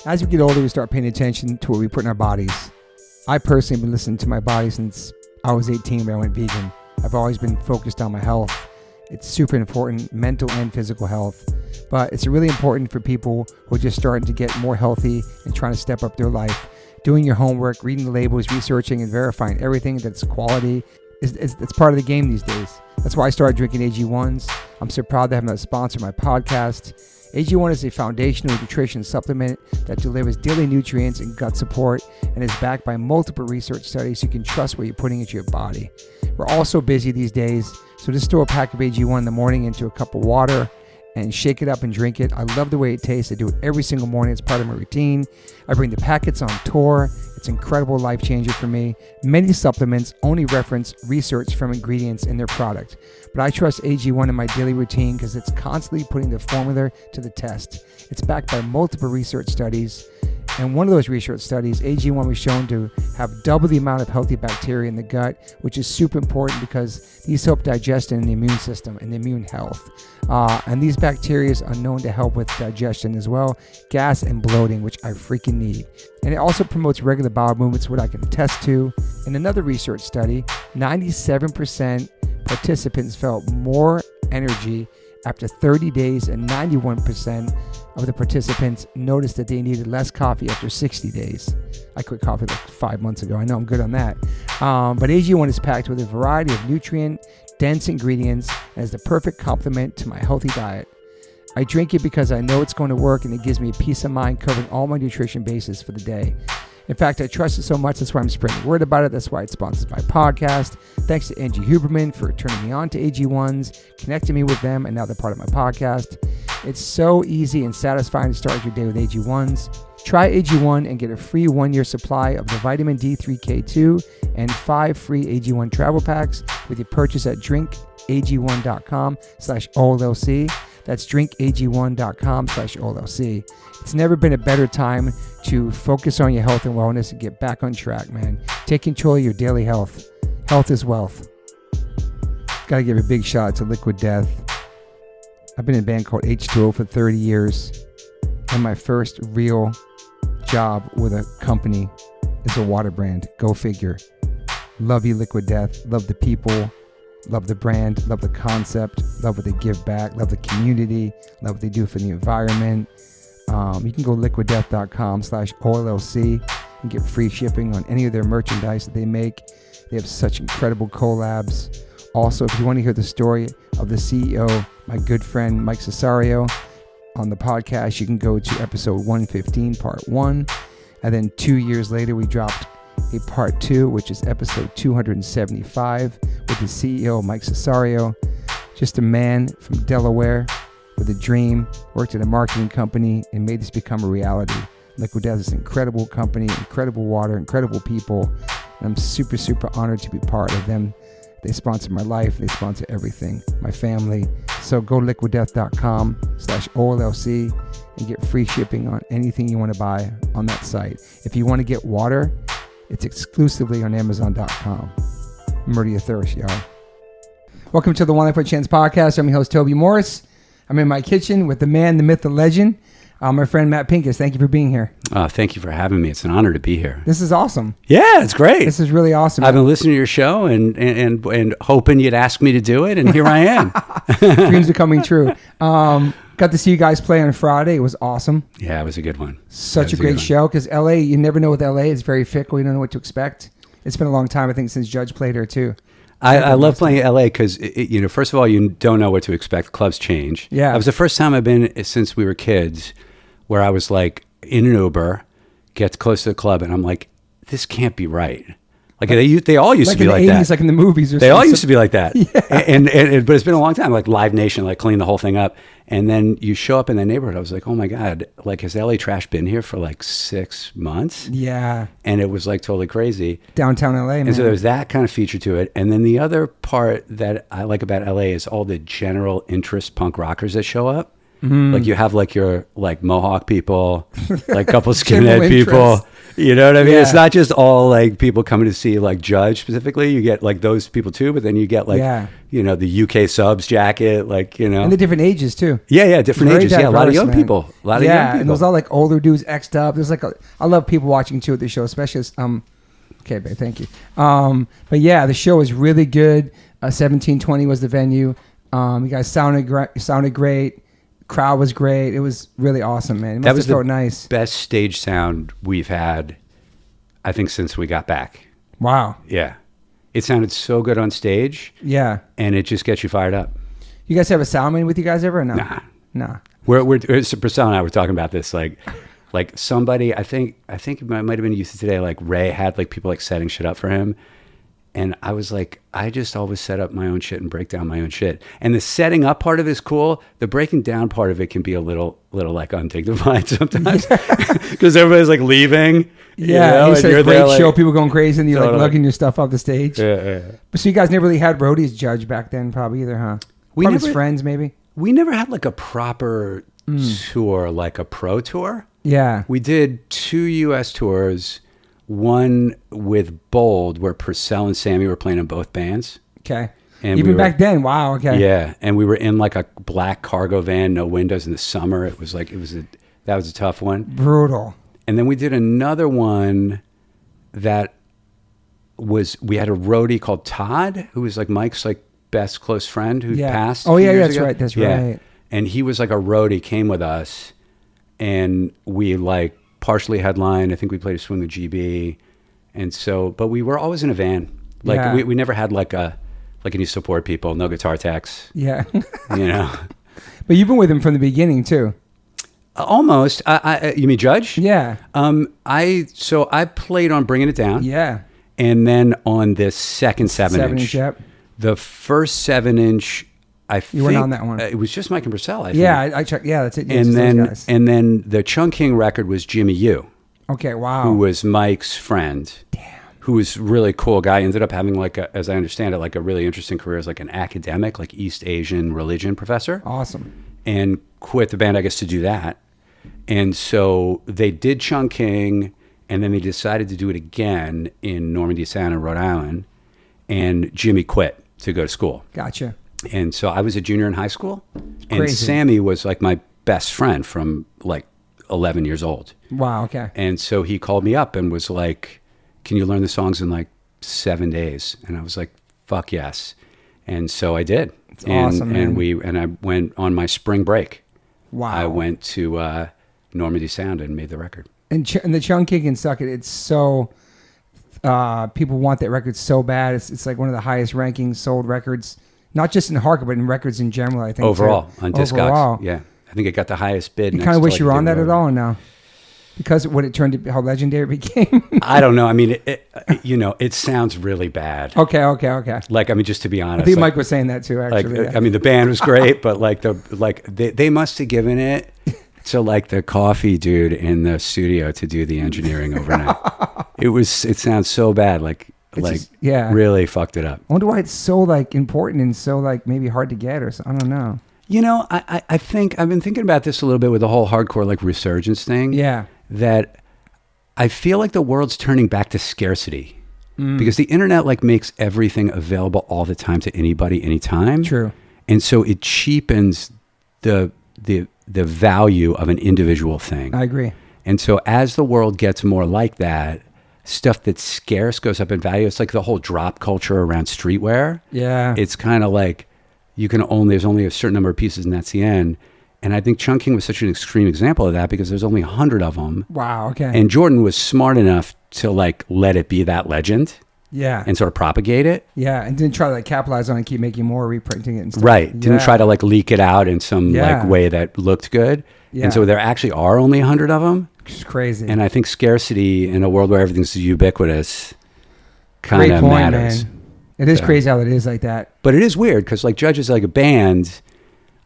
As we get older, we start paying attention to what we put in our bodies. I personally have been listening to my body since I was 18 when I went vegan. I've always been focused on my health. It's super important, mental and physical health. But it's really important for people who are just starting to get more healthy and trying to step up their life. Doing your homework, reading the labels, researching and verifying everything that's quality. It's part of the game these days. That's why I started drinking AG1s. I'm so proud to have them sponsor my podcast. AG1 is a foundational nutrition supplement that delivers daily nutrients and gut support and is backed by multiple research studies so you can trust what you're putting into your body. We're all so busy these days, so just throw a pack of AG1 in the morning into a cup of water and shake it up and drink it. I love the way it tastes. I do it every single morning. It's part of my routine. I bring the packets on tour. It's an incredible life changer for me. Many supplements only reference research from ingredients in their product, but I trust AG1 in my daily routine because it's constantly putting the formula to the test. It's backed by multiple research studies, and one of those research studies, AG1 was shown to have double the amount of healthy bacteria in the gut, which is super important because these help digestion in the immune system and the immune health. And these bacteria are known to help with digestion as well, gas and bloating, which I freaking need. And it also promotes regular bowel movements, what I can attest to. In another research study, 97% participants felt more energy after 30 days, and 91% of the participants noticed that they needed less coffee after 60 days. I quit coffee like 5 months ago. I know I'm good on that. But AG1 is packed with a variety of nutrient-dense ingredients and is the perfect complement to my healthy diet. I drink it because I know it's going to work, and it gives me a peace of mind covering all my nutrition bases for the day. In fact, I trust it so much, that's why I'm spreading the word about it. That's why it sponsors my podcast. Thanks to Angie Huberman for turning me on to AG1s, connecting me with them, and now they're part of my podcast. It's so easy and satisfying to start your day with AG1s. Try AG1 and get a free 1-year supply of the vitamin D3K2 and 5 free AG1 travel packs with your purchase at drinkag1.com/OLLC. That's drinkag1.com/OLLC. It's never been a better time to focus on your health and wellness and get back on track, man. Take control of your daily health. Health is wealth. Got to give a big shout out to Liquid Death. I've been in a band called H2O for 30 years, and my first real job with a company is a water brand. Go figure. Love you, Liquid Death. Love the people. Love the brand. Love the concept. Love what they give back. Love the community. Love what they do for the environment. You can go liquiddeath.com/OLLC and get free shipping on any of their merchandise that they make. They have such incredible collabs. Also, if you want to hear the story of the CEO, my good friend Mike Cesario, on the podcast, you can go to episode 115, part 1. And then 2 years later, we dropped a part 2, which is episode 275 with the CEO, Mike Cesario. Just a man from Delaware with a dream, worked at a marketing company, and made this become a reality. Liquid Death is an incredible company, incredible water, incredible people. And I'm super, super honored to be part of them. They sponsor my life. They sponsor everything, my family. So go liquiddeath.com/OLLC and get free shipping on anything you want to buy on that site. If you want to get water, it's exclusively on Amazon.com. Murder your thirst, y'all. Welcome to the One Life One Chance podcast. I'm your host, Toby Morse. I'm in my kitchen with the man, the myth, the legend, my friend Matt Pincus. Thank you for being here. Thank you for having me. It's an honor to be here. This is awesome. Yeah, it's great. This is really awesome. I've been listening to your show and hoping you'd ask me to do it, and here I am. Dreams are coming true. Got to see you guys play on Friday. It was awesome. Yeah, it was a good one. Such a great show, because LA, you never know with LA. It's very fickle. You don't know what to expect. It's been a long time, I think, since Judge played here too. I love playing LA because, first of all, you don't know what to expect. Clubs change. Yeah. It was the first time I've been since we were kids where I was like in an Uber, get close to the club, and I'm like, this can't be right. Like they all used to be like 80s, that. Like in the movies or something. They all used to be like that. Yeah. And but it's been a long time, like Live Nation, like clean the whole thing up. And then you show up in the neighborhood. I was like, oh my God, like has LA Trash been here for like 6 months? Yeah. And it was like totally crazy. Downtown LA, man. And so there was that kind of feature to it. And then the other part that I like about LA is all the general interest punk rockers that show up. Mm. Like you have like your like Mohawk people, like a couple skinhead people. You know what I mean? Yeah. It's not just all like people coming to see like Judge specifically. You get like those people too, but then you get like, the UK subs jacket, like, And the different ages too. Yeah, different Very ages. Yeah, a lot of young man. people. A lot of young people. And there's all like older dudes X'd up. There's like I love people watching too at the show, especially as, okay, babe, thank you. But yeah, the show was really good. 1720 was the venue. You guys sounded great. Crowd was great. It was really awesome, man. It must have felt nice. Best stage sound we've had, I think, since we got back. Wow. Yeah. It sounded so good on stage. Yeah. And it just gets you fired up. You guys have a sound man with you guys ever or no? Nah. Priscilla and I were talking about this, like somebody, I think it might have been used today, like Ray had like people like setting shit up for him. And I was like, I just always set up my own shit and break down my own shit. And the setting up part of it is cool. The breaking down part of it can be a little like undignified sometimes because everybody's like leaving. Yeah, it's a great show. People going crazy and you're totally. like lugging your stuff off the stage. Yeah. But so you guys never really had roadies Judge back then, probably either, huh? Probably as friends, maybe. We never had like a proper tour, like a pro tour. Yeah, we did 2 U.S. tours. One with Bold, where Purcell and Sammy were playing in both bands. Okay. And even back then, wow. Okay. Yeah, and we were in like a black cargo van, no windows in the summer. That was a tough one. Brutal. And then we did another one that we had a roadie called Todd, who was like Mike's like best close friend who passed. Oh yeah, that's right. That's right. And he was like a roadie, came with us, and we like partially headlined. I think we played a swing with GB, and so, but we were always in a van. Like we never had like any support people, no guitar techs. Yeah. You know. But you've been with him from the beginning too. Almost. You mean Judge? Yeah. I played on Bringing It Down. Yeah. And then on this second 7-inch. Yep. The first 7-inch, I think. You weren't on that one. It was just Mike and Purcell, I think. Yeah, I checked. Yeah, that's it. Yeah, and then the Chung King record was Jimmy U. Okay, wow. Who was Mike's friend. Damn. Who was a really cool guy. Ended up having as I understand it, like a really interesting career as like an academic, like East Asian religion professor. Awesome. And quit the band, I guess, to do that. And so they did Chung King, and then they decided to do it again in Normandy Sound in Rhode Island. And Jimmy quit to go to school. Gotcha. And so I was a junior in high school, and Crazy. Sammy was like my best friend from like 11 years old. Wow, okay. And so he called me up and was like, can you learn the songs in like 7 days? And I was like, fuck yes. And so I did. It's awesome, man. And I went on my spring break. Wow. I went to Normandy Sound and made the record. And the Chung King and Suck It, it's so... people want that record so bad. It's like one of the highest ranking sold records, not just in hardcore, but in records in general, I think. Overall, on Overall. Discogs. Yeah. I think it got the highest bid. You kind of wish you were on that at all now? Because what it turned to, how legendary it became? I don't know. I mean, it sounds really bad. Okay. Like, I mean, just to be honest. I think Mike was saying that too, actually. I mean, the band was great, but they must have given it to like the coffee dude in the studio to do the engineering overnight. It sounds so bad. Really fucked it up. I wonder why it's so like important and so like maybe hard to get or so. I don't know. I think I've been thinking about this a little bit with the whole hardcore like resurgence thing. Yeah. That I feel like the world's turning back to scarcity because the internet like makes everything available all the time to anybody, anytime. True. And so it cheapens the value of an individual thing. I agree. And so as the world gets more like that, stuff that's scarce goes up in value. It's like the whole drop culture around streetwear. Yeah. It's kind of like there's only a certain number of pieces and that's the end. And I think Chung King was such an extreme example of that because there's only 100 of them. Wow, okay. And Jordan was smart enough to like let it be that legend. Yeah. And sort of propagate it. Yeah, and didn't try to like capitalize on it and keep making more, reprinting it and stuff. Right. Didn't try to like leak it out in some like way that looked good. Yeah. And so there actually are only 100 of them. It's crazy. And I think scarcity in a world where everything's ubiquitous kind of matters. Man. It is crazy how it is like that. But it is weird because like Judge is like a band,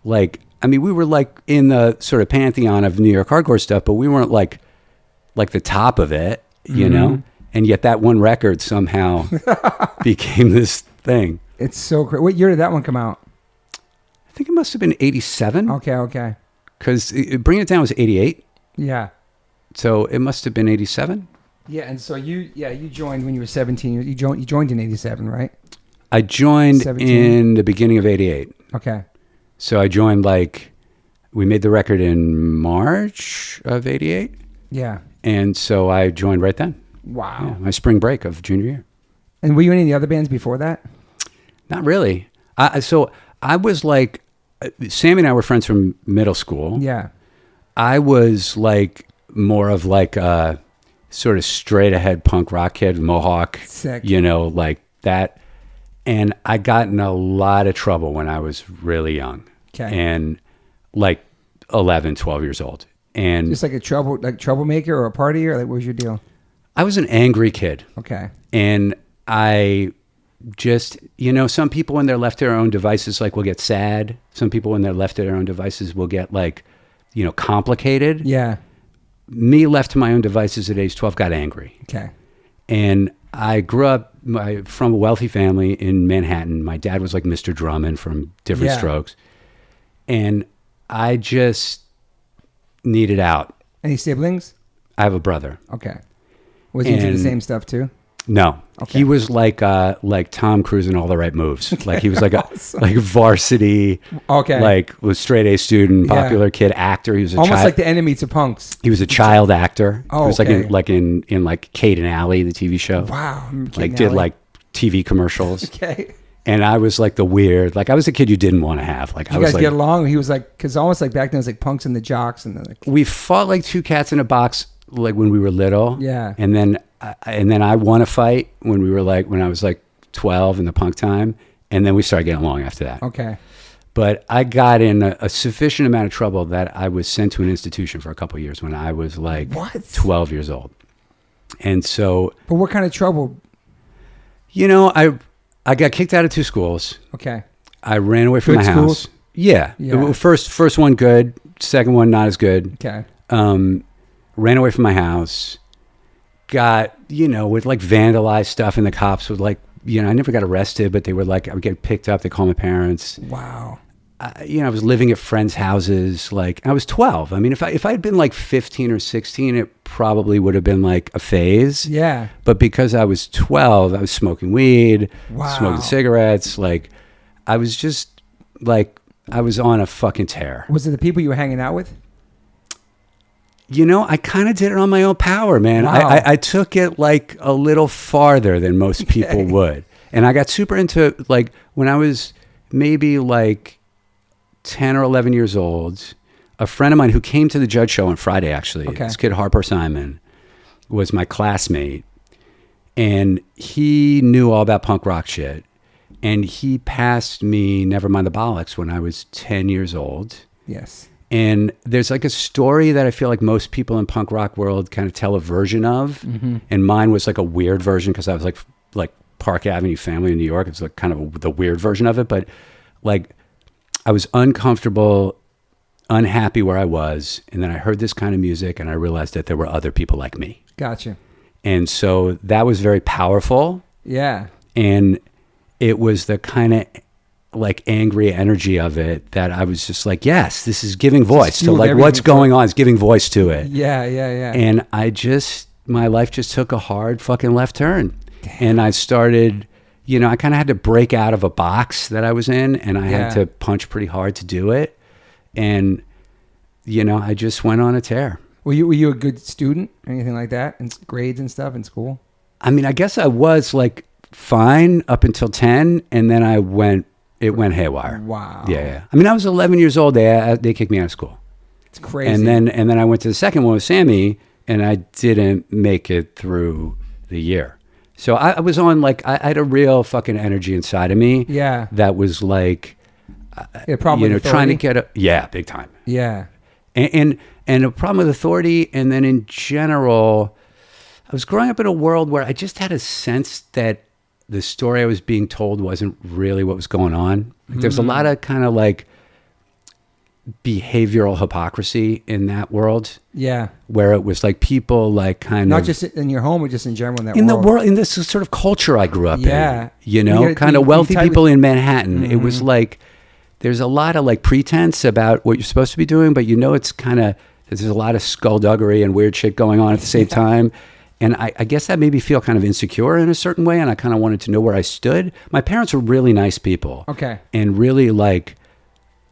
like, I mean, we were like in the sort of pantheon of New York hardcore stuff, but we weren't like the top of it, you know? And yet that one record somehow became this thing. It's so crazy. What year did that one come out? I think it must have been 87. Okay. Because Bring It Down was 88. Yeah. So it must have been 87. Yeah, and so you joined when you were 17. You joined in 87, right? I joined 17? in the beginning of 88. Okay. So I joined we made the record in March of 88. Yeah. And so I joined right then. Wow. Yeah, my spring break of junior year. And were you in any other bands before that? Not really. So I was like, Sammy and I were friends from middle school. Yeah. I was like more of like a sort of straight ahead punk rock kid, Mohawk, Sick. Like that. And I got in a lot of trouble when I was really young. Okay. And like 11, 12 years old. And just like a troublemaker or a partier? Like, what was your deal? I was an angry kid. Okay. And I just, some people when they're left to their own devices, will get sad. Some people when they're left to their own devices will get complicated. Yeah. Me left to my own devices at age 12 got angry. Okay. And I grew up from a wealthy family in Manhattan. My dad was like Mr. Drummond from Different Strokes. And I just needed out. Any siblings? I have a brother. Okay. Was he into the same stuff too? No. Okay. He was like Tom Cruise in All the Right Moves. Okay. Like he was like Awesome. like a varsity, was straight A student, popular kid, actor. He was almost like the enemy to punks. He was a child actor. Oh, he was in Kate and Alley, the TV show. Wow. Did TV commercials. Okay. And I was like the weird, I was the kid you didn't want to have. You guys get along? He was because almost like back then it was like punks and the jocks and we fought like two cats in a box when we were little. Yeah. And then I won a fight when I was 12 in the punk time. And then we started getting along after that. Okay. But I got in a sufficient amount of trouble that I was sent to an institution for a couple of years when I was 12 years old. And so. But what kind of trouble? I got kicked out of 2 schools. Okay. I ran away from my schools? house. Yeah. First one good. Second one not as good. Okay. Ran away from my house. Got, would vandalize stuff, and the cops would I never got arrested, but they were I would get picked up. They call my parents. Wow. I was living at friends' houses. I was 12. I mean, if I had been 15 or 16, it probably would have been a phase. Yeah. But because I was 12, I was smoking weed, smoking cigarettes. I was just I was on a fucking tear. Was it the people you were hanging out with? I kind of did it on my own power, man. Wow. I took it a little farther than most people would. And I got super into when I was maybe 10 or 11 years old, a friend of mine who came to the Judge Show on Friday, actually, this kid Harper Simon, was my classmate. And he knew all about punk rock shit. And he passed me Nevermind the Bollocks when I was 10 years old. Yes. And there's a story that I feel like most people in punk rock world kind of tell a version of. Mm-hmm. And mine was a weird version because I was like Park Avenue family in New York. It's kind of the weird version of it. But I was uncomfortable, unhappy where I was. And then I heard this kind of music and I realized that there were other people like me. Gotcha. And so that was very powerful. Yeah. And it was the kind of angry energy of it that I was just yes, this is giving voice to what's going on. It's giving voice to it. Yeah. And my life just took a hard fucking left turn. Damn. And I started, I kind of had to break out of a box that I was in, and I had to punch pretty hard to do it. And, I just went on a tear. Were you a good student or anything like that in grades and stuff in school? I mean, I guess I was fine up until 10, and then it went haywire. Wow. Yeah. I mean, I was 11 years old. They kicked me out of school. It's crazy. And then I went to the second one with Sammy, and I didn't make it through the year. So I was on I had a real fucking energy inside of me. Yeah. That was problem trying to get big time. Yeah. And a problem with authority, and then in general, I was growing up in a world where I just had a sense that the story I was being told wasn't really what was going on. There's a lot of kind of behavioral hypocrisy in that world. Yeah. Where it was people not just in your home or just in general in the world, in this sort of culture I grew up in. Yeah. Kind of wealthy people in Manhattan. Mm-hmm. It was there's a lot of pretense about what you're supposed to be doing, but it's kind of, there's a lot of skullduggery and weird shit going on at the same time. And I guess that made me feel kind of insecure in a certain way. And I kind of wanted to know where I stood. My parents were really nice people. Okay. And really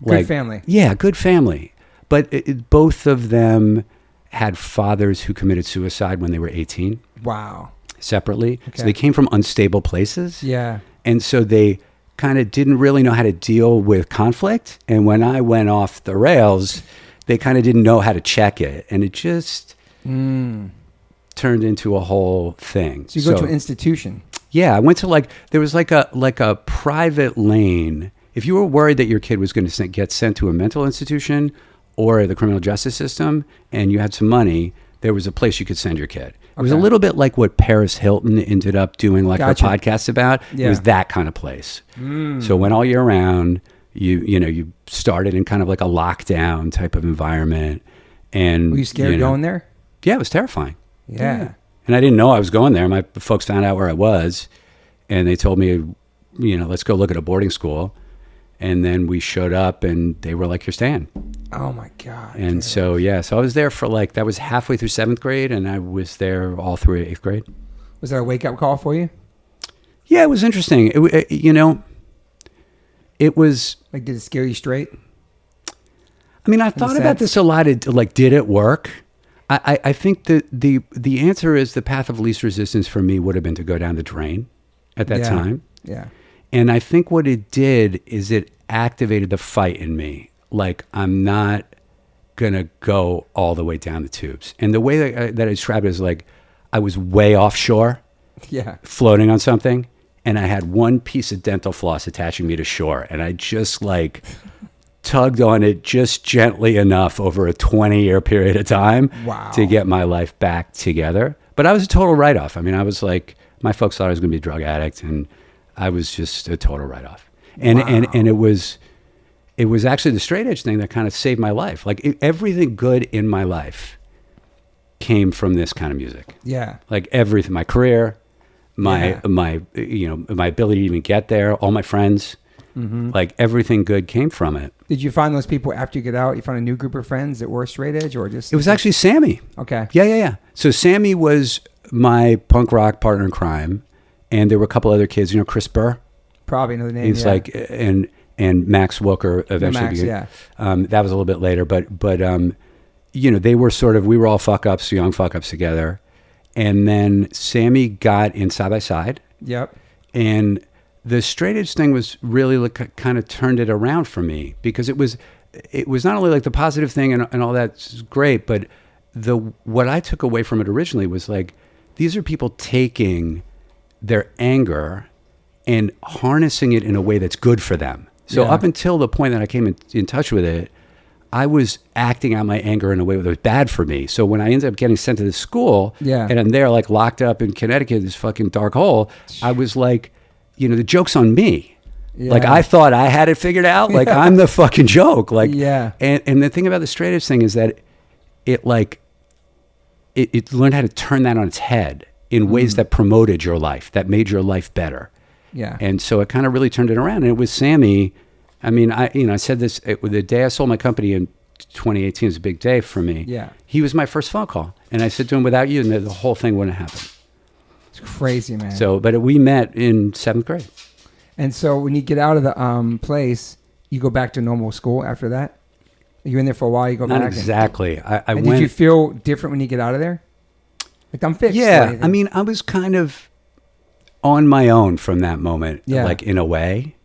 Good family. Yeah, good family. But both of them had fathers who committed suicide when they were 18. Wow. Separately. Okay. So they came from unstable places. Yeah. And so they kind of didn't really know how to deal with conflict. And when I went off the rails, they kind of didn't know how to check it. And it just turned into a whole thing. So you go to an institution. Yeah, I went to there was like a private lane. If you were worried that your kid was going to get sent to a mental institution or the criminal justice system and you had some money, there was a place you could send your kid. It was a little bit like what Paris Hilton ended up doing her podcast about. Yeah. It was that kind of place. So when all year round, you started in kind of like a lockdown type of environment. And were you scared going there? Yeah, it was terrifying. Yeah. And I didn't know I was going there. My folks found out where I was and they told me, let's go look at a boarding school. And then we showed up and they were like, you're staying. Oh my God. And so I was there for that was halfway through 7th grade and I was there all through 8th grade. Was that a wake up call for you? Yeah, it was interesting. It was did it scare you straight? I mean, I thought about this a lot. Did it work? I think that the answer is the path of least resistance for me would have been to go down the drain at that time. Yeah. And I think what it did is it activated the fight in me. I'm not going to go all the way down the tubes. And the way that I described it is I was way offshore, floating on something, and I had one piece of dental floss attaching me to shore. And I just tugged on it just gently enough over a 20-year period of time to get my life back together. But I was a total write-off. I mean, I was my folks thought I was going to be a drug addict, and I was just a total write-off. And it was actually the straight edge thing that kind of saved my life. Everything good in my life came from this kind of music. Yeah. Everything, my career, my ability to even get there, all my friends, everything good came from it. Did you find those people after you get out? You found a new group of friends that were straight edge or just? It was actually Sammy. Okay. Yeah. So Sammy was my punk rock partner in crime. And there were a couple other kids, Chris Burr. Probably know the name. He's and Max Wilker eventually. Max, that was a little bit later, but they were we were all young fuck ups together. And then Sammy got in Side by Side. Yep. And the straight edge thing was really kind of turned it around for me because it was not only the positive thing and all that's great, but what I took away from it originally was these are people taking their anger and harnessing it in a way that's good for them. So up until the point that I came in touch with it, I was acting out my anger in a way that was bad for me. So when I ended up getting sent to this school and I'm there locked up in Connecticut, this fucking dark hole, I was the joke's on me. Yeah. I thought I had it figured out. I'm the fucking joke. And the thing about the straight edge thing is that it learned how to turn that on its head in ways that promoted your life, that made your life better. Yeah. And so it kind of really turned it around. And it was Sammy. I mean, I said this, the day I sold my company in 2018 was a big day for me. Yeah. He was my first phone call. And I said to him, without you, the whole thing wouldn't happen. It's crazy, man. So, but we met in 7th grade. And so when you get out of the place, you go back to normal school after that? You're in there for a while, you go back? Not exactly. I went. Did you feel different when you get out of there? I'm fixed. Yeah. I mean, I was kind of on my own from that moment, in a way.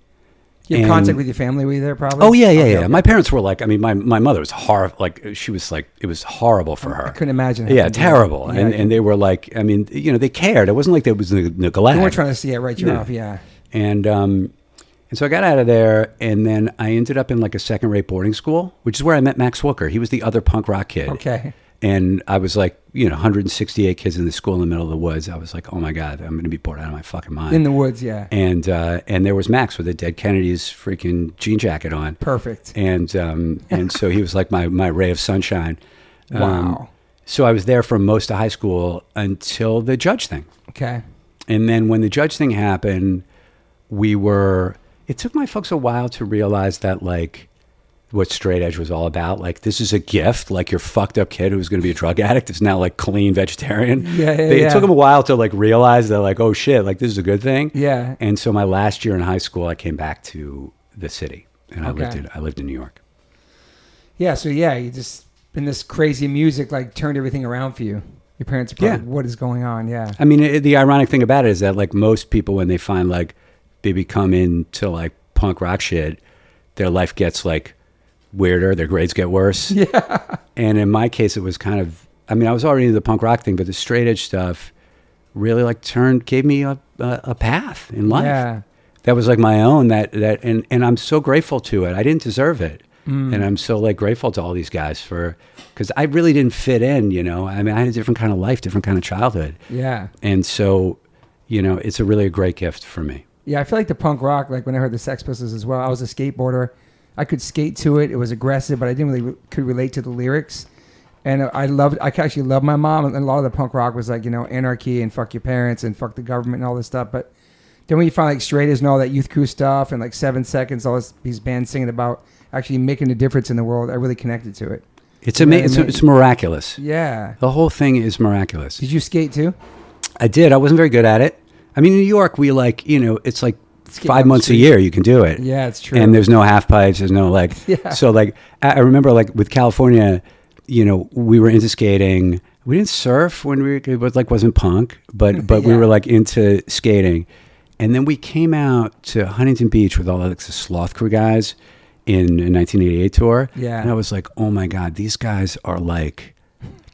You had contact with your family? Were you there probably? Oh, yeah. Okay. My parents were my mother was horrible. She was it was horrible for her. I couldn't imagine. Yeah, terrible. Yeah, and they were they cared. It wasn't like there was neglect. They weren't trying to see it right you off, yeah. And so I got out of there, and then I ended up in a second-rate boarding school, which is where I met Max Wilker. He was the other punk rock kid. Okay. And I was 168 kids in the school in the middle of the woods. I was oh my God, I'm going to be bored out of my fucking mind. In the woods, yeah. And there was Max with a Dead Kennedy's freaking jean jacket on. Perfect. And so he was my ray of sunshine. Wow. So I was there for most of high school until the judge thing. Okay. And then when the judge thing happened, it took my folks a while to realize that what straight edge was all about. Like, this is a gift. Like, your fucked up kid who's going to be a drug addict is now like clean vegetarian. It took them a while to like realize that like, oh shit, like this is a good thing. Yeah. And so my last year in high school, I came back to the city, and I lived in New York. Yeah. So yeah, you just in this crazy music like turned everything around for you. Your parents are probably, what is going on? Yeah. I mean, the ironic thing about it is that like most people, when they find like they become into like punk rock shit, their life gets like weirder, their grades get worse. Yeah. And in my case, it was kind of, I mean, I was already into the punk rock thing, but the straight edge stuff really like gave me a path in life. Yeah. That was like my own, and I'm so grateful to it. I didn't deserve it. And I'm so like grateful to all these guys because I really didn't fit in, you know. I mean, I had a different kind of life, different kind of childhood. Yeah. And so, you know, it's really a great gift for me. Yeah, I feel like the punk rock, like when I heard the Sex Pistols as well, I was a skateboarder. I could skate to it. It was aggressive, but I didn't really could relate to the lyrics. And I actually loved my mom. And a lot of the punk rock was like, you know, anarchy and fuck your parents and fuck the government and all this stuff. But then when you find like Straight Edge and all that Youth Crew stuff and like 7 Seconds, these bands singing about actually making a difference in the world, I really connected to it. It's amazing. It's miraculous. Yeah. The whole thing is miraculous. Did you skate too? I did. I wasn't very good at it. I mean, in New York, we like, you know, it's like 5 months a year you can do it. Yeah, it's true. And there's no half pipes. There's no like, so like, I remember like with California, you know, we were into skating. We didn't surf when wasn't punk, but we were like into skating. And then we came out to Huntington Beach with all like the Sloth Crew guys in a 1988 tour. Yeah. And I was like, oh my God, these guys are like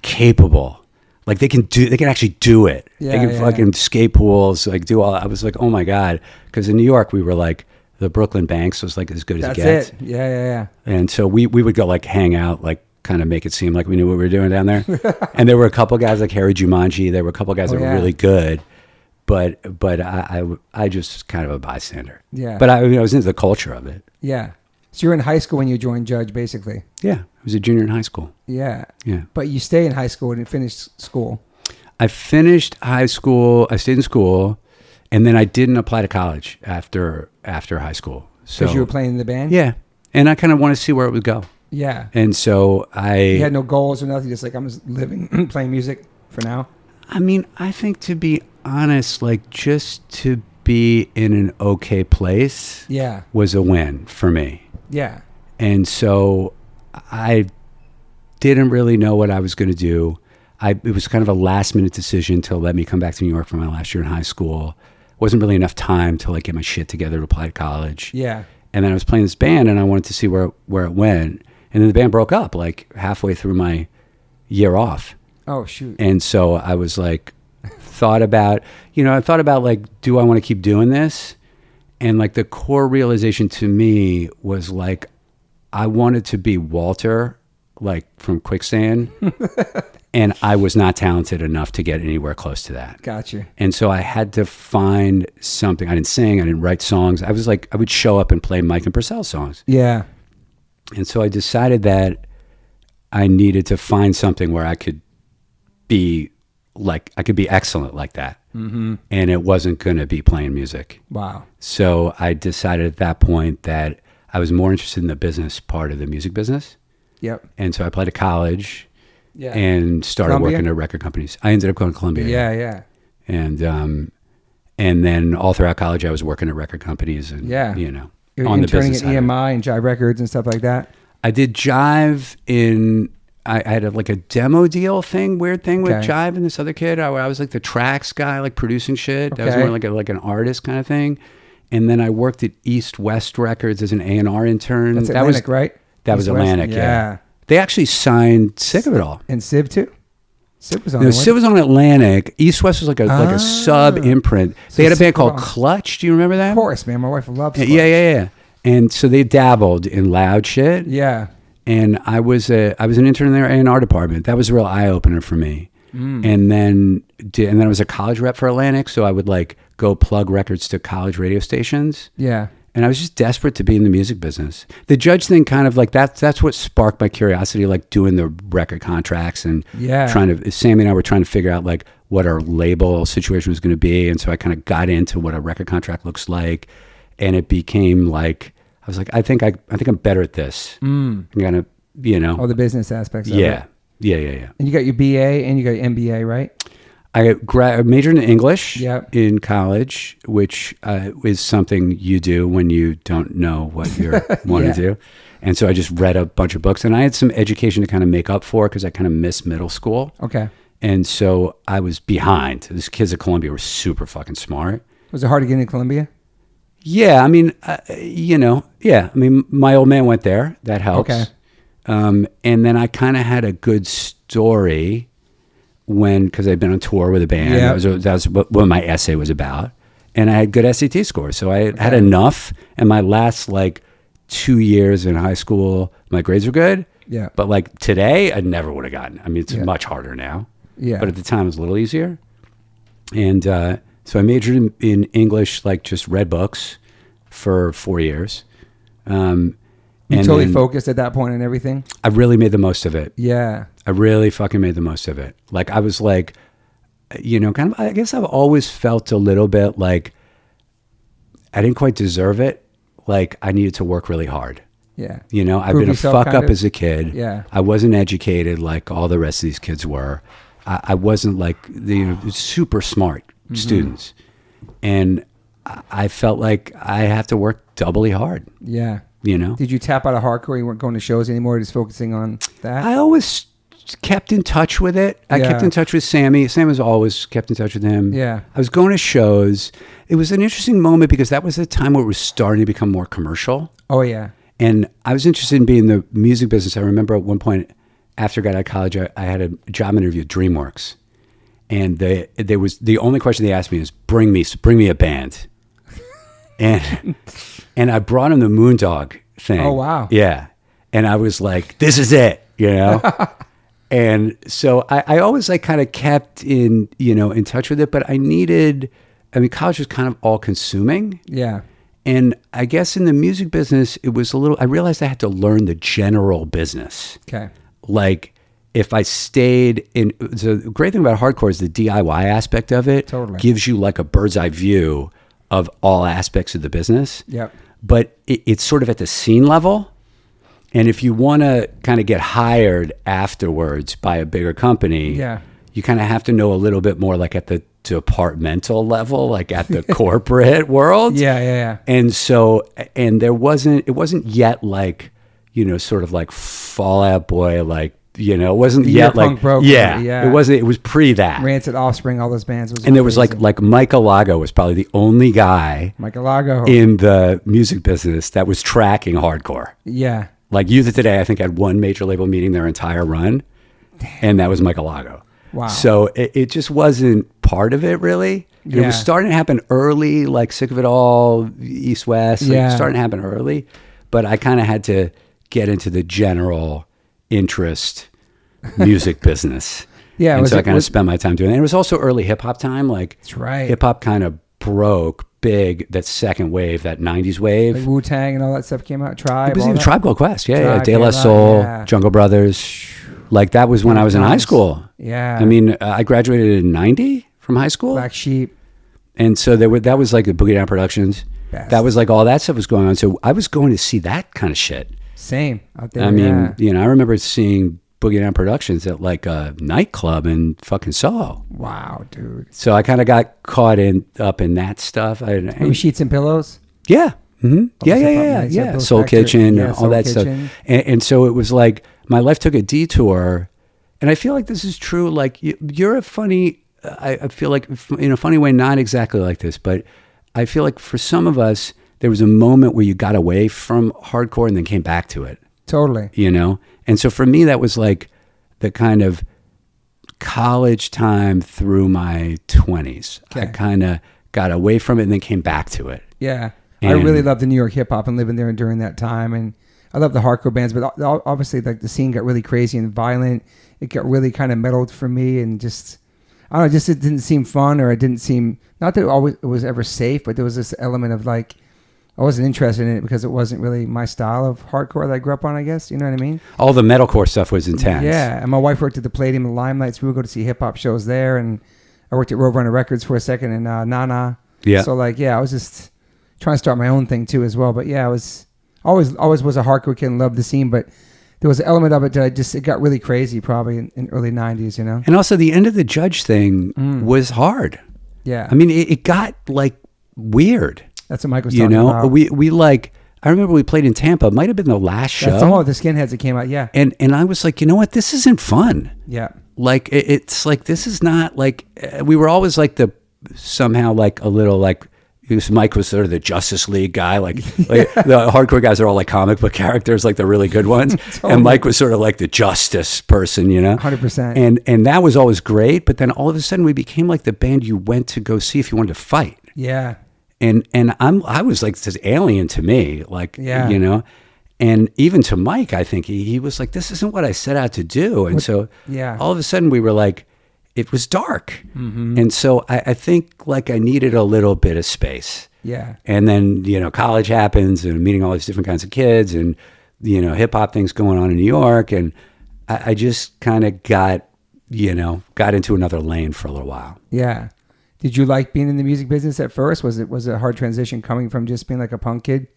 capable. Like they can actually do it. Yeah, they can fucking skate pools, like do all. I was like, oh my God. Because in New York, we were like, the Brooklyn Banks was like as good as it gets. That's it. Yeah. And so we would go like hang out, like kind of make it seem like we knew what we were doing down there. And there were a couple guys like Harry Jumanji. There were a couple guys that were really good. But I just kind of a bystander. Yeah. But I was into the culture of it. Yeah. So you were in high school when you joined Judge, basically. Yeah. I was a junior in high school. Yeah. Yeah. But you stay in high school and finish school. I finished high school. I stayed in school, and then I didn't apply to college after high school. Because you were playing in the band? Yeah. And I kind of wanted to see where it would go. Yeah. And so You had no goals or nothing, just like, I'm just living, playing music for now? I mean, I think to be honest, like just to be in an okay place was a win for me. Yeah. And so I didn't really know what I was going to do. It was kind of a last minute decision to let me come back to New York for my last year in high school. Wasn't really enough time to like get my shit together to apply to college. Yeah. And then I was playing this band and I wanted to see where it went. And then the band broke up like halfway through my year off. Oh, shoot. And so I was like, thought about like, do I want to keep doing this? And like the core realization to me was like, I wanted to be Walter, like from Quicksand. And I was not talented enough to get anywhere close to that. Gotcha. And so I had to find something. I didn't sing. I didn't write songs. I was like, I would show up and play Mike and Purcell songs. Yeah. And so I decided that I needed to find something where I could be excellent like that. Mm-hmm. And it wasn't going to be playing music. Wow. So I decided at that point that I was more interested in the business part of the music business. Yep. And so I applied to college and started working at record companies. I ended up going to Columbia. Yeah. And then all throughout college, I was working at record companies and, you know, You're on the business side. At EMI and Jive Records and stuff like that? I did Jive I had a demo deal weird thing with Jive and this other kid. I was like the tracks guy, like producing shit. Okay. I was more like an artist kind of thing. And then I worked at East West Records as an A&R intern. That's Atlantic, right? That was Atlantic, yeah. They actually signed Sick of It All. And Civ too? Civ was on No, Civ was on Atlantic. East West was like a sub imprint. So they had a band called Clutch. Do you remember that? Of course, man. My wife loves Clutch. Yeah. And so they dabbled in loud shit. Yeah. And I was an intern in their A&R department. That was a real eye opener for me. And then I was a college rep for Atlantic, so I would like go plug records to college radio stations. Yeah. And I was just desperate to be in the music business. The Judge thing kind of like that's what sparked my curiosity, like doing the record contracts and Sammy and I were trying to figure out like what our label situation was going to be. And so I kind of got into what a record contract looks like. And it became like, I was like, I think I'm better at this. I'm gonna, all the business aspects of yeah. it. Yeah. And you got your BA and you got your MBA, right? I majored in English Yep. in college, which is something you do when you don't know what you want to do. And so I just read a bunch of books, and I had some education to kind of make up for because I kind of missed middle school. Okay. And so I was behind. These kids at Columbia were super fucking smart. Was it hard to get into Columbia? Yeah, I mean, yeah. I mean, my old man went there. That helps. Okay. And then I kind of had a good story because I'd been on tour with a band. Yeah. That was what my essay was about. And I had good SAT scores. So I had enough. And my last 2 years in high school, my grades were good. Yeah. But today, I never would have gotten. I mean, it's much harder now. Yeah. But at the time, it was a little easier. And so I majored in English, just read books for 4 years. You totally focused at that point and everything? I really made the most of it. Yeah. I really fucking made the most of it. I was kind of, I guess I've always felt a little bit like I didn't quite deserve it. I needed to work really hard. Yeah. I've been a fuck up as a kid. Yeah. I wasn't educated like all the rest of these kids were. I wasn't the super smart students. And I felt like I have to work doubly hard. Yeah. Did you tap out of hardcore? You weren't going to shows anymore, just focusing on that? I always kept in touch with it. I kept in touch with Sammy. Sam was always kept in touch with him. Yeah. I was going to shows. It was an interesting moment because that was the time where it was starting to become more commercial. Oh, yeah. And I was interested in being in the music business. I remember at one point after I got out of college, I had a job interview at DreamWorks. And the only question they asked me is, bring me a band. And I brought him the Moondog thing. Oh, wow. Yeah. And I was like, this is it, And so I always kind of kept in touch with it, but college was kind of all consuming. Yeah. And I guess in the music business, it was I realized I had to learn the general business. Okay. If I stayed in, so the great thing about hardcore is the DIY aspect of it gives you a bird's eye view of all aspects of the business. Yep. But it's sort of at the scene level. And if you want to kind of get hired afterwards by a bigger company, you kind of have to know a little bit more at the departmental level, at the corporate world. Yeah. And so, and it wasn't yet sort of Fall Out Boy, it wasn't yet punk broker, it wasn't, it was pre that. Rancid, Offspring, all those bands. And there was Mike Alago was probably the only guy in the music business that was tracking hardcore. Yeah. Youth of Today, I think, had one major label meeting their entire run. Damn. And that was Mike Alago. Wow. So it just wasn't part of it, really. Yeah. It was starting to happen early, Sick of It All, East West. Starting to happen early. But I kind of had to get into the general interest music business. Yeah. And so I kind of spent my time doing it. And it was also early hip-hop time. That's right. Hip-hop kind of broke big, that second wave, that 90s wave. Wu-Tang and all that stuff came out. Tribe. It was even Tribe Called Quest. Yeah. De La Soul, Jungle Brothers. That was when I was in high school. Yeah. I mean, I graduated in 90 from high school. Black Sheep. And so that was the Boogie Down Productions. Best. That was all that stuff was going on. So I was going to see that kind of shit. Same out there. I mean, I remember seeing Boogie Down Productions at a nightclub in fucking Soho. Wow, dude. So I kind of got caught up in that stuff. Sheets and Pillows? Yeah. Mm-hmm. Yeah. Soul Kitchen, all that stuff. And so it was my life took a detour. And I feel like this is true. You're a funny, I feel like in a funny way, not exactly like this, but I feel like for some of us, there was a moment where you got away from hardcore and then came back to it. Totally. And so for me, that was the kind of college time through my 20s. Okay. I kind of got away from it and then came back to it. Yeah. I really loved the New York hip hop and living there during that time. And I love the hardcore bands, but obviously the scene got really crazy and violent. It got really kind of meddled for me, and just, I don't know, it didn't seem fun, or it didn't seem, not that it was ever safe, but there was this element of I wasn't interested in it because it wasn't really my style of hardcore that I grew up on, I guess. You know what I mean? All the metalcore stuff was intense. Yeah. And my wife worked at the Palladium and Limelight, so we would go to see hip hop shows there. And I worked at Roadrunner Records for a second and Nana. Yeah. So I was just trying to start my own thing too as well. But yeah, I was always was a hardcore kid and loved the scene, but there was an element of it that it got really crazy probably in early 90s, you know? And also the end of the Judge thing was hard. Yeah. I mean, it got like weird. That's what Mike was talking about. We like, I remember we played in Tampa. It might have been the last show. That's all the Skinheads that came out, yeah. And I was like, you know what? This isn't fun. Yeah. Like, it's like, this is not like, we were always like somehow like a little like, because Mike was sort of the Justice League guy, like the hardcore guys are all like comic book characters, like the really good ones. Totally. And Mike was sort of like the justice person, you know? 100%. And that was always great. But then all of a sudden we became like the band you went to go see if you wanted to fight. Yeah. And I was like this alien to me, like, yeah. you know? And even to Mike, I think he was like, this isn't what I set out to do. And so all of a sudden we were like, it was dark. Mm-hmm. And so I think like I needed a little bit of space. Yeah. And then, you know, college happens and meeting all these different kinds of kids and, you know, hip hop things going on in New York. And I just kind of got into another lane for a little while. Yeah. Did you like being in the music business at first? Was it a hard transition coming from just being like a punk kid,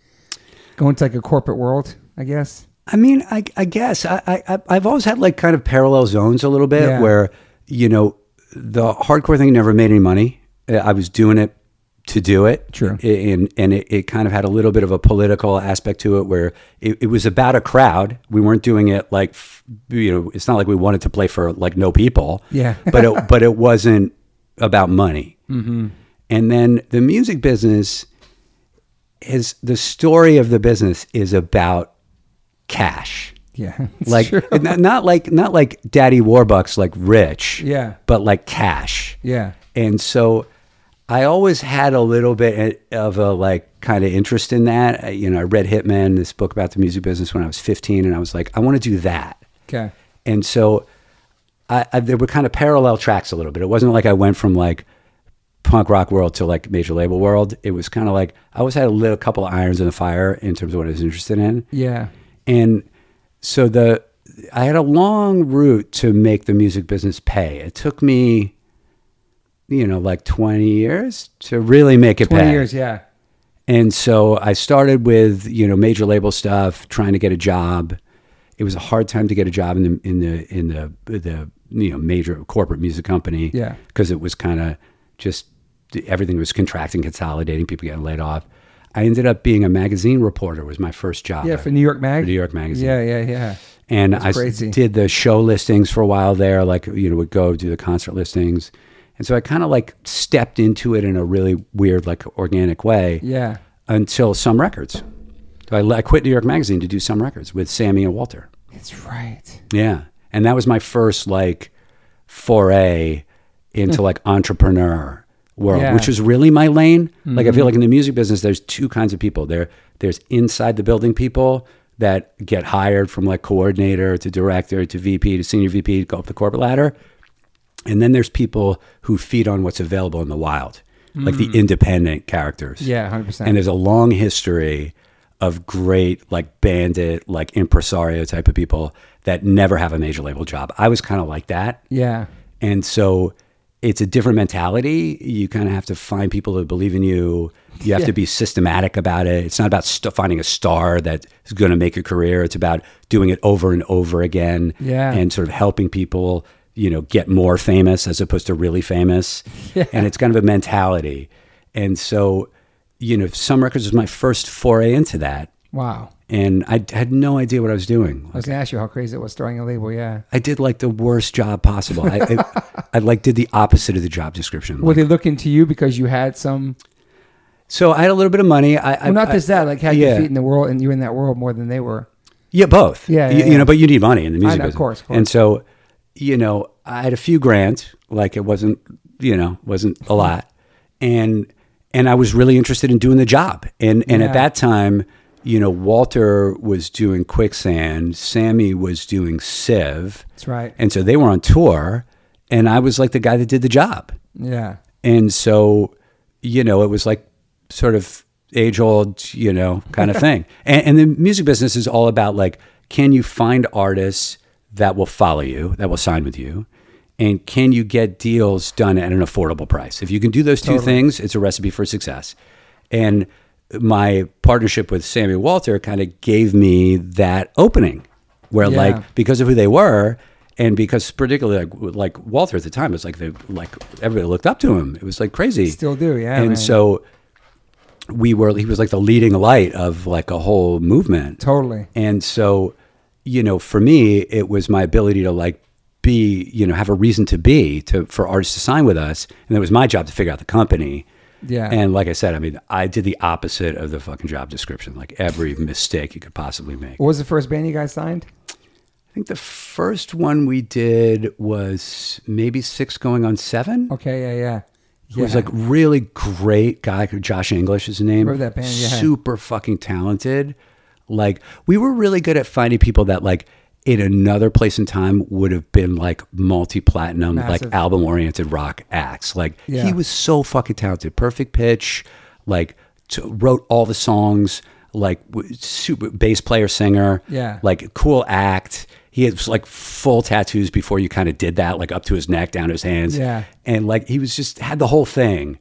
going to like a corporate world, I guess? I mean, I guess I've always had like kind of parallel zones a little bit where, you know, the hardcore thing never made any money. I was doing it to do it. True. And it kind of had a little bit of a political aspect to it where it was about a crowd. We weren't doing it like, you know, it's not like we wanted to play for like no people. Yeah. but it wasn't about money. Mm-hmm. And then the music business the story of the business is about cash. Yeah, like not like Daddy Warbucks, like rich. Yeah, but like cash. Yeah, and so I always had a little bit of a like kind of interest in that. You know, I read Hitman, this book about the music business, when I was 15, and I was like, I want to do that. Okay, and so there were kind of parallel tracks a little bit. It wasn't like I went from like punk rock world to like major label world. It was kind of like I always had a couple of irons in the fire in terms of what I was interested in. Yeah, and so I had a long route to make the music business pay. It took me, you know, like 20 years to really make it pay. 20 years, yeah. And so I started with, you know, major label stuff, trying to get a job. It was a hard time to get a job in the you know, major corporate music company. Yeah. Because it was kind of just everything was contracting, consolidating, people getting laid off. I ended up being a magazine reporter. Was my first job. Yeah, for New York Mag. For New York Magazine. Yeah. And I did the show listings for a while there. Like, you know, would go do the concert listings, and so I kind of like stepped into it in a really weird, like organic way. Yeah. Until Some Records. So I quit New York Magazine to do Some Records with Sammy and Walter. That's right. Yeah, and that was my first like foray into like entrepreneur world, which was really my lane. Mm-hmm. Like I feel like in the music business, there's two kinds of people. There's inside the building people that get hired from like coordinator to director to VP to senior VP to go up the corporate ladder. And then there's people who feed on what's available in the wild, like the independent characters. Yeah, 100%. And there's a long history of great like bandit, like impresario type of people that never have a major label job. I was kind of like that. Yeah. And so it's a different mentality. You kind of have to find people that believe in you. You have to be systematic about it. It's not about finding a star that is going to make a career. It's about doing it over and over again and sort of helping people, you know, get more famous as opposed to really famous. Yeah. And it's kind of a mentality. And so, you know, Some Records was my first foray into that. Wow. And I had no idea what I was doing. I was going to ask you how crazy it was starting a label, yeah. I did like the worst job possible. I like did the opposite of the job description. Were they looking to you because you had some... So I had a little bit of money. Not just that, like had your feet in the world and you were in that world more than they were. Yeah, both. Yeah, you know, but you need money in the music know, business. Of course. And so, you know, I had a few grand, like it wasn't a lot. And I was really interested in doing the job. And at that time, you know, Walter was doing Quicksand, Sammy was doing Civ. That's right. And so they were on tour, and I was like the guy that did the job. Yeah. And so, you know, it was like sort of age-old, you know, kind of thing. And the music business is all about like, can you find artists that will follow you, that will sign with you? And can you get deals done at an affordable price? If you can do those two things, it's a recipe for success. And my partnership with Sammy Walter kind of gave me that opening where like, because of who they were, and because particularly like Walter at the time was like everybody looked up to him. It was like crazy. Still do, yeah. And so he was like the leading light of like a whole movement. Totally. And so, for me, it was my ability to like be, have a reason to be for artists to sign with us. And it was my job to figure out the company. Yeah. And like I said, I mean, I did the opposite of the fucking job description, like every mistake you could possibly make. What was the first band you guys signed? I think the first one we did was maybe 6 going on 7. Okay, yeah. He was like really great guy. Josh English is his name. Remember that band, yeah. Super fucking talented. Like we were really good at finding people that like in another place and time would have been like multi-platinum, Massive. like album-oriented rock acts. Like he was so fucking talented. Perfect pitch, like wrote all the songs, like super bass player, singer, like cool act. He had like full tattoos before you kind of did that, like up to his neck, down to his hands. Yeah. And like he was just had the whole thing.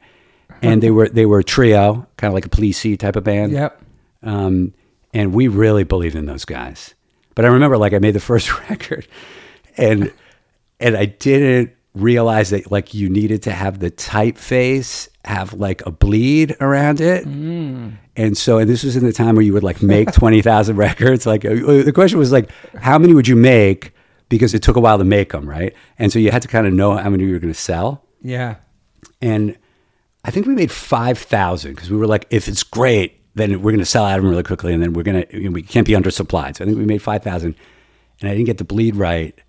And they were a trio, kind of like a Police type of band. Yep. And we really believed in those guys. But I remember like I made the first record and I didn't realize that like you needed to have the typeface have like a bleed around it. And so, and this was in the time where you would like make 20,000 records. Like the question was like, how many would you make? Because it took a while to make them, right? And so you had to kind of know how many you were going to sell. Yeah. And I think we made 5,000 because we were like, if it's great, then we're going to sell out of them really quickly, and then we can't be undersupplied. So I think we made 5,000, and I didn't get the bleed right,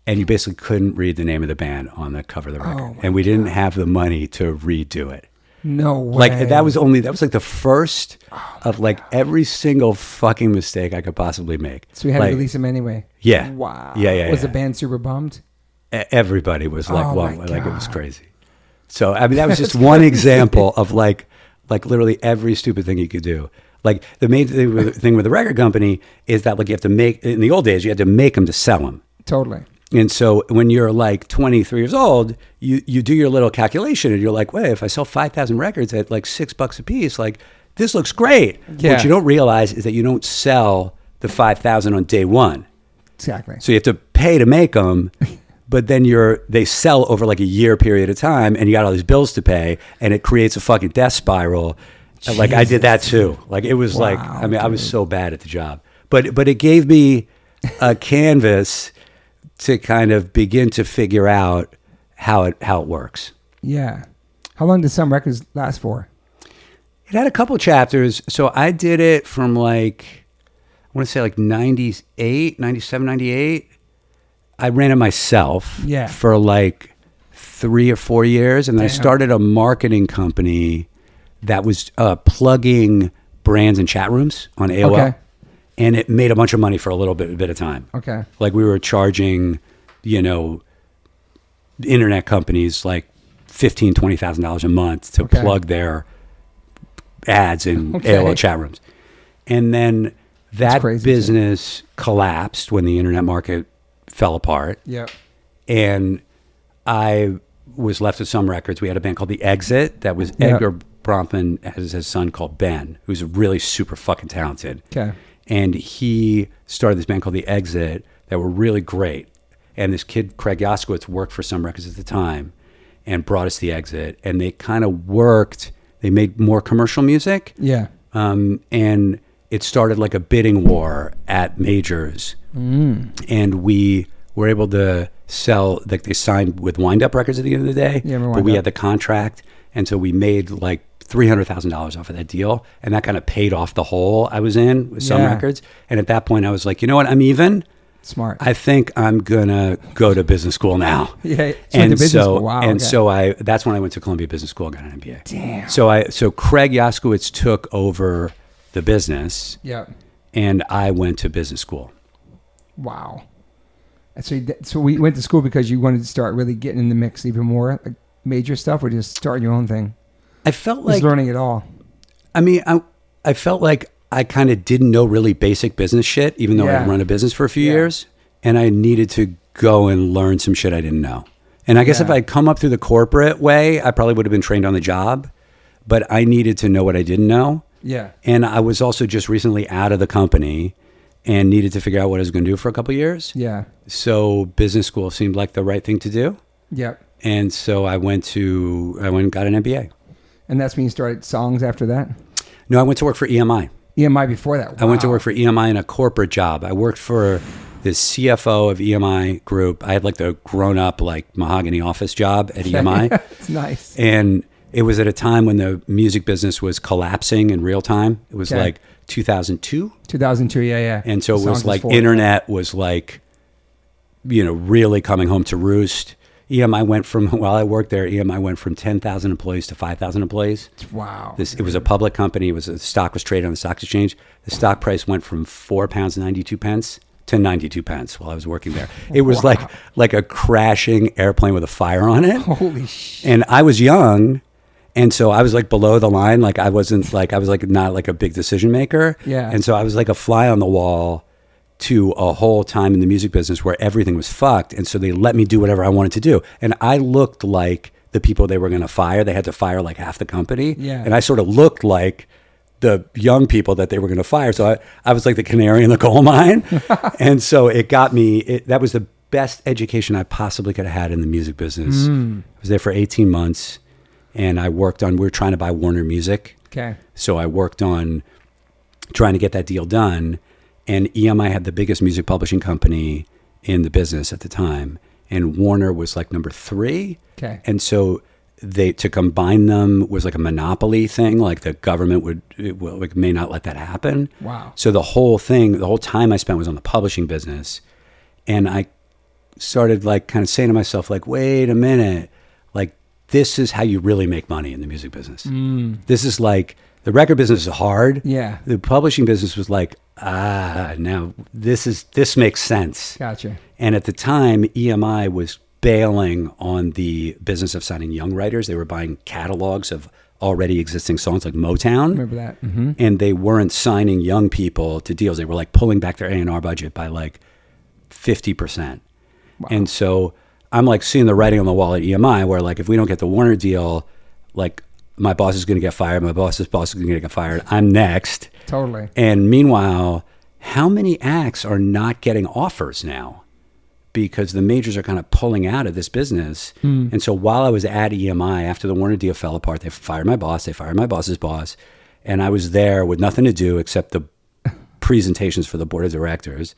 and you basically couldn't read the name of the band on the cover of the record, and we didn't have the money to redo it. No way. Like that was like the first of like every single fucking mistake I could possibly make. So we had to release them anyway. Yeah. Wow. Yeah. Was the band super bummed? Everybody was like, like it was crazy. So I mean, that was just one example of like literally every stupid thing you could do. Like the main thing with the record company is that like you have to make, in the old days, you had to make them to sell them. Totally. And so when you're like 23 years old, you do your little calculation and you're like, wait, if I sell 5,000 records at like $6 a piece, like this looks great. Yeah. What you don't realize is that you don't sell the 5,000 on day one. Exactly. So you have to pay to make them, but then they sell over like a year period of time and you got all these bills to pay and it creates a fucking death spiral. And like I did that too. Like it was like, I mean, I was so bad at the job, but it gave me a canvas to kind of begin to figure out how it works. Yeah. How long did some records last for? It had a couple chapters. So I did it from like, I want to say like 98, 97, 98. I ran it myself for like 3 or 4 years. And then I started a marketing company that was plugging brands in chat rooms on AOL. Okay. And it made a bunch of money for a little bit of time. Okay. Like we were charging, internet companies like $15,000, $20,000 a month to plug their ads in AOL chat rooms. And then that business collapsed when the internet market fell apart. Yep. And I was left with some records. We had a band called The Exit that was Edgar Bronfman has his son called Ben, who's really super fucking talented. Okay. And he started this band called The Exit that were really great. And this kid, Craig Yaskowitz, worked for some records at the time and brought us The Exit. And they kind of worked, they made more commercial music. Yeah. And it started like a bidding war at majors. And we were able to sell, like they signed with Wind Up Records at the end of the day. Yeah, but we had the contract. And so we made like $300,000 off of that deal, and that kind of paid off the hole I was in with some records. And at that point, I was like, you know what? I'm even. Smart. I think I'm gonna go to business school now. Yeah. And so that's when I went to Columbia Business School and got an MBA. Damn. So Craig Yaskowitz took over the business. Yeah. And I went to business school. Wow. So we went to school because you wanted to start really getting in the mix even more, like major stuff, or just starting your own thing? I felt like just learning it all. I mean, I felt like I kind of didn't know really basic business shit, even though I'd run a business for a few years, and I needed to go and learn some shit I didn't know. And I guess if I'd come up through the corporate way, I probably would have been trained on the job, but I needed to know what I didn't know. Yeah. And I was also just recently out of the company and needed to figure out what I was going to do for a couple of years. Yeah. So business school seemed like the right thing to do. Yep. And so I went and got an MBA. And that's when you started songs after that? No, I went to work for EMI. EMI before that? Wow. I went to work for EMI in a corporate job. I worked for the CFO of EMI Group. I had like the grown-up like mahogany office job at EMI. It's nice. And it was at a time when the music business was collapsing in real time. It was like 2002. 2002, yeah. And so it was like internet was like, really coming home to roost. EMI went from, while I worked there, EMI went from 10,000 employees to 5,000 employees. Wow. It was a public company. The stock was traded on the stock exchange. The stock price went from £4.92 to 92 pence while I was working there. It was like a crashing airplane with a fire on it. Holy shit. And I was young. And so I was like below the line. Like I was like not like a big decision maker. Yeah. And so I was like a fly on the wall to a whole time in the music business where everything was fucked. And so they let me do whatever I wanted to do. And I looked like the people they were going to fire. They had to fire like half the company. Yeah. And I sort of looked like the young people that they were going to fire. So I was like the canary in the coal mine. And so it got me, that was the best education I possibly could have had in the music business. I was there for 18 months and we were trying to buy Warner Music. Okay. So I worked on trying to get that deal done. And EMI had the biggest music publishing company in the business at the time. And Warner was like number 3. Okay. And so to combine them was like a monopoly thing. Like the government may not let that happen. Wow. So the whole time I spent was on the publishing business. And I started like kind of saying to myself, like, wait a minute, like this is how you really make money in the music business. This is like, the record business is hard. Yeah. The publishing business was like, now this makes sense. Gotcha. And at the time, EMI was bailing on the business of signing young writers. They were buying catalogs of already existing songs like Motown. Remember that. Mm-hmm. And they weren't signing young people to deals. They were like pulling back their A&R budget by like 50%. Wow. And so I'm like seeing the writing on the wall at EMI where like, if we don't get the Warner deal, like my boss is going to get fired. My boss's boss is going to get fired. I'm next. Totally. And meanwhile, how many acts are not getting offers now? Because the majors are kind of pulling out of this business. And so while I was at EMI, after the Warner deal fell apart, they fired my boss, they fired my boss's boss, and I was there with nothing to do except the presentations for the board of directors.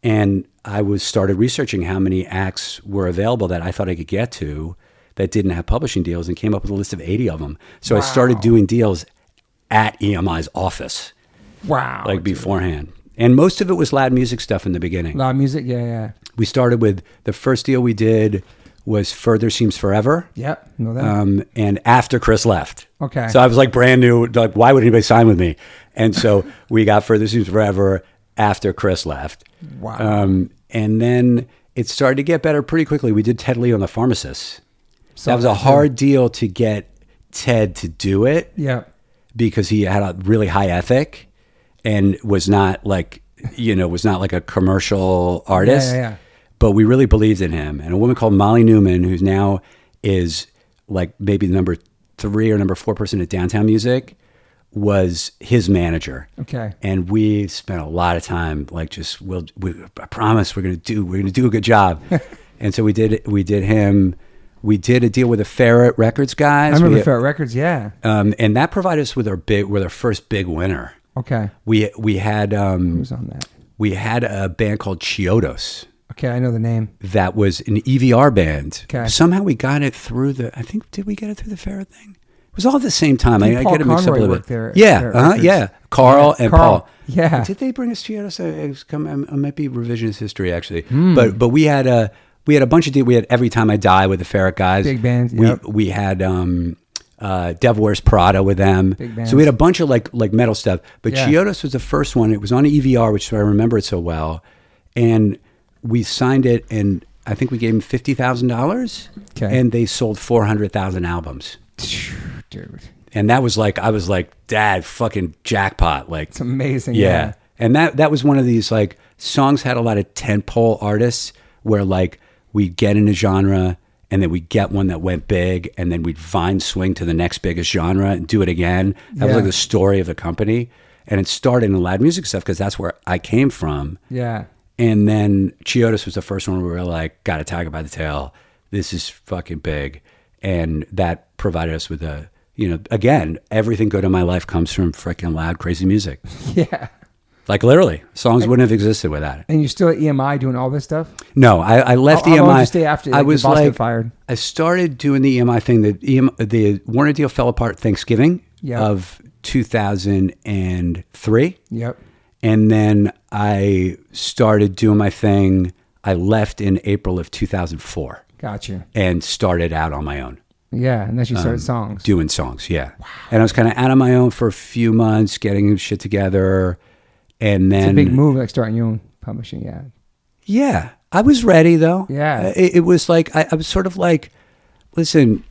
And I started researching how many acts were available that I thought I could get to that didn't have publishing deals, and came up with a list of 80 of them. So I started doing deals at EMI's office. Wow. Like beforehand. And most of it was loud music stuff in the beginning. Loud music, yeah. We started with, the first deal we did was Further Seems Forever. Yep, know that. And after Chris left. Okay. So I was like brand new, like why would anybody sign with me? And so we got Further Seems Forever after Chris left. Wow. And then it started to get better pretty quickly. We did Ted Lee on The Pharmacist. So that was a hard deal to get Ted to do it. Yeah. Because he had a really high ethic and was not like a commercial artist. Yeah. But we really believed in him. And a woman called Molly Newman, who's now is like maybe the number 3 or number 4 person at Downtown Music, was his manager. Okay. And we spent a lot of time like just, I promise we're gonna do a good job. And so we did him. We did a deal with the Ferret Records guys. I remember the Ferret Records, yeah. And that provided us with our first big winner. Okay. We had Who was on that? We had a band called Chiodos. Okay, I know the name. That was an EVR band. Okay. Somehow we got it through did we get it through the Ferret thing? It was all at the same time. I get it mixed up a little bit. There, yeah. Carl and Paul. Yeah. Did they bring us Chiodos? It might be revisionist history actually. But we had a bunch of deals. We had Every Time I Die with the Ferret guys. Big bands. Yep. We had Devil Wears Prada with them. Big bands. So we had a bunch of like metal stuff. But Yeah. Chiodos was the first one. It was on EVR, which is why I remember it so well. And we signed it, and I think we gave them $50,000. Okay. And they sold 400,000 albums. Dude. And that was like, I was like, Dad, fucking jackpot. Like, It's amazing. yeah. And that was one of these like songs had a lot of tentpole artists where like we get in a genre and then we'd get one that went big, and then we'd vine swing to the next biggest genre and do it again. That was like the story of the company. And it started in loud music stuff because that's where I came from. Yeah. And then Chiodos was the first one where we were like, got a tiger by the tail. This is fucking big. And that provided us with a, you know, again, everything good in my life comes from freaking loud, crazy music. Yeah. Like literally, songs wouldn't have existed without it. And you're still at EMI doing all this stuff? No, I left EMI. How long did you stay after I was the boss like, got fired? I started doing the EMI thing. The Warner deal fell apart Thanksgiving of 2003. Yep. And then I started doing my thing. I left in April of 2004. Gotcha. And started out on my own. Yeah, and then you started songs. Doing songs, yeah. Wow. And I was kind of out on my own for a few months, getting shit together. And then... It's a big move, like starting your own publishing, yeah. Yeah. I was ready, though. Yeah. It was like, I was sort of like, listen,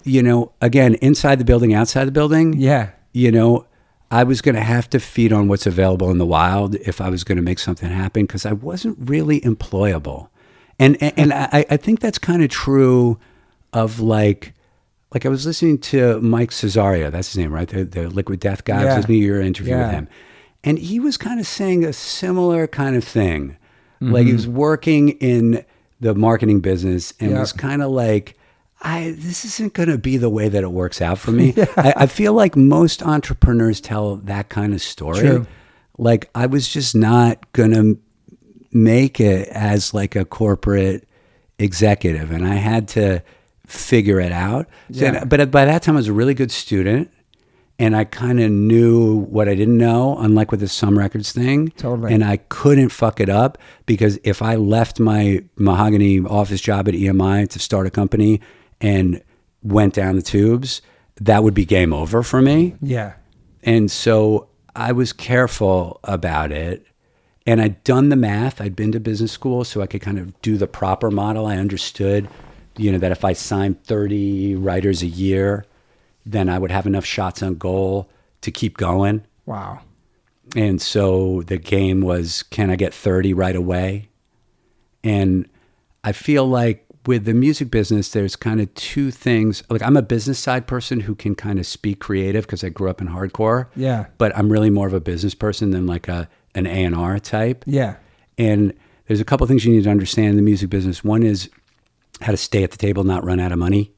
you know, again, inside the building, outside the building. Yeah. You know, I was going to have to feed on what's available in the wild if I was going to make something happen, because I wasn't really employable. And I think that's kind of true of like I was listening to Mike Cesario, that's his name, right? The Liquid Death guy. I was listening to your interview with him. And he was kind of saying a similar kind of thing. Mm-hmm. Like he was working in the marketing business and was kind of like, this isn't going to be the way that it works out for me. I feel like most entrepreneurs tell that kind of story. True. Like I was just not going to make it as like a corporate executive, and I had to figure it out. So, but by that time I was a really good student, and I kind of knew what I didn't know, unlike with the Some Records thing. Totally. And I couldn't fuck it up, because if I left my mahogany office job at EMI to start a company and went down the tubes, that would be game over for me. Yeah. And so I was careful about it. And I'd done the math. I'd been to business school, so I could kind of do the proper model. I understood, you know, that if I signed 30 writers a year, then I would have enough shots on goal to keep going. Wow. And so the game was, can I get 30 right away? And I feel like with the music business, there's kind of two things. Like I'm a business side person who can kind of speak creative because I grew up in hardcore. Yeah. But I'm really more of a business person than like an A&R type. Yeah. And there's a couple of things you need to understand in the music business. One is how to stay at the table, not run out of money.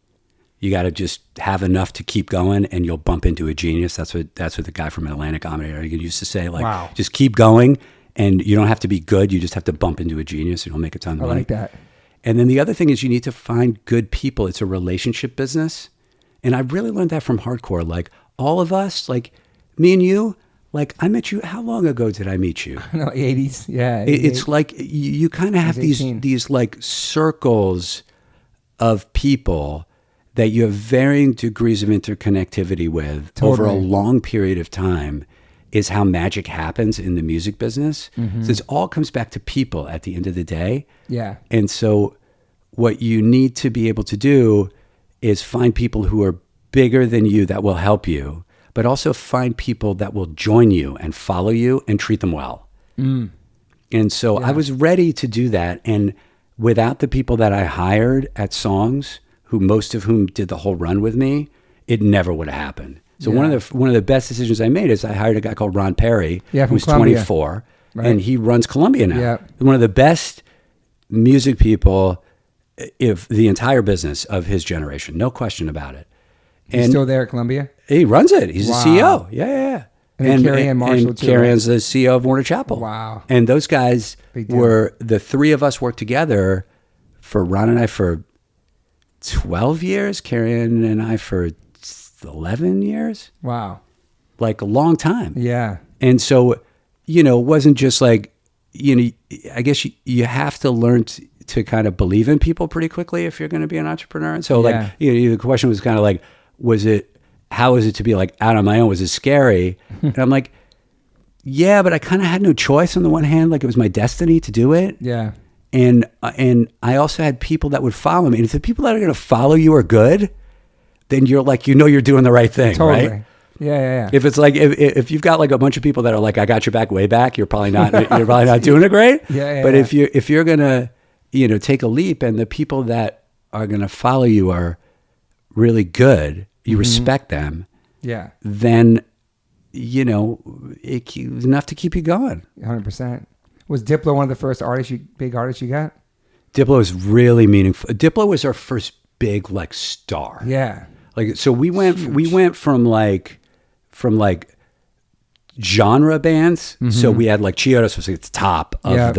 You got to just have enough to keep going, and you'll bump into a genius. That's what the guy from Atlantic Comedy used to say. Like, wow. Just keep going, and you don't have to be good. You just have to bump into a genius, and you'll make a ton of money. I like that. And then the other thing is you need to find good people. It's a relationship business. And I really learned that from hardcore. Like all of us, like me and you, like I met you. How long ago did I meet you? No, 80s. Yeah. It's like you kind of have these like circles of people that you have varying degrees of interconnectivity with over a long period of time, is how magic happens in the music business. Mm-hmm. So it all comes back to people at the end of the day. Yeah. And so what you need to be able to do is find people who are bigger than you that will help you, but also find people that will join you and follow you and treat them well. Mm. And so I was ready to do that. And without the people that I hired at Songs, who most of whom did the whole run with me, it never would have happened. So one of the best decisions I made is I hired a guy called Ron Perry, who's Columbia. 24, and he runs Columbia now. Yeah. One of the best music people, if the entire business of his generation, no question about it. He's still there at Columbia? He runs it. He's the CEO. Yeah. And Carrie Ann Marshall, too. Carrie Ann's the CEO of Warner Chappell. Wow. And those guys were, the three of us worked together for Ron and I for 12 years, Carrie Ann and I for 11 years. Wow. Like a long time. Yeah. And so, it wasn't just like, I guess you have to learn to kind of believe in people pretty quickly if you're going to be an entrepreneur. And so the question was kind of like, how is it to be like out on my own? Was it scary? And I'm like, yeah, but I kind of had no choice on the one hand. Like it was my destiny to do it. Yeah. And I also had people that would follow me. And if the people that are going to follow you are good, then you're like, you're doing the right thing, totally. Right? Yeah. If it's like, if you've got like a bunch of people that are like, I got your back way back, you're probably not doing it great. Yeah. But if you're going to, take a leap, and the people that are going to follow you are really good, you respect them, Yeah. then, you know, it's enough to keep you going. 100%. Was Diplo one of the first big artists you got? Diplo is really meaningful. Diplo was our first big like star. Yeah. Like, so we went from like genre bands. So we had like Chiodos was at the top of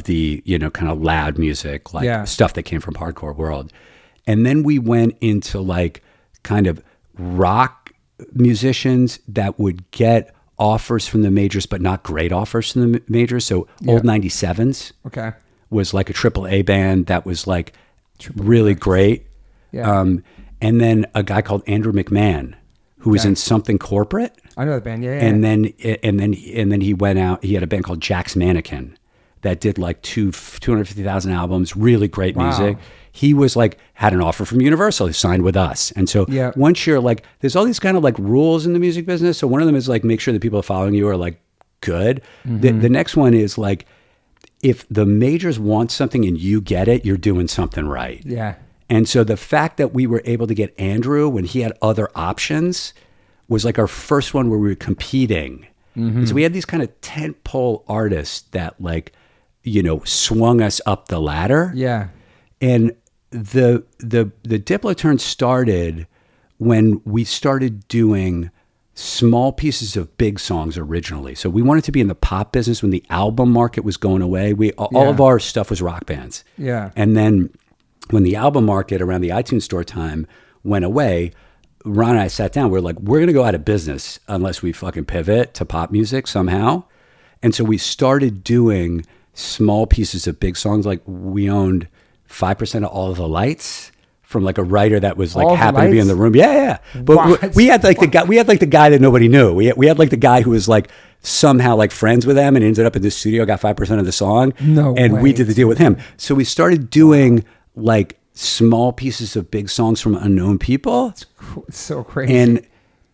the, you know, kind of loud music, like stuff that came from hardcore world. And then we went into like kind of rock musicians that would get offers from the majors, but not great offers from the majors. So Old 97s was like a AAA band that was like really great. Yeah. And then a guy called Andrew McMahon, who was in Something Corporate. I know that band, yeah. And then he went out. He had a band called Jack's Mannequin that did like 250,000 albums, really great music. He was like, had an offer from Universal. He signed with us. And so once you're like, there's all these kind of like rules in the music business. So one of them is like, make sure the people following you are like good. The next one is like, if the majors want something and you get it, you're doing something right. Yeah. And so the fact that we were able to get Andrew when he had other options was like our first one where we were competing. And so we had these kind of tentpole artists that like, you know, swung us up the ladder. Yeah. And the Diplo turn started when we started doing small pieces of big songs originally. So we wanted to be in the pop business when the album market was going away. All of our stuff was rock bands. Yeah. And then when the album market around the iTunes store time went away, Ron and I sat down. We're like, we're going to go out of business unless we fucking pivot to pop music somehow. And so we started doing small pieces of big songs. Like we owned 5% of all of the lights from like a writer that was like happened to be in the room. Yeah. But we had like the guy that nobody knew. We had like the guy who was like somehow like friends with them and ended up in the studio, got 5% of the song. We did the deal with him. So we started doing like small pieces of big songs from unknown people. It's so crazy.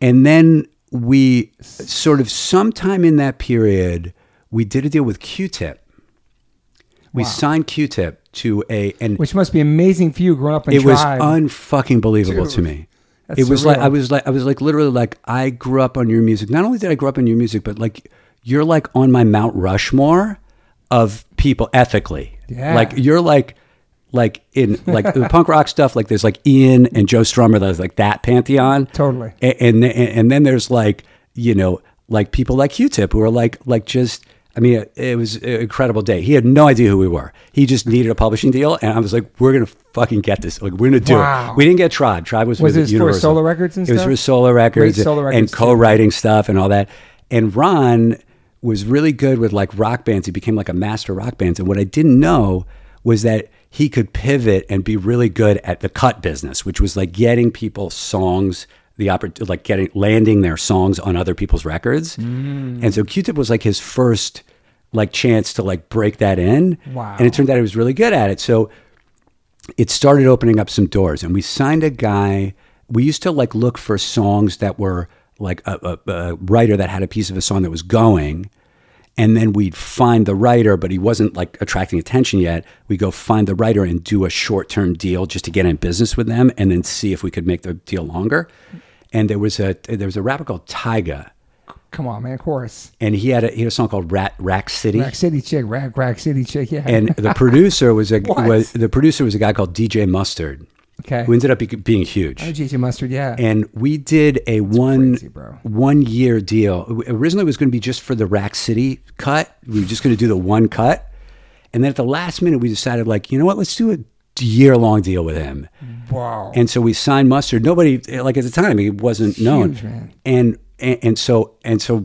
And then we sort of sometime in that period, we did a deal with Q-Tip. We signed Q-Tip to which must be amazing for you growing up in Tribe. It was unfucking believable to me. It was surreal. I was like literally like, I grew up on your music. Not only did I grow up on your music, but like you're like on my Mount Rushmore of people ethically. Yeah. Like you're like in like the punk rock stuff, like there's like Ian and Joe Strummer, there's like that pantheon. Totally. And then there's like, you know, like people like Q-Tip who are like just, I mean, it was an incredible day. He had no idea who we were. He just needed a publishing deal. And I was like, we're going to fucking get this. Like, we're going to do it. We didn't get Tribe. Tribe was with it Universal. For solo records and stuff? It was for solo records and co-writing stuff and all that. And Ron was really good with like rock bands. He became like a master rock bands. And what I didn't know was that he could pivot and be really good at the cut business, which was like getting people songs, landing their songs on other people's records. And so Q-Tip was like his first like chance to like break that in. Wow. And it turned out he was really good at it. So it started opening up some doors, and we signed a guy. We used to like look for songs that were like a writer that had a piece of a song that was going. And then we'd find the writer, but he wasn't like attracting attention yet. We go find the writer and do a short-term deal just to get in business with them, and then see if we could make the deal longer. And there was a rapper called Tyga. Come on, man, of course. And he had a song called Rack City. Rack City Chick, Rack City Chick, yeah. And the producer was a guy called DJ Mustard. Okay. Who ended up being huge. Oh, DJ Mustard, yeah. And we did a 1 year deal. Originally, it was going to be just for the Rack City cut. We were just going to do the one cut. And then at the last minute, we decided, like, you know what? Let's do a year-long deal with him. Wow. And so we signed Mustard. Nobody, like at the time, he wasn't known. Huge, man. And so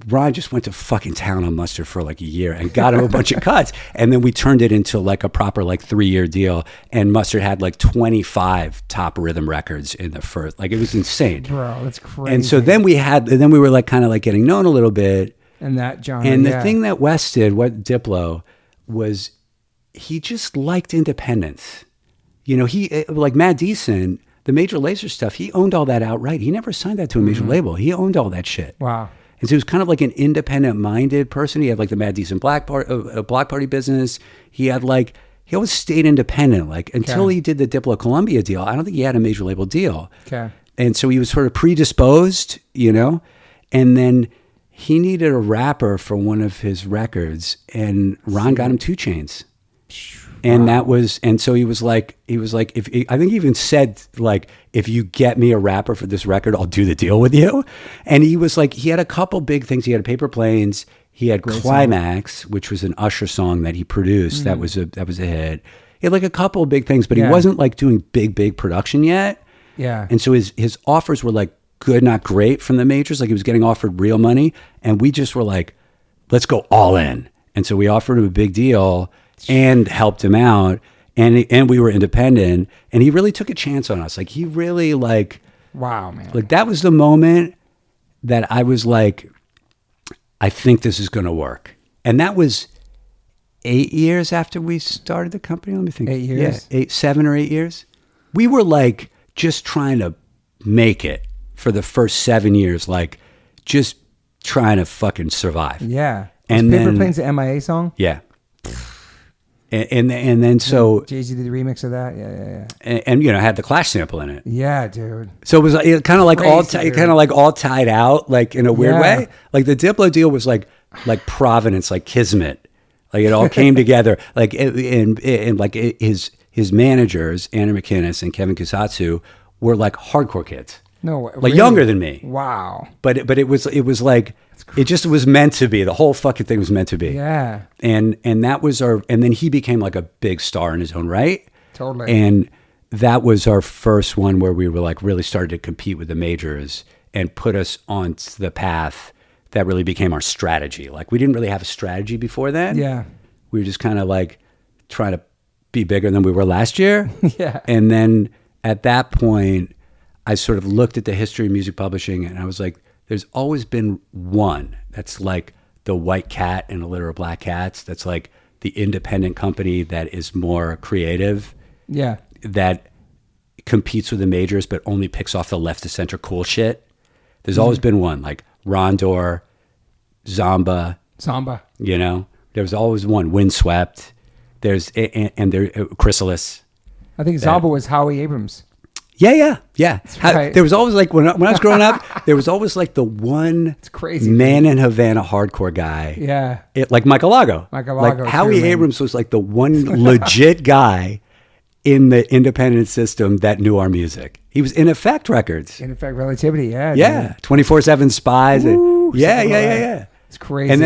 Ron just went to fucking town on Mustard for like a year and got him a bunch of cuts. And then we turned it into like a proper like 3-year deal. And Mustard had like 25 top rhythm records in the first, like it was insane. Bro, that's crazy. And so then we were like kind of like getting known a little bit. And that genre. And the thing that Wes did, what Diplo, was he just liked independence. You know, he, like Matt Decent, the Major Lazer stuff, he owned all that outright. He never signed that to a major label. He owned all that shit. Wow. And so he was kind of like an independent-minded person. He had like the Mad Decent Block Party business. He had he always stayed independent. Like until Okay. he did the Diplo Columbia deal, I don't think he had a major label deal. Okay. And so he was sort of predisposed, you know, and then he needed a rapper for one of his records, and Ron got him 2 Chainz. And that was, and so he was like, if I think he even said like, if you get me a rapper for this record, I'll do the deal with you. And he was like, he had a couple big things. He had Paper Planes. He had Climax, which was an Usher song that he produced. That was a hit. He had like a couple of big things, but he wasn't like doing big production yet. Yeah. And so his offers were like good, not great from the majors. Like he was getting offered real money. And we just were like, let's go all in. And so we offered him a big deal and helped him out. And we were independent. And he really took a chance on us. Like he really like, wow, man. like that was the moment that I was like, I think this is going to work. And that was 8 years after we started the company. Let me think. 8 years? Yeah, 7 or 8 years. We were like just trying to make it for the first 7 years, like just trying to fucking survive. Yeah. And Was Paper then- Planes the MIA song? Yeah. And then so, Jay-Z did the remix of that. Yeah. and you know, had the Clash sample in it. Yeah, dude. So it was kind of like Crazy, dude. all tied out, like in a weird Yeah. way. Like the Diplo deal was like Providence, like Kismet, like it all came together. Like and like his managers, Anna McInnes and Kevin Kusatsu, were like hardcore kids, No, like really? younger than me. Wow. But it was like it just was meant to be. The whole fucking thing was meant to be. Yeah. And that was and then he became like a big star in his own right. Totally. And that was our first one where we were like really started to compete with the majors and put us on the path that really became our strategy. Like we didn't really have a strategy before then. Yeah. We were just kind of like trying to be bigger than we were last year. Yeah. And then at that point, I sort of looked at the history of music publishing and I was like, there's always been one that's like the white cat in a litter of black cats. That's like the independent company that is more creative, Yeah. that competes with the majors, but only picks off the left of center cool shit. There's always been one, like Rondor, Zamba, Samba. you know, there's always one, Windswept. There's, and there, Chrysalis. I think Zamba was Howie Abrams. Yeah. right. There was always like, when I was growing up, there was always like the one It's crazy. man in Havana hardcore guy. Yeah. Like Michael Lago. Michael Like Lago, Howie too, man. Abrams was like the one legit guy in the independent system that knew our music. He was in Effect Records. In effect, relativity. Yeah. Yeah. 24/7 Spies. Woo, Yeah. It's crazy. And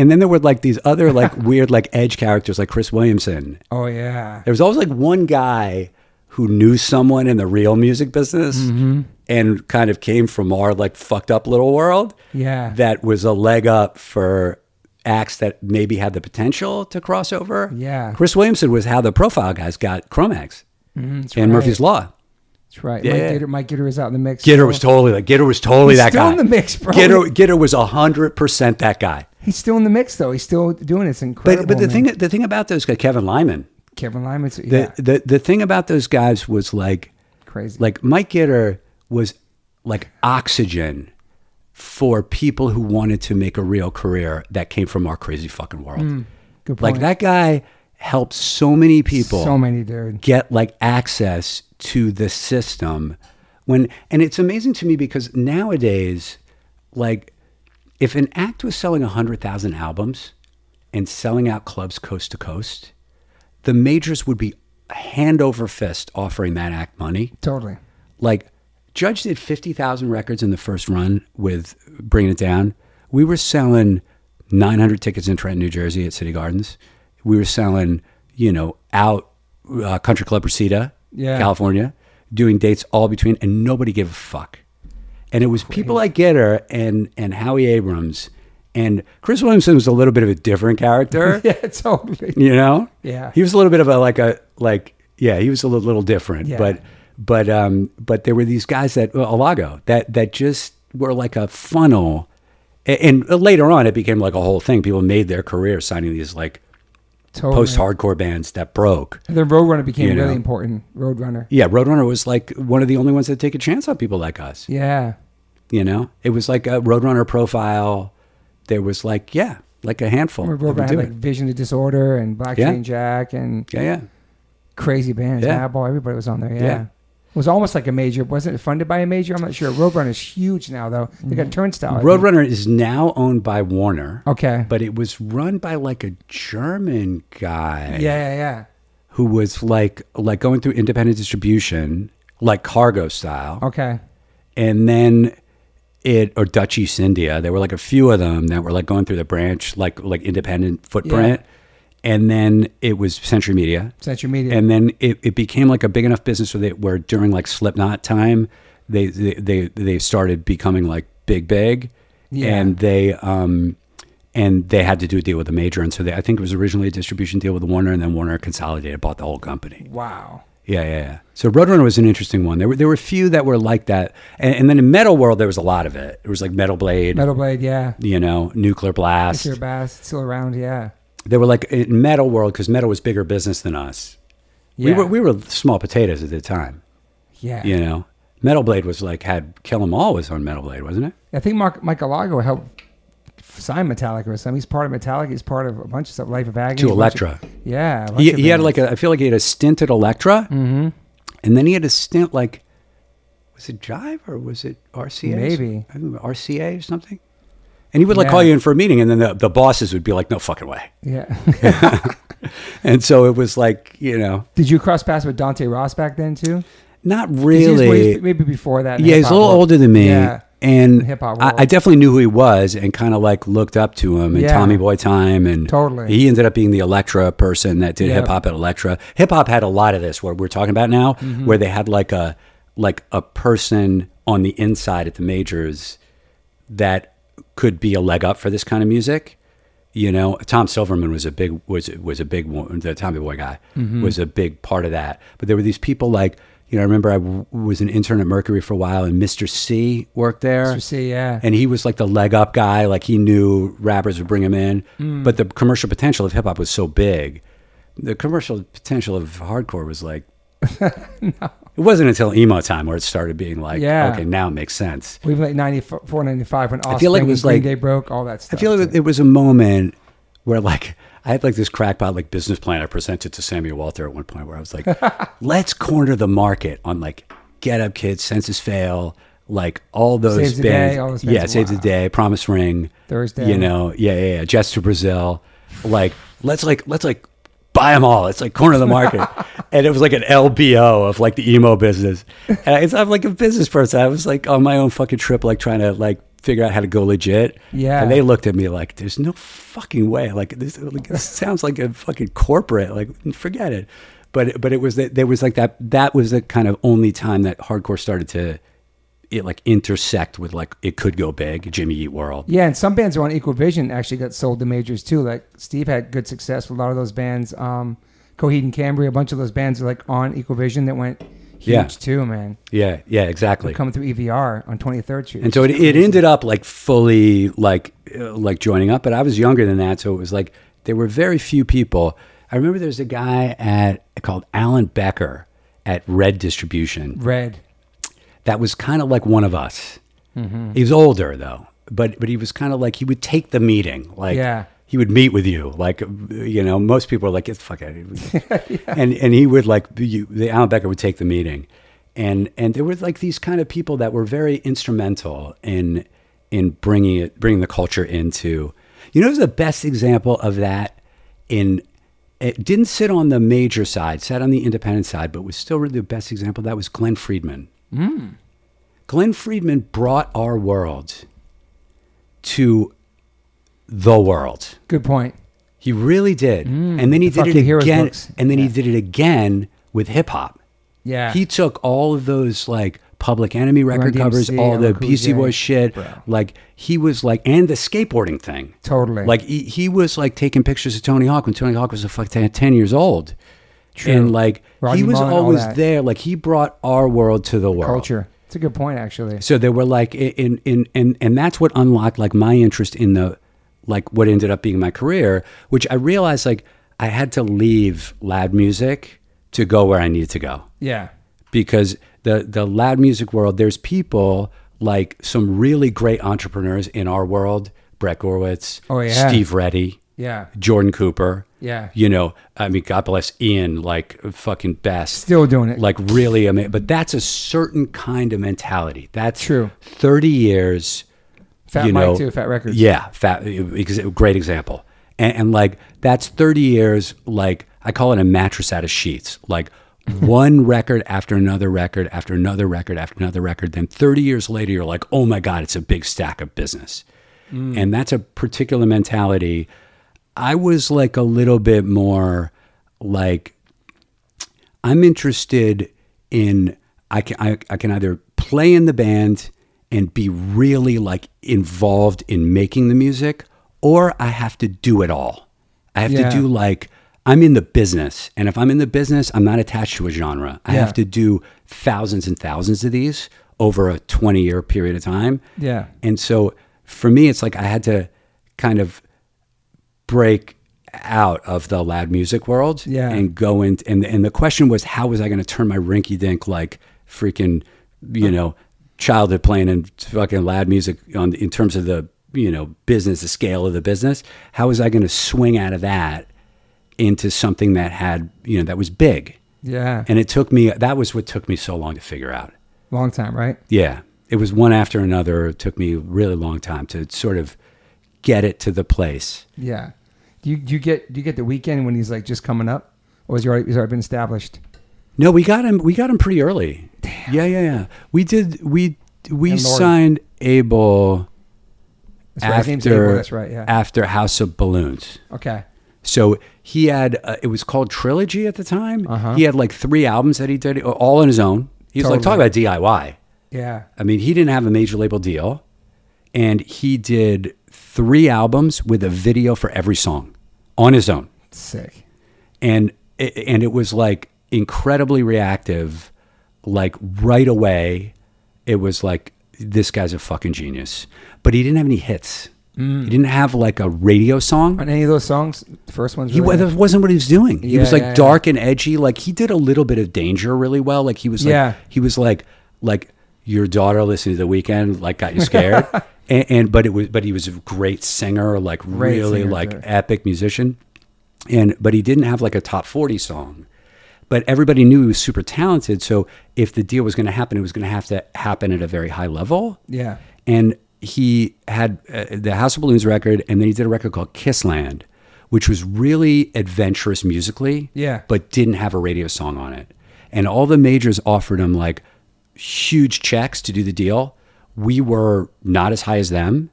then there were like these other like weird like edge characters like Chris Williamson. oh yeah. There was always like one guy who knew someone in the real music business Mm-hmm. and kind of came from our like fucked up little world. Yeah. That was a leg up for acts that maybe had the potential to cross over. Yeah. Chris Williamson was how the Profile guys got Chromax That's and right. Murphy's Law. That's right. Yeah. Mike Gitter was out in the mix. Gitter was totally He's that still guy. in the mix, bro. Gitter was 100% that guy. He's still in the mix, though. He's still doing it. It's incredible. But the man. thing about those guys, Kevin Lyman, Kevin Lyman's yeah, the thing about those guys was like crazy. Like Mike Gitter was like oxygen for people who wanted to make a real career that came from our crazy fucking world. Good point. Like that guy helped so many people So many, dude. get like access to the system and it's amazing to me because nowadays, like if an act was selling 100,000 albums and selling out clubs coast to coast, the majors would be hand over fist offering that act money. Totally. Like Judge did 50,000 records in the first run with Bringing It Down. We were selling 900 tickets in Trenton, New Jersey at City Gardens. We were selling, out Country Club Reseda, California, doing dates all between, and nobody gave a fuck. And it was people like Gitter and Howie Abrams. And Chris Williamson was a little bit of a different character. Yeah, totally. Yeah. He was a little bit of he was a little different. Yeah. But there were these guys Alago, that just were like a funnel. And later on, it became like a whole thing. People made their career signing these like post-hardcore bands that broke. And then Roadrunner became really important. Roadrunner. Yeah, Roadrunner was like one of the only ones that take a chance on people like us. Yeah. It was like a Roadrunner Profile. There was like a handful. Roadrunner had like Vision of Disorder and Black Chain Jack and Yeah. crazy bands. Yeah. Madball, everybody was on there. Yeah. Yeah. It was almost like a major. Wasn't it funded by a major? I'm not sure. Roadrunner's huge now, though. They got Turnstile. I think. Roadrunner is now owned by Warner. Okay. But it was run by like a German guy. Yeah. Who was like going through independent distribution, like Cargo style. Okay. And then or Dutch East India. There were like a few of them that were like going through the branch, like independent footprint. Yeah. And then it was Century Media. And then it became like a big enough business where during like Slipknot time, they started becoming like big. Yeah. And they had to do a deal with a major. And so I think it was originally a distribution deal with Warner, and then Warner consolidated, bought the whole company. Wow. Yeah. So Roadrunner was an interesting one. There were a few that were like that. And then in metal world, there was a lot of it. It was like Metal Blade, yeah. Nuclear Blast. Nuclear Blast, still around, yeah. They were like in metal world, because metal was bigger business than us. Yeah. We were small potatoes at the time. Yeah. Metal Blade was like, had Kill 'Em All was on Metal Blade, wasn't it? I think Mike Alago helped sign Metallica or something. He's part of Metallica. He's part of a bunch of stuff. Life of Agony. To Elektra. Yeah. He had like I feel like he had a stint at Elektra. Mm-hmm. And then he had a stint like, was it Jive or was it RCA? Maybe. I think RCA or something. And he would like call you in for a meeting, and then the bosses would be like, no fucking way. Yeah. And so it was like, Did you cross paths with Dante Ross back then too? Not really. Maybe before that. Yeah, he's a little older than me. Yeah. And Hip-hop world. I definitely knew who he was and kind of like looked up to him and Tommy Boy Time. And totally. He ended up being the Elektra person that did hip hop at Elektra. Hip hop had a lot of this, what we're talking about now, where they had like a person on the inside at the majors that could be a leg up for this kind of music. Tom Silverman was a big one. The Tommy Boy guy was a big part of that. But there were these people like, I remember I was an intern at Mercury for a while, and Mr. C worked there. Mr. C, yeah. And he was like the leg up guy. Like he knew rappers would bring him in. But the commercial potential of hip hop was so big. The commercial potential of hardcore was like, no. It wasn't until emo time where it started being like, okay, now it makes sense. Even like 94, 95 when I feel like it was Green like Day broke, all that stuff. I feel like it was a moment where like I had like this crackpot like business plan I presented to Samuel Walter at one point where I was like, let's corner the market on like Get Up Kids, Census Fail, like all those Saves bands. The Day, all those bands. Yeah, Saves the Day, Promise Ring, Thursday. Jets to Brazil. Like let's buy them all. It's like corner the market. And it was like an LBO of like the emo business. And I'm like a business person. I was like on my own fucking trip, like trying to like figure out how to go legit. Yeah. And they looked at me like, there's no fucking way. Like this sounds like a fucking corporate. Like forget it. But it was that there was like that was the kind of only time that hardcore started to like intersect with like it could go big. Jimmy Eat World. Yeah, and some bands are on Equal Vision actually got sold to majors too. Like Steve had good success with a lot of those bands. Coheed and Cambria, a bunch of those bands are like on Equal Vision that went huge too, man. Yeah, exactly. They're coming through EVR on 23rd Street. And so it ended up like fully like joining up, but I was younger than that, so it was like there were very few people. I remember there's a guy called Alan Becker at Red Distribution. Red. That was kind of like one of us. Mm-hmm. He was older though, but he was kind of like he would take the meeting, like he would meet with you, like most people are like, "Get the fuck out of here," and he would like the Alan Becker would take the meeting, and there were like these kind of people that were very instrumental in bringing the culture into. It was the best example of that. It didn't sit on the major side, sat on the independent side, but was still really the best example. That was Glenn Friedman. Glenn Friedman brought our world to the world. Good point. He really did. And then he did it again. And then he did it again with hip hop. Yeah. He took all of those like Public Enemy record covers, all the Beastie Boys shit. Bro. Like he was like, and the skateboarding thing. Totally. Like he was like taking pictures of Tony Hawk when Tony Hawk was like 10 years old. True. And like Rodney he was Mullen, always there. Like he brought our world to the world. Culture. It's a good point, actually. So there were like and that's what unlocked like my interest in the like what ended up being my career, which I realized like I had to leave loud music to go where I needed to go. Yeah. Because the loud music world, there's people like some really great entrepreneurs in our world, Brett Gorwitz, Steve Reddy, Jordan Cooper. Yeah. You know, I mean, God bless Ian, like fucking best. Still doing it. Like really amazing. But that's a certain kind of mentality. That's true. 30 years. Fat Mike too, Fat Records. Yeah, great example. And like, that's 30 years, like, I call it a mattress out of sheets. Like, one record after another record, after another record, after another record. Then 30 years later, you're like, oh my God, it's a big stack of business. And that's a particular mentality. I was like a little bit more like, I'm interested in, I can either play in the band and be really like involved in making the music, or I have to do it all. I have to do like, I'm in the business. And if I'm in the business, I'm not attached to a genre. I have to do thousands and thousands of these over a 20-year period of time. Yeah. And so for me, it's like I had to kind of break out of the loud music world and go in. And the question was, how was I going to turn my rinky dink, like freaking, you know, childhood playing in fucking loud music in terms of the, you know, business, the scale of the business. How was I going to swing out of that into something that had, you know, that was big? Yeah. And that was what took me so long to figure out. Long time, right? Yeah. It was one after another. It took me a really long time to sort of get it to the place. Yeah. Do you get the Weeknd when he's like just coming up, or he's already been established? No, we got him pretty early. Damn. Yeah. We signed Abel after House of Balloons. Okay. So he had, it was called Trilogy at the time. Uh-huh. He had like 3 albums that he did all on his own. He was like, talk about DIY. Yeah. I mean, he didn't have a major label deal, and he did 3 albums with a video for every song on his own. Sick. And it was like incredibly reactive. Like right away, it was like, this guy's a fucking genius. But he didn't have any hits. He didn't have like a radio song. On any of those songs, the first ones? That wasn't what he was doing. He was like dark and edgy. Like he did a little bit of Danger really well. Like he was like your daughter listening to The Weeknd, like got you scared. But he was a great singer, like really like epic musician. But he didn't have like a top 40 song. But everybody knew he was super talented. So if the deal was going to happen, it was going to have to happen at a very high level. Yeah. And he had the House of Balloons record, and then he did a record called Kissland, which was really adventurous musically, but didn't have a radio song on it. And all the majors offered him like huge checks to do the deal. We were not as high as them,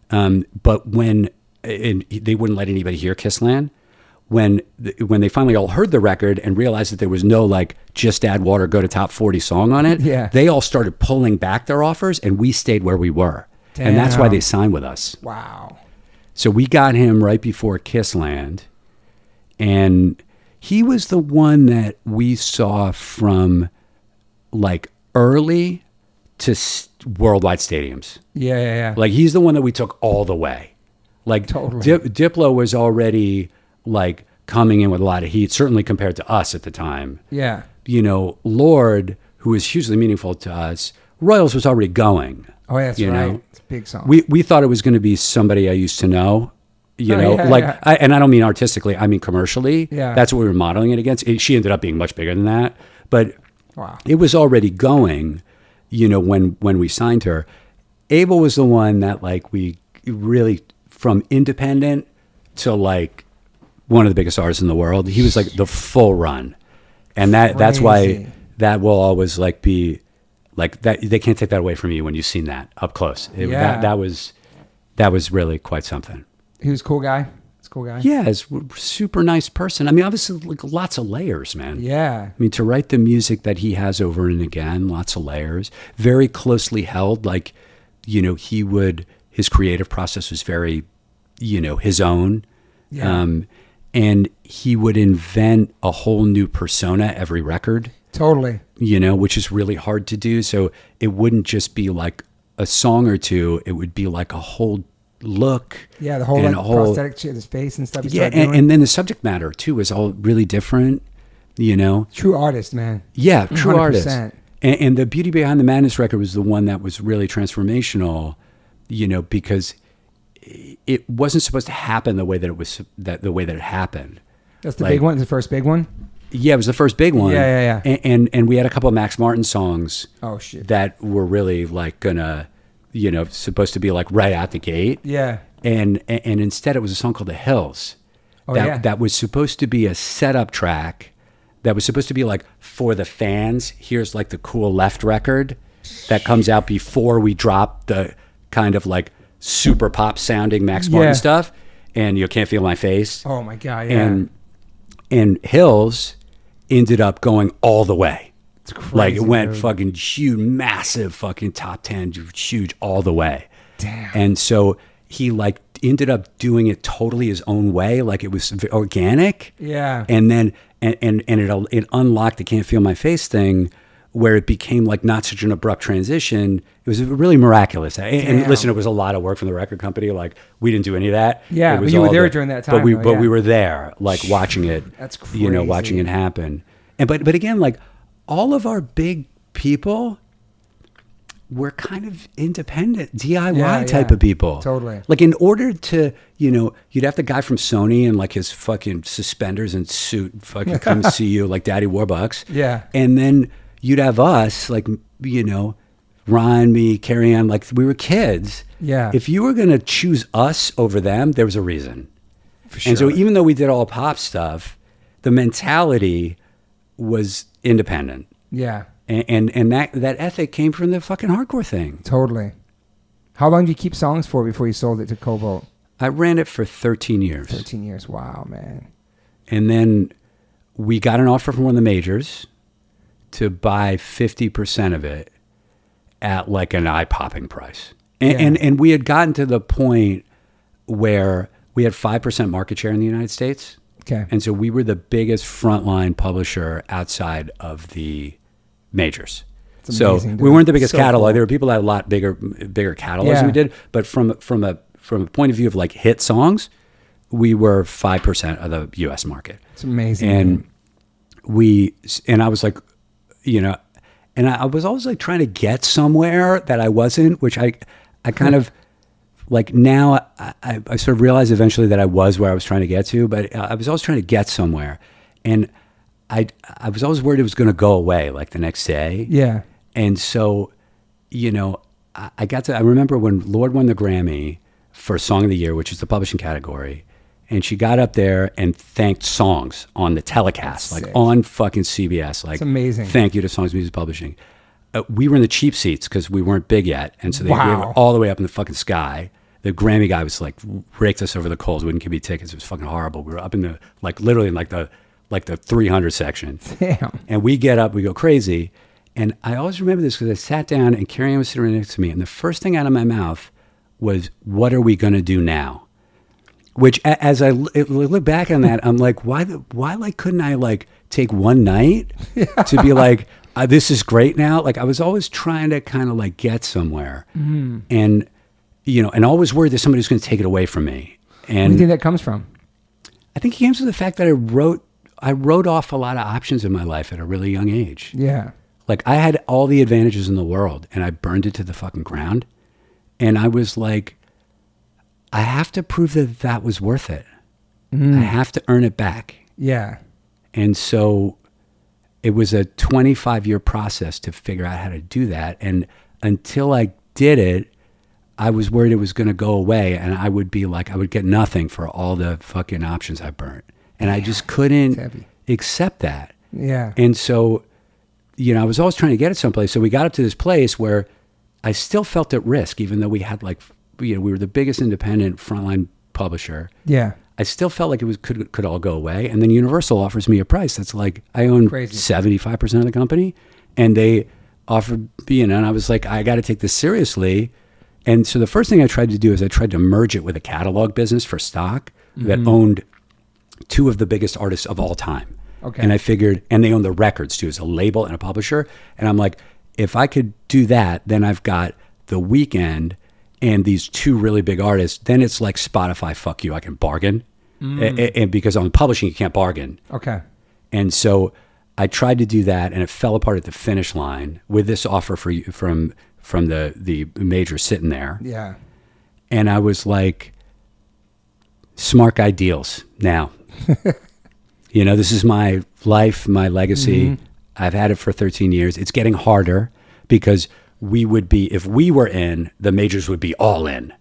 but when they wouldn't let anybody hear Kissland, when they finally all heard the record and realized that there was no like Just Add Water, Go to Top 40 song on it, they all started pulling back their offers, and we stayed where we were. Damn. And that's why they signed with us. Wow. So we got him right before Kissland, and he was the one that we saw from like early to worldwide stadiums. Yeah. Like he's the one that we took all the way. Like totally. Diplo was already like coming in with a lot of heat, certainly compared to us at the time. Yeah. You know, Lord, who was hugely meaningful to us, Royals was already going. Oh, yeah, that's right. Know? It's a big song. We thought it was going to be somebody I used to know, and I don't mean artistically, I mean commercially. Yeah. That's what we were modeling it against. She ended up being much bigger than that, but it was already going, you know, when we signed her. Abel was the one that like we really, from independent to like one of the biggest artists in the world, he was like the full run. And that's why that will always like be like that. They can't take that away from you when you've seen that up close. That was really quite something. He was a cool guy. It's a cool guy. Yeah, he's a super nice person. I mean, obviously like lots of layers, man. Yeah. I mean, to write the music that he has over and again, lots of layers, very closely held. Like, you know, his creative process was very, you know, his own. Yeah. And he would invent a whole new persona every record. Totally. You know, which is really hard to do. So it wouldn't just be like a song or two. It would be like a whole look. Yeah, the whole like prosthetic shit, his face and stuff. Yeah, and then the subject matter too is all really different, you know. True artist, man. Yeah, true 100%. Artist. And the Beauty Behind the Madness record was the one that was really transformational, you know, because it wasn't supposed to happen the way that it was, the way that it happened. That's the big one, the first big one? Yeah, it was the first big one. Yeah. And we had a couple of Max Martin songs. Oh, shit. That were really like gonna, supposed to be like right out the gate. Yeah. And instead it was a song called The Hills. That was supposed to be a setup track that was supposed to be like for the fans. Here's like the cool left record that comes out before we drop the kind of like super pop sounding Max Martin stuff. And You Can't Feel My Face. Oh my God, yeah. And Hills ended up going all the way. It's crazy. Like it went fucking huge, massive fucking top 10, huge all the way. Damn. And so he like ended up doing it totally his own way, like it was organic. Yeah. And then it unlocked the Can't Feel My Face thing, where it became like not such an abrupt transition. It was really miraculous. And listen, it was a lot of work from the record company. Like we didn't do any of that. Yeah, but you were there during that time. But we were there, like watching it. That's crazy. Watching it happen. And but again, like all of our big people were kind of independent, DIY type of people. Totally. Like in order to, you'd have the guy from Sony and like his fucking suspenders and suit fucking come see you like Daddy Warbucks. Yeah. And then you'd have us like, Ron, me, Carrie Ann, like we were kids. Yeah. If you were going to choose us over them, there was a reason. For sure. And so even though we did all pop stuff, the mentality was independent. Yeah. And that ethic came from the fucking hardcore thing. Totally. How long did you keep songs for before you sold it to Cobalt? I ran it for 13 years. 13 years. Wow, man. And then we got an offer from one of the majors to buy 50% of it at like an eye-popping price. And we had gotten to the point where we had 5% market share in the United States. Okay. And so we were the biggest frontline publisher outside of the majors. So amazing, we weren't the biggest so catalog. cool. There were people that had a lot bigger catalogs than we did. But from a point of view of like hit songs, we were 5% of the U.S. market. It's amazing. And I was like, and I was always like trying to get somewhere that I wasn't, which I kind of like now I sort of realized eventually that I was where I was trying to get to, but I was always trying to get somewhere. And I was always worried it was going to go away like the next day. Yeah. And so, I remember when Lorde won the Grammy for Song of the Year, which is the publishing category. And she got up there and thanked songs on the telecast, like on fucking CBS. Like, it's amazing. Thank you to Songs Music Publishing. We were in the cheap seats because we weren't big yet. And so we were all the way up in the fucking sky. The Grammy guy was like, raked us over the coals, wouldn't give me tickets. It was fucking horrible. We were up in the, like literally in like the 300 section. Damn. And we get up, we go crazy. And I always remember this because I sat down and Carrie Ann was sitting right next to me. And the first thing out of my mouth was, what are we going to do now? Which, as I look back on that, I'm like, why like couldn't I like take one night to be like, this is great now? Like I was always trying to kind of like get somewhere, and always worried that somebody's going to take it away from me. And where do you think that comes from? I think it comes from the fact that I wrote off a lot of options in my life at a really young age. Yeah, like I had all the advantages in the world, and I burned it to the fucking ground, and I was like, I have to prove that was worth it. I have to earn it back. Yeah. And so it was a 25-year process to figure out how to do that. And until I did it, I was worried it was going to go away. And I would be like, I would get nothing for all the fucking options I burnt. And I just couldn't accept that. Yeah. And so, I was always trying to get it someplace. So we got up to this place where I still felt at risk, even though we had like, we were the biggest independent frontline publisher. Yeah. I still felt like it could all go away. And then Universal offers me a price that's like, I own 75% of the company. And they offered, and I was like, I got to take this seriously. And so the first thing I tried to do is I tried to merge it with a catalog business for stock that owned two of the biggest artists of all time. Okay. And I figured, and they own the records too, as a label and a publisher. And I'm like, if I could do that, then I've got The Weeknd and these two really big artists, then it's like Spotify, fuck you, I can bargain. And because on publishing, you can't bargain. Okay. And so I tried to do that, and it fell apart at the finish line with this offer from the major sitting there. Yeah. And I was like, smart guy deals now. This is my life, my legacy. Mm-hmm. I've had it for 13 years. It's getting harder because if we were in, the majors would be all in.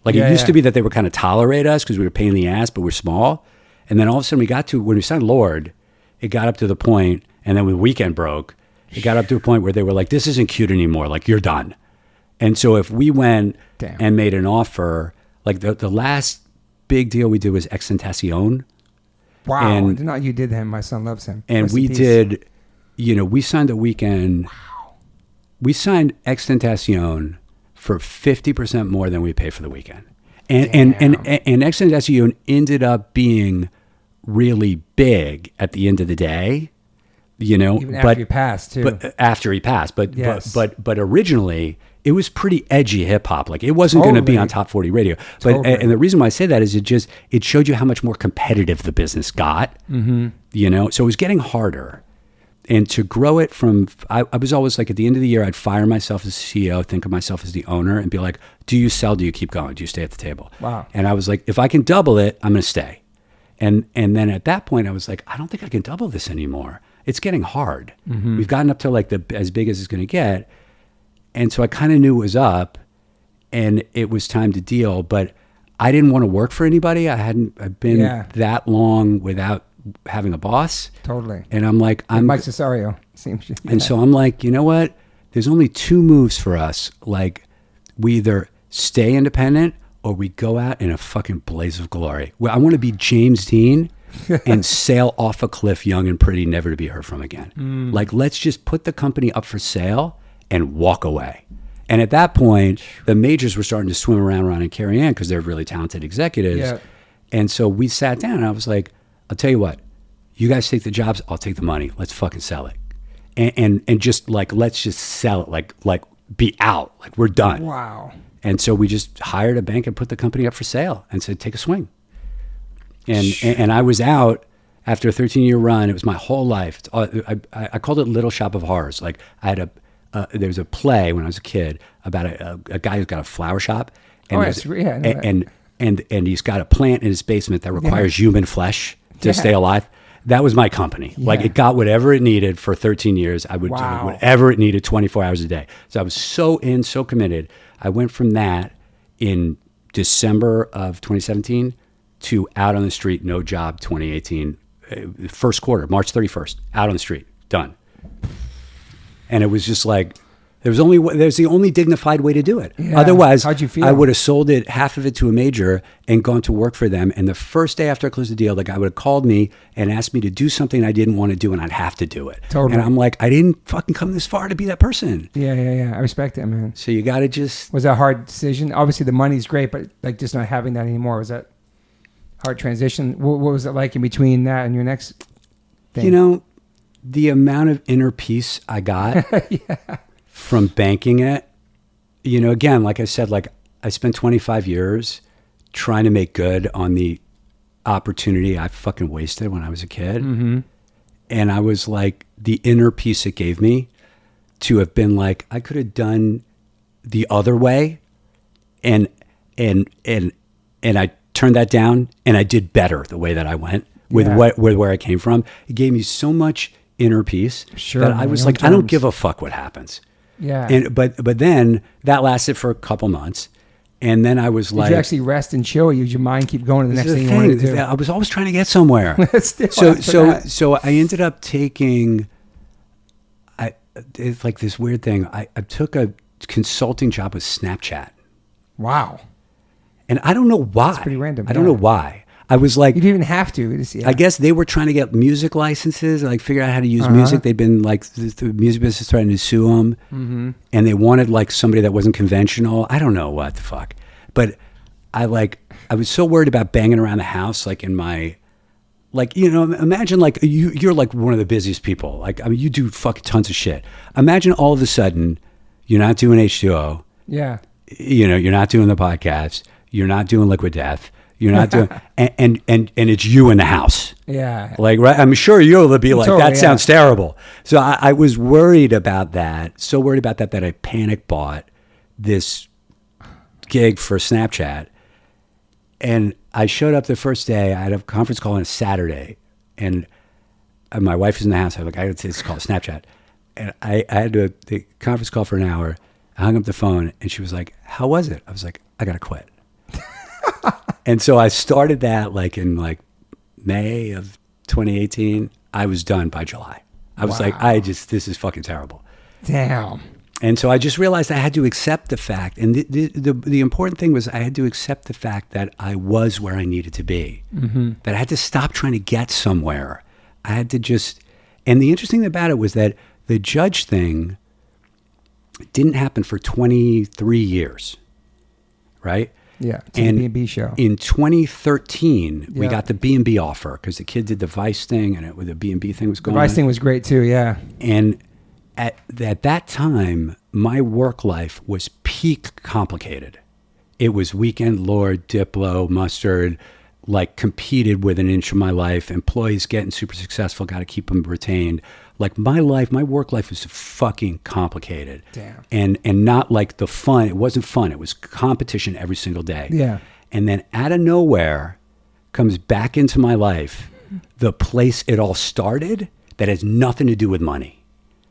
Like it used to be that they would kind of tolerate us because we were a pain in the ass, but we're small. And then all of a sudden when we signed Lord, it got up to the point, and then when Weekend broke, it got up to a point where they were like, this isn't cute anymore. Like, you're done. And so if we went and made an offer, like the last big deal we did was Extentacion. Wow. And not you did him. My son loves him. And we did, we signed the Weekend. Wow. We signed Extentacion for 50% more than we paid for the Weekend. And Extentacion ended up being really big at the end of the day, Even after he passed too. But after he passed, yes. but originally it was pretty edgy hip hop. Like it wasn't going to be on top 40 radio. But and the reason why I say that is it showed you how much more competitive the business got. Mm-hmm. So it was getting harder. And to grow it from, I was always like, at the end of the year, I'd fire myself as CEO, think of myself as the owner, and be like, do you sell? Do you keep going? Do you stay at the table? Wow. And I was like, if I can double it, I'm going to stay. And then at that point, I was like, I don't think I can double this anymore. It's getting hard. Mm-hmm. We've gotten up to like as big as it's going to get. And so I kind of knew it was up, and it was time to deal. But I didn't want to work for anybody. I've been that long without having a boss. Totally. And I'm like, Mike Cesario seems. And so I'm like, you know what? There's only two moves for us. Like, we either stay independent or we go out in a fucking blaze of glory. Well, I want to be James Dean and sail off a cliff young and pretty, never to be heard from again. Like, let's just put the company up for sale and walk away. And at that point, the majors were starting to swim around Ron and Carrie Ann because they're really talented executives. Yeah. And so we sat down and I was like, I'll tell you what, you guys take the jobs, I'll take the money. Let's fucking sell it. And just like, let's just sell it, like be out, like we're done. Wow. And so we just hired a bank and put the company up for sale and said, take a swing. And I was out after a 13-year run. It was my whole life. I called it Little Shop of Horrors. Like I had there was a play when I was a kid about a guy who's got a flower shop. And and he's got a plant in his basement that requires human flesh to stay alive. That was my company. Yeah. Like it got whatever it needed for 13 years. I would do whatever it needed 24 hours a day. So I was so committed. I went from that in December of 2017 to out on the street, no job 2018, first quarter, March 31st, out on the street, done. And it was just like, there's the only dignified way to do it. Yeah. Otherwise, how'd you feel? I would have sold it, half of it to a major and gone to work for them. And the first day after I closed the deal, the guy would have called me and asked me to do something I didn't want to do, and I'd have to do it. Totally. And I'm like, I didn't fucking come this far to be that person. Yeah. I respect it, man. So you got to just... Was that a hard decision? Obviously, the money's great, but like just not having that anymore, was that hard transition? What was it like in between that and your next thing? You know, the amount of inner peace I got... from banking it, you know, again, like I said, like I spent 25 years trying to make good on the opportunity I fucking wasted when I was a kid. Mm-hmm. And I was like, the inner peace it gave me to have been like, I could have done the other way. And I turned that down and I did better the way that I went with where I came from. It gave me so much inner peace that I was like, I don't give a fuck what happens. Yeah. And but then that lasted for a couple months, and then I was like, did you actually rest and chill? Did your mind keep going to the next thing you wanted to do? I was always trying to get somewhere. So I ended up taking. It's like this weird thing. I took a consulting job with Snapchat. Wow. And I don't know why. That's pretty random. I don't know why. I was like, you didn't even have to. I guess they were trying to get music licenses, like figure out how to use music. They'd been like, the music business threatened to sue them. Mm-hmm. And they wanted like somebody that wasn't conventional. I don't know what the fuck. But I was so worried about banging around the house, like in my, like, you know, imagine like you're like one of the busiest people. Like, I mean, you do fucking tons of shit. Imagine all of a sudden you're not doing H2O. Yeah. You know, you're not doing the podcast. You're not doing Liquid Death. You're not doing, and it's you in the house. Yeah. Like, right. I'm sure you'll be like, totally, that sounds terrible. So I was worried about that. So worried about that I panic bought this gig for Snapchat. And I showed up the first day. I had a conference call on a Saturday, and my wife was in the house. I was like, I had to call Snapchat. And I had the conference call for an hour. I hung up the phone, and she was like, how was it? I was like, I got to quit. And so I started that like in like May of 2018. I was done by July. I was like, this is fucking terrible. Damn. And so I just realized I had to accept the fact. And the important thing was I had to accept the fact that I was where I needed to be. Mm-hmm. That I had to stop trying to get somewhere. I had to just, and the interesting thing about it was that the judge thing didn't happen for 23 years, right? Yeah, it's a B&B show. In 2013, we got the B&B offer because the kid did the Vice thing, and the B&B thing was going on. The Vice thing was great too, yeah. And at that time, my work life was peak complicated. It was Weekend Lord, Diplo, Mustard, like competed with an inch of my life. Employees getting super successful, got to keep them retained. Like my work life was fucking complicated. Damn. And not like the fun. It wasn't fun. It was competition every single day. Yeah. And then out of nowhere comes back into my life the place it all started that has nothing to do with money.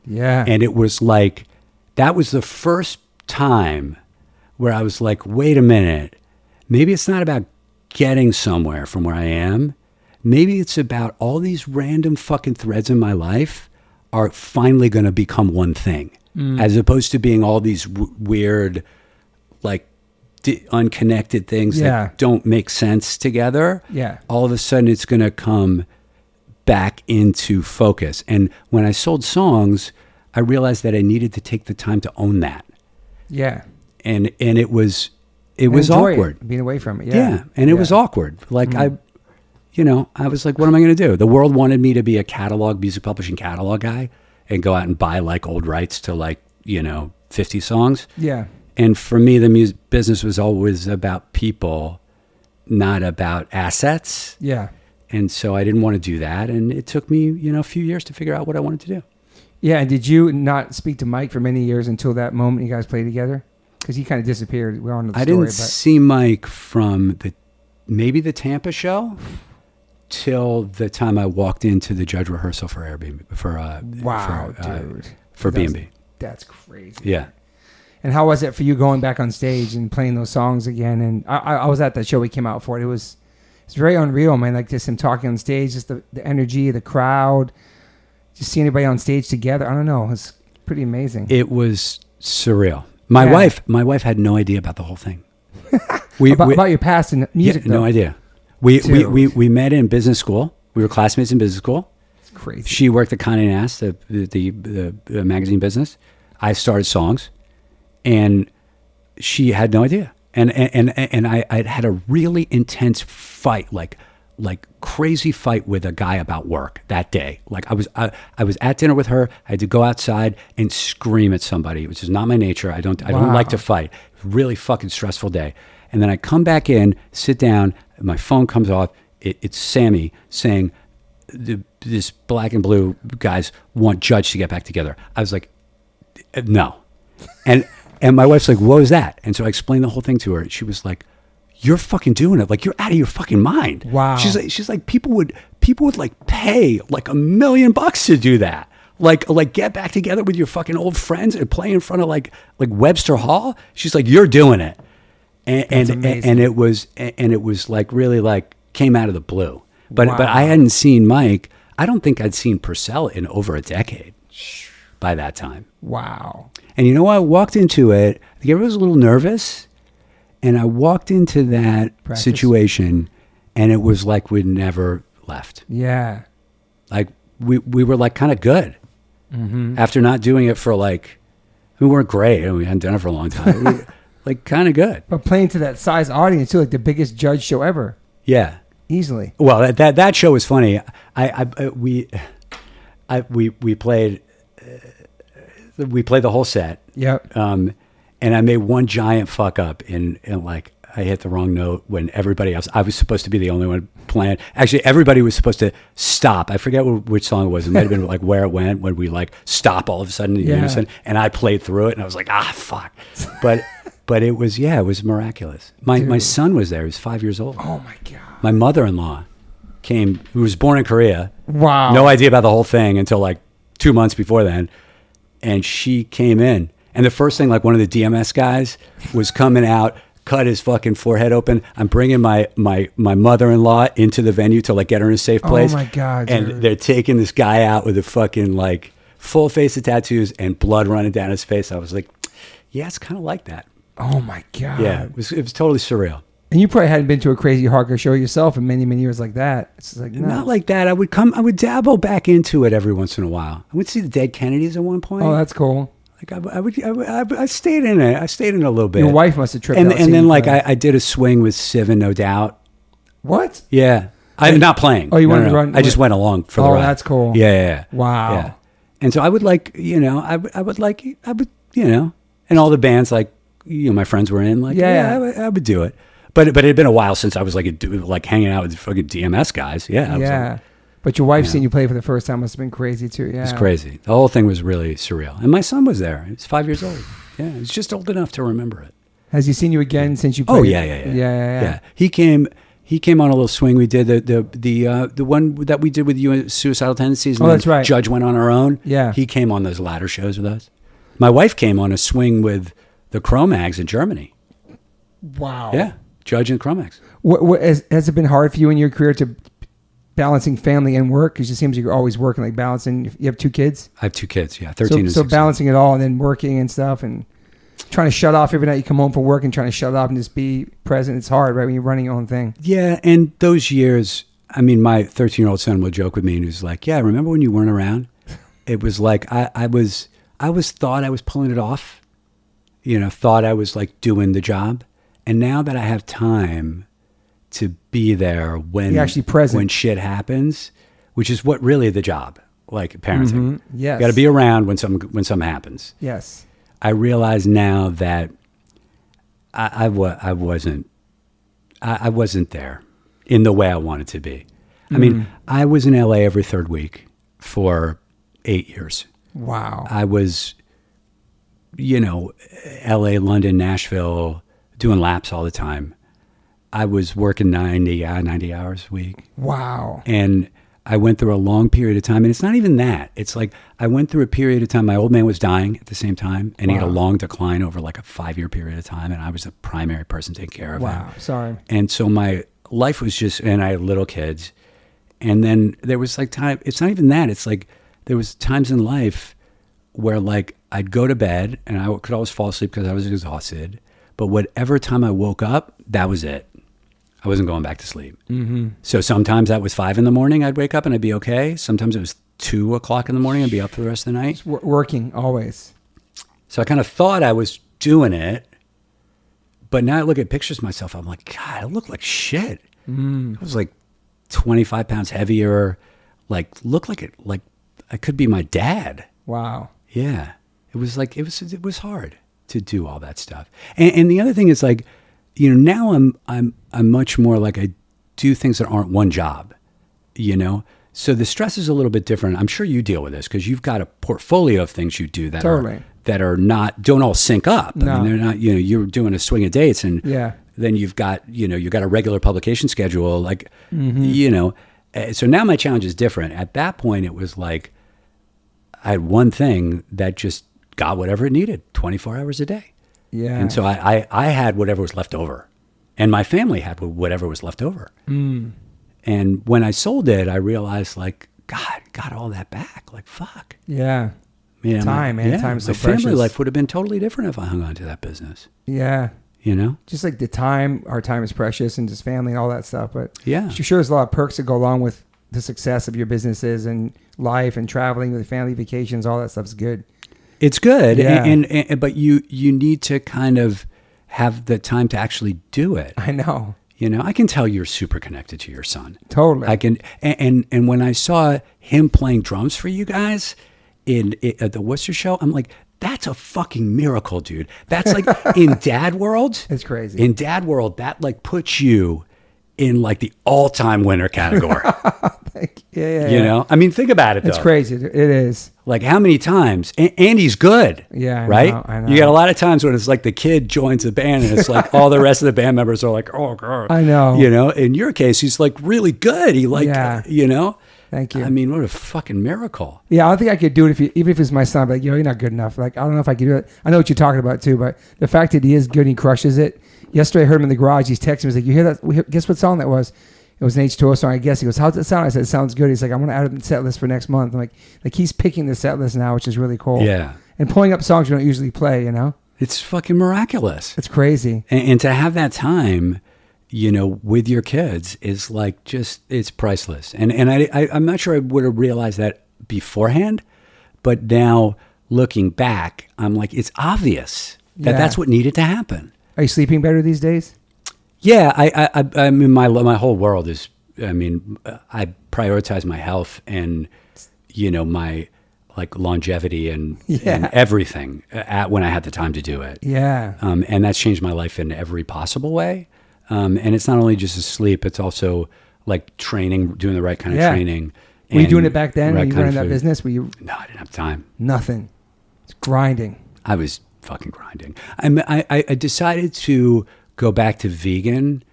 Yeah. And it was like, that was the first time where I was like, wait a minute, maybe it's not about getting somewhere from where I am. Maybe it's about all these random fucking threads in my life are finally going to become one thing, as opposed to being all these weird, like unconnected things that don't make sense together. Yeah. All of a sudden it's going to come back into focus. And when I sold songs, I realized that I needed to take the time to own that. Yeah. And it was awkward. Being away from it. Yeah. And it was awkward. Like I was like, what am I going to do? The world wanted me to be a music publishing catalog guy and go out and buy like old rights to like, 50 songs. Yeah. And for me, the music business was always about people, not about assets. Yeah. And so I didn't want to do that. And it took me, a few years to figure out what I wanted to do. Yeah. And did you not speak to Mike for many years until that moment you guys played together? Because he kind of disappeared. We're on the story. I didn't see Mike from maybe the Tampa show till the time I walked into the judge rehearsal for Airbnb for B&B. That's crazy. Yeah. And how was it for you going back on stage and playing those songs again? And I was at that show we came out for. It's very unreal, man. Like just him talking on stage, just the energy, the crowd, just seeing everybody on stage together. I don't know. It's pretty amazing. It was surreal. My wife had no idea about the whole thing. About your past in music, though. No idea. We met in business school. We were classmates in business school. It's crazy. She worked at Condé Nast, the magazine business. I started songs, and she had no idea. And I had a really intense fight, like crazy fight with a guy about work that day. Like I was at dinner with her. I had to go outside and scream at somebody, which is not my nature. I don't like to fight. Really fucking stressful day. And then I come back in, sit down, my phone comes off. It's Sammy saying, this black and blue guys want Judge to get back together. I was like, no. And my wife's like, what was that? And so I explained the whole thing to her. She was like, you're fucking doing it. Like, you're out of your fucking mind. Wow. She's like, people would like pay like $1 million to do that. Like get back together with your fucking old friends and play in front of like Webster Hall. She's like, you're doing it. And it was like really like came out of the blue. But I hadn't seen Mike. I don't think I'd seen Purcell in over a decade by that time. Wow. And I walked into it. I think everyone was a little nervous. And I walked into that situation, and it was like we'd never left. Yeah. Like we were like kind of good after not doing it for like, we weren't great, and we hadn't done it for a long time. We were, like kind of good. But playing to that size audience too, like the biggest Judge show ever. Yeah. Easily. Well, that show was funny. We played the whole set. Yep. And I made one giant fuck up in like I hit the wrong note when everybody else. I was supposed to be the only one playing. Actually, everybody was supposed to stop. I forget which song it was. It might have been like Where It Went when we like stop all of a sudden in unison. And I played through it, and I was like, fuck. But But it was miraculous. My son was there. He was 5 years old. Oh my God. My mother-in-law came, who was born in Korea. Wow. No idea about the whole thing until like 2 months before then. And she came in. And the first thing, like one of the DMS guys was coming out, cut his fucking forehead open. I'm bringing my mother-in-law into the venue to like get her in a safe place. Oh my God. And Dude. they're taking this guy out with a fucking like full face of tattoos and blood running down his face. I was like, yeah, it's kind of like that. Oh my God. Yeah, it was totally surreal. And you probably hadn't been to a crazy hardcore show yourself in many, many years like that. It's like Not like that. I would dabble back into it every once in a while. I would see the Dead Kennedys at one point. Oh, that's cool. Like I stayed in it. I stayed in it a little bit. Your wife must have tripped out. And then like I did a swing with Civ and No Doubt. What? Yeah, I'm not playing. Oh, you wanted to run? I just went along for the ride. Oh, that's cool. Yeah. Wow. Yeah. And so I would like, I would, and all the bands like, my friends were in, like, I would do it. But it had been a while since I was like hanging out with fucking DMS guys. Yeah. Yeah. But your wife seeing you play for the first time must have been crazy too. Yeah. It's crazy. The whole thing was really surreal. And my son was there. He was 5 years old. Yeah. He's just old enough to remember it. Has he seen you again since you played? Oh, yeah. He came on a little swing. We did the one that we did with you in Suicidal Tendencies. And that's right. Judge went on her own. Yeah. He came on those ladder shows with us. My wife came on a swing with the Cro-Mags in Germany. Wow. Yeah. Judge and Cro-Mags. What has it been hard for you in your career to balancing family and work? Because it seems you're always working, like balancing. You have 2 kids? I have 2 kids, yeah, 13 and 16. So balancing it all and then working and stuff and trying to shut off every night you come home from work and trying to shut off and just be present. It's hard, right, when you're running your own thing. Yeah, and those years, I mean, my 13-year-old son will joke with me and he was like, yeah, remember when you weren't around? It was like I was thought I was pulling it off, thought I was like doing the job. And now that I have time to be there when you're actually present, when shit happens, which is what really the job, like parenting. Mm-hmm. Yes. Got to be around when something happens. Yes. I realize now that I wasn't there in the way I wanted to be. I mean, I was in LA every 3rd week for 8 years. Wow. I was, LA, London, Nashville, doing laps all the time. I was working 90 hours a week. Wow. And I went through a long period of time. And it's not even that. It's like I went through a period of time. My old man was dying at the same time. And he had a long decline over like a 5-year period of time. And I was the primary person taking care of him. Wow. Sorry. And so my life was just, and I had little kids. And then there was like time, it's not even that. It's like there was times in life where like I'd go to bed and I could always fall asleep because I was exhausted. But whatever time I woke up, that was it. I wasn't going back to sleep. Mm-hmm. So sometimes that was 5 a.m. I'd wake up and I'd be okay. Sometimes it was 2 o'clock in the morning. I'd be up for the rest of the night. Working always. So I kind of thought I was doing it. But now I look at pictures of myself. I'm like, God, I look like shit. I was like 25 pounds heavier. Like, look like it. Like I could be my dad. Wow. Yeah. It was like, it was hard to do all that stuff. And the other thing is like, now I'm much more like I do things that aren't one job, So the stress is a little bit different. I'm sure you deal with this because you've got a portfolio of things you do that don't all sync up. No. I mean, they're not, you're doing a swing of dates and then you've got a regular publication schedule, like, so now my challenge is different. At that point, it was like, I had one thing that just got whatever it needed 24 hours a day. Yeah. And so I had whatever was left over and my family had whatever was left over. And when I sold it, I realized like, God, got all that back. Like, fuck. Yeah. Time, man. Time's so my family precious. life would have been totally different if I hung on to that business. Yeah. Just like our time is precious and just family and all that stuff. But yeah, I'm sure there's a lot of perks that go along with the success of your businesses and life and traveling with family vacations. All that stuff's good. It's good. Yeah. And but you need to kind of have the time to actually do it. I know. I can tell you're super connected to your son. Totally. I can. And when I saw him playing drums for you guys at the Worcester show, I'm like, that's a fucking miracle, dude. That's like in dad world. It's crazy. In dad world, that like puts you in like the all-time winner category. Like, yeah. You know, I mean, think about it though. It's crazy. It is. Like how many times? And he's good. Yeah, right. I know. You got a lot of times when it's like the kid joins the band and it's like all the rest of the band members are like, oh god. I know. You know, in your case, he's like really good. He like, you know. Thank you. I mean, what a fucking miracle. Yeah, I don't think I could do it even if it's my son. But like, you're not good enough. Like, I don't know if I could do it. I know what you're talking about too, but the fact that he is good and he crushes it. Yesterday, I heard him in the garage. He's texting me. He's like, "You hear that? Guess what song that was?" It was an H2O song, I guess. He goes, "How's it sound?" I said, "It sounds good." He's like, "I'm going to add it to the set list for next month." I'm like he's picking the set list now, which is really cool. Yeah. And pulling up songs you don't usually play. You know, it's fucking miraculous. It's crazy. And to have that time, you know, with your kids is like just, it's priceless. And I'm not sure I would have realized that beforehand, but now looking back, I'm like, it's obvious that that's what needed to happen. Are you sleeping better these days? Yeah, I mean, my whole world is, I mean, I prioritize my health and, you know, my like longevity and everything when I had the time to do it. Yeah. And that's changed my life in every possible way. And it's not only just sleep, it's also like training, doing the right kind of training. Were you doing it back then when you were running that food. business? Were you? No, I didn't have time. Nothing. It's grinding. I was fucking grinding. I decided to go back to vegan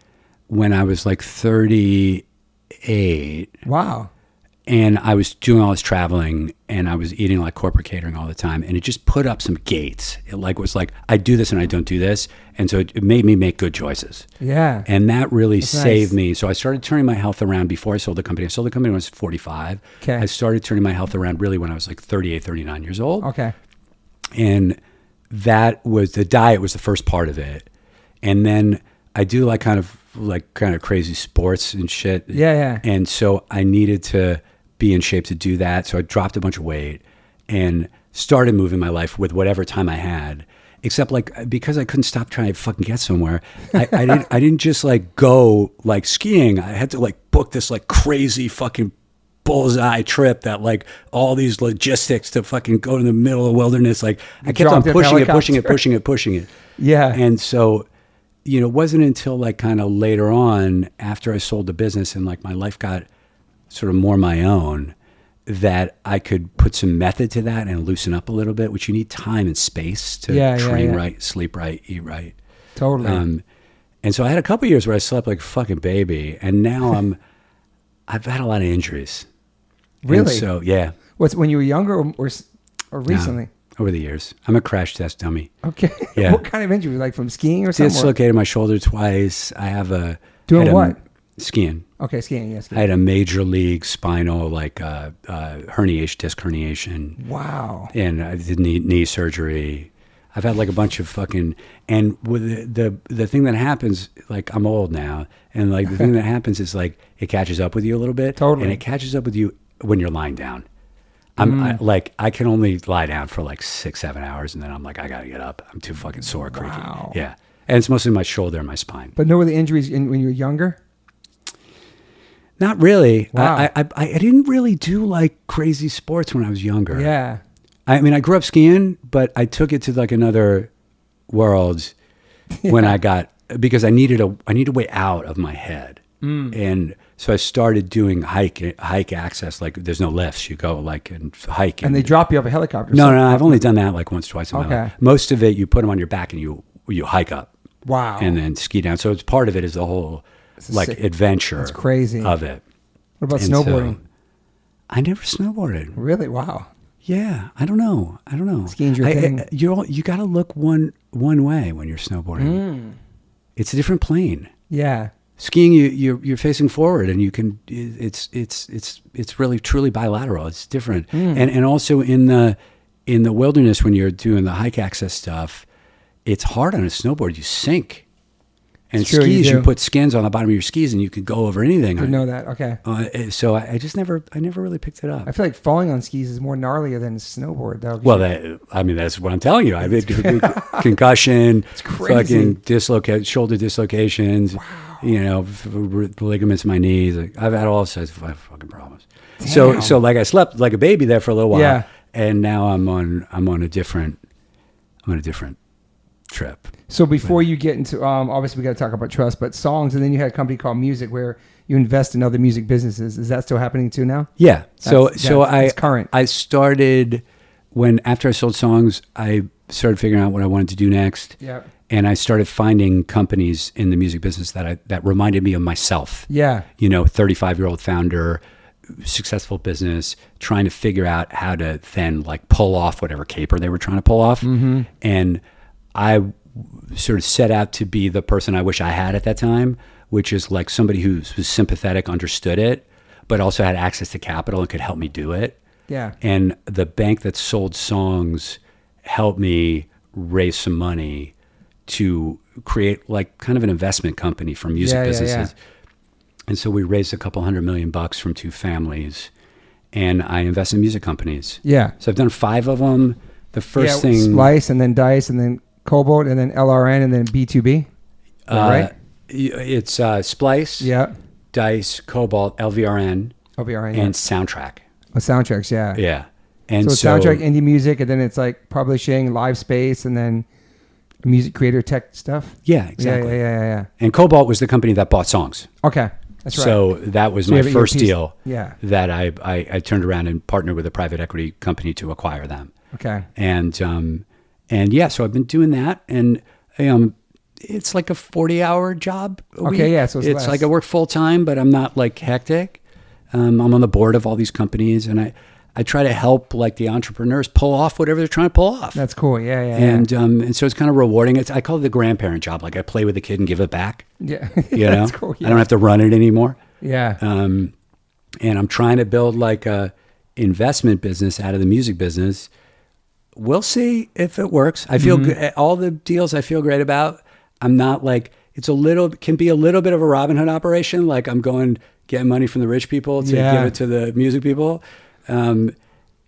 when I was like 38. Wow. And I was doing all this traveling and I was eating like corporate catering all the time. And it just put up some gates. It like was like, I do this and I don't do this. And so it made me make good choices. Yeah. And that really That's saved nice. me. So I started turning my health around before I sold the company. I sold the company when I was 45. Okay. I started turning my health around really when I was like 38, 39 years old. Okay. And that was, the diet was the first part of it. And then I do like kind of crazy sports and shit. Yeah. And so I needed to be in shape to do that. So I dropped a bunch of weight and started moving my life with whatever time I had. Except like, because I couldn't stop trying to fucking get somewhere, I didn't just like go like skiing. I had to like book this like crazy fucking bullseye trip that like all these logistics to fucking go to the middle of the wilderness. Like I kept on pushing it. Yeah. And so, you know, it wasn't until like kind of later on after I sold the business and like my life got sort of more my own that I could put some method to that and loosen up a little bit, which you need time and space to train right, sleep right, eat right. Totally. And so I had a couple of years where I slept like a fucking baby, and now I've had a lot of injuries. Really? And so yeah. What's when you were younger or recently? No, over the years, I'm a crash test dummy. Okay. Yeah. What kind of injury? Like from skiing or something? Dislocated my shoulder twice. I have a doing what? Skiing. Okay, skiing. Yeah, skiing. I had a major league spinal herniation, disc herniation. Wow. And I did knee surgery. I've had like a bunch of fucking, and with the thing that happens, like I'm old now, and like the thing that happens is like it catches up with you a little bit. Totally. And it catches up with you when you're lying down. I can only lie down for like 6-7 hours, and then I'm like, I gotta get up. I'm too fucking sore, creaky. Wow. Yeah. And it's mostly my shoulder and my spine. But no other injuries when you were younger? Not really. Wow. I didn't really do like crazy sports when I was younger. Yeah. I mean, I grew up skiing, but I took it to like another world when because I needed a way out of my head. And so I started doing hike access. Like there's no lifts. You go like and hike. And they drop you off a helicopter. No, I've only done that like once, twice in my life. Okay. Most of it, you put them on your back and you hike up. Wow. And then ski down. So it's part of it is the whole like adventure. That's crazy. Of it. What about snowboarding? So, I never snowboarded. Really? Wow. Yeah, I don't know. Skiing's your thing. You got to look one way when you're snowboarding. It's a different plane. Yeah. Skiing, you're facing forward, and you can. It's really truly bilateral. It's different, and also in the wilderness when you're doing the hike access stuff, it's hard on a snowboard. You sink. And true, skis, you you put skins on the bottom of your skis, and you can go over anything. I know that. Okay. So I never really picked it up. I feel like falling on skis is more gnarlier than snowboard, though. Well, that's what I'm telling you. I mean, concussion, it's crazy. Fucking shoulder dislocations. Wow. You know, ligaments in my knees. Like, I've had all sorts of fucking problems. Damn. So like I slept like a baby there for a little while, yeah. And now I'm on a different trip. So before you get into, obviously we got to talk about trust, but songs, and then you had a company called Music where you invest in other music businesses. Is that still happening too now? Yeah. It's current. I started after I sold songs, I started figuring out what I wanted to do next. Yeah. And I started finding companies in the music business that reminded me of myself. Yeah. 35-year-old founder, successful business, trying to figure out how to then like pull off whatever caper they were trying to pull off. Mm-hmm. And I sort of set out to be the person I wish I had at that time, which is like somebody who was sympathetic, understood it, but also had access to capital and could help me do it. Yeah. And the bank that sold songs helped me raise some money to create like kind of an investment company for music businesses. And so we raised a couple $100 million from two families, and I invest in music companies. Yeah. So I've done 5 of them. The first thing, Splice, and then Dice, and then Cobalt, and then LRN, and then B2B. Right? It's Splice, Yeah. Dice, Cobalt, LVRN, OVRN, and Soundtrack. Oh, soundtracks, yeah. Yeah. And So soundtrack, indie music, and then it's like publishing, live space, and then music creator tech stuff. Yeah, exactly. Yeah. And Cobalt was the company that bought songs. Okay, that's right. So that was So you my have first your piece- deal. Yeah. That I turned around and partnered with a private equity company to acquire them. Okay. And yeah, so I've been doing that, and it's like a 40-hour job a week. Okay, yeah, so it's less. like I work full time, but I'm not like hectic. I'm on the board of all these companies, and I try to help like the entrepreneurs pull off whatever they're trying to pull off. That's cool. Yeah. And so it's kind of rewarding. I call it the grandparent job. Like I play with the kid and give it back. Yeah. That's cool. I don't have to run it anymore. Yeah. And I'm trying to build like a investment business out of the music business. We'll see if it works. I feel good. All the deals I feel great about. I'm not like, can be a little bit of a Robin Hood operation. Like I'm going getting money from the rich people to give it to the music people. And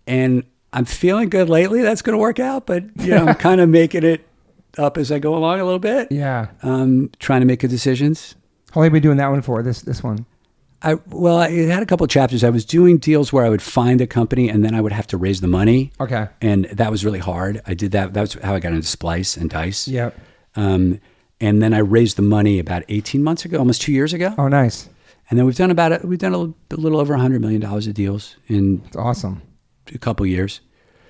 I'm feeling good lately. That's going to work out, but I'm kind of making it up as I go along a little bit. Yeah. Trying to make good decisions. How long have you been doing that one for? This one? I had a couple of chapters. I was doing deals where I would find a company and then I would have to raise the money. Okay. And that was really hard. I did that. That's how I got into Splice and Dice. Yep. And then I raised the money about 18 months ago, almost 2 years ago. Oh, nice. And then we've done a little over $100 million of deals in It's awesome. a couple years.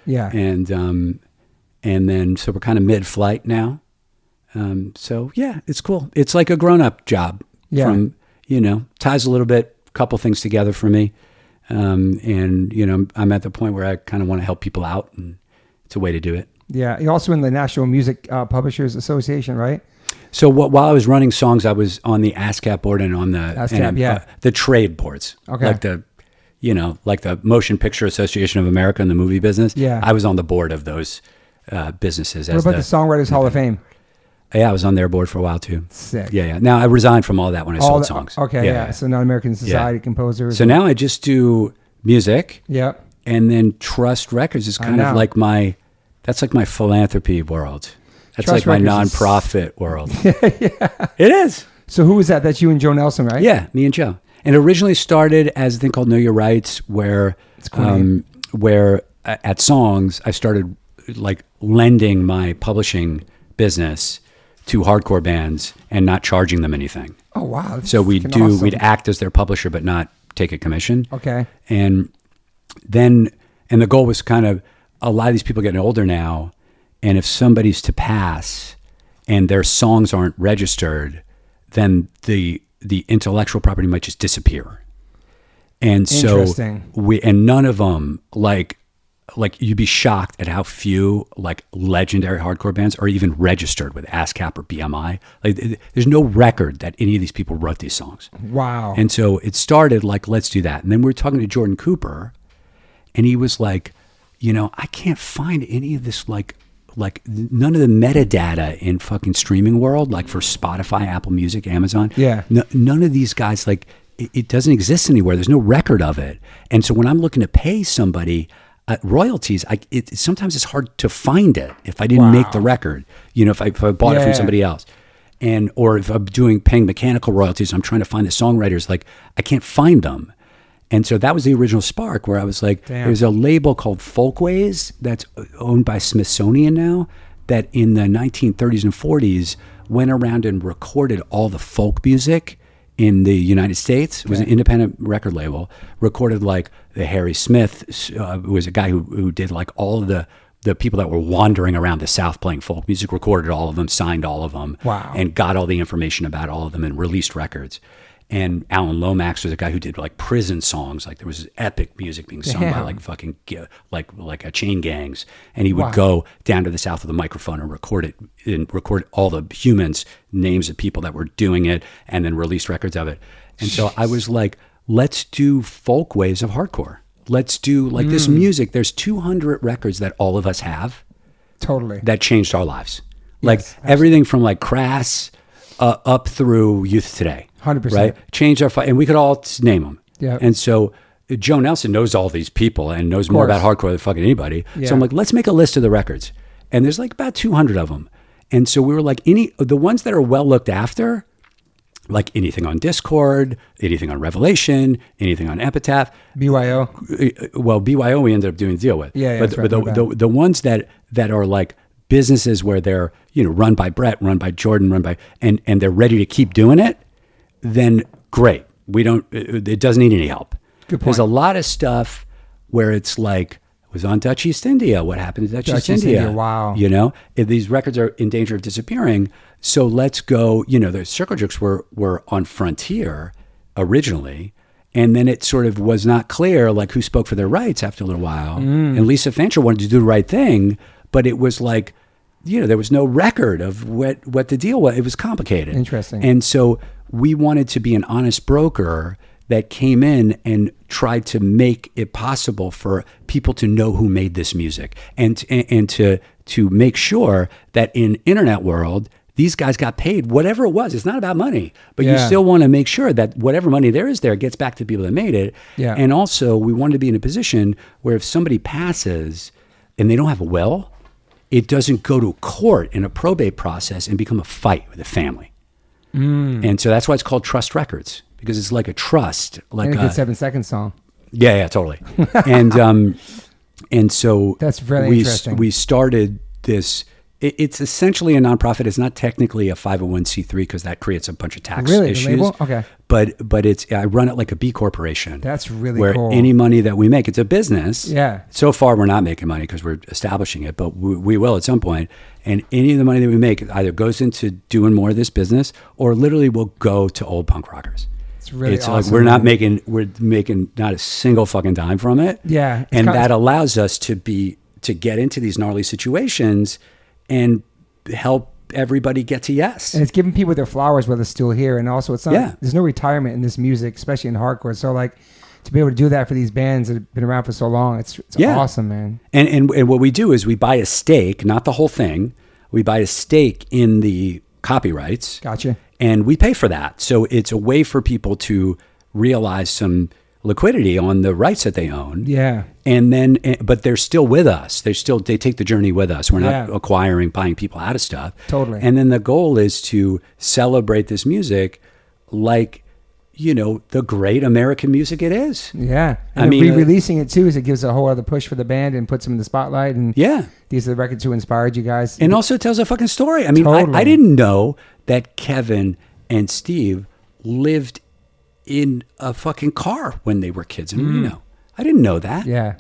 Yeah. And then so we're kind of mid-flight now. So yeah, it's cool. It's like a grown-up job. Yeah. From ties a little bit, a couple things together for me. And I'm at the point where I kind of want to help people out, and it's a way to do it. Yeah. You're also in the National Music Publishers Association, right? So while I was running songs, I was on the ASCAP board and on the the trade boards. Okay. Like the Motion Picture Association of America and the movie business. Yeah. I was on the board of those businesses. What about the Songwriters Hall of Fame? Yeah, I was on their board for a while too. Sick. Yeah. Now I resigned from all that when I sold songs. Okay. Yeah. So now American Society Composers. So now I just do music. Yep. And then Trust Records is kind of like that's like my philanthropy world. That's Trust like my Records nonprofit world. Yeah. It is. So who was that? That's you and Joe Nelson, right? Yeah, me and Joe. And it originally started as a thing called Know Your Rights, where at Songs I started like lending my publishing business to hardcore bands and not charging them anything. Oh wow! So we'd act as their publisher but not take a commission. Okay. And the goal was kind of, a lot of these people getting older now, and if somebody's to pass and their songs aren't registered, then the intellectual property might just disappear. And so none of them like you'd be shocked at how few like legendary hardcore bands are even registered with ASCAP or BMI. Like there's no record that any of these people wrote these songs. Wow. And so it started like, let's do that. And then we were talking to Jordan Cooper, and he was like, I can't find any of this like none of the metadata in fucking streaming world, like for Spotify, Apple Music, Amazon. Yeah. None of these guys, like it doesn't exist anywhere. There's no record of it. And so when I'm looking to pay somebody royalties, sometimes it's hard to find it if I didn't make the record. If I bought it from somebody else, or if I'm paying mechanical royalties, I'm trying to find the songwriters. Like I can't find them. And so that was the original spark, where I was like, there's a label called Folkways that's owned by Smithsonian now that in the 1930s and 40s went around and recorded all the folk music in the United States. It was an independent record label, recorded like the Harry Smith, was a guy who did like all of the people that were wandering around the South playing folk music, recorded all of them, signed all of them, and got all the information about all of them and released records. And Alan Lomax was a guy who did like prison songs. Like there was epic music being sung by like fucking like chain gangs. And he would go down to the South with a microphone and record all the humans, names of people that were doing it, and then release records of it. And so I was like, let's do folk waves of hardcore. Let's do like this music. There's 200 records that all of us have. Totally. That changed our lives. Like everything from like Crass up through Youth Today. 100%. Right? Changed our and we could all name them. Yeah. And so Joe Nelson knows all these people and knows more about hardcore than fucking anybody. Yeah. So I'm like, let's make a list of the records. And there's like about 200 of them. And so we were like, the ones that are well looked after, like anything on Discord, anything on Revelation, anything on Epitaph. BYO. Well, BYO we ended up doing a deal with. Yeah, but the ones that are like businesses where they're, run by Brett, run by Jordan, and they're ready to keep doing it, then great. It doesn't need any help. Good point. There's a lot of stuff where it's like, it was on Dutch East India. What happened to Dutch East India? Wow. If these records are in danger of disappearing. So let's go, the Circle Jerks were on Frontier originally. And then it sort of was not clear, like who spoke for their rights after a little while. And Lisa Fancher wanted to do the right thing, but it was like, there was no record of what the deal was. It was complicated. Interesting. And so we wanted to be an honest broker that came in and tried to make it possible for people to know who made this music and to make sure that in internet world, these guys got paid whatever it was. It's not about money, but you still want to make sure that whatever money there is there gets back to the people that made it. Yeah. And also we wanted to be in a position where if somebody passes and they don't have a will, it doesn't go to court in a probate process and become a fight with the family. And so that's why it's called Trust Records, because it's like a trust, like a good 7 Seconds song. Yeah, totally. and so that's very interesting. We started this. It's essentially a nonprofit. It's not technically a 501c3 because that creates a bunch of tax issues. The label? Okay. But I run it like a B corporation. That's really where cool. Any money that we make, it's a business. Yeah. So far, we're not making money because we're establishing it, but we will at some point. And any of the money that we make either goes into doing more of this business or literally will go to old punk rockers. It's really awesome. Like we're making not a single fucking dime from it. Yeah. And that allows us to get into these gnarly situations and help everybody get to yes. And it's giving people their flowers while they're still here. And also it's not, there's no retirement in this music, especially in hardcore. So like to be able to do that for these bands that have been around for so long, it's awesome, man. And what we do is we buy a stake, not the whole thing. We buy a stake in the copyrights. Gotcha. And we pay for that. So it's a way for people to realize some liquidity on the rights that they own. Yeah. And then, but they're still with us. They take the journey with us. We're not buying people out of stuff. Totally. And then the goal is to celebrate this music like, the great American music it is. Yeah. And re-releasing it too, is it gives a whole other push for the band and puts them in the spotlight. And these are the records who inspired you guys. And also tells a fucking story. I mean, totally. I didn't know that Kevin and Steve lived in a fucking car when they were kids in Reno. I didn't know that. Yeah.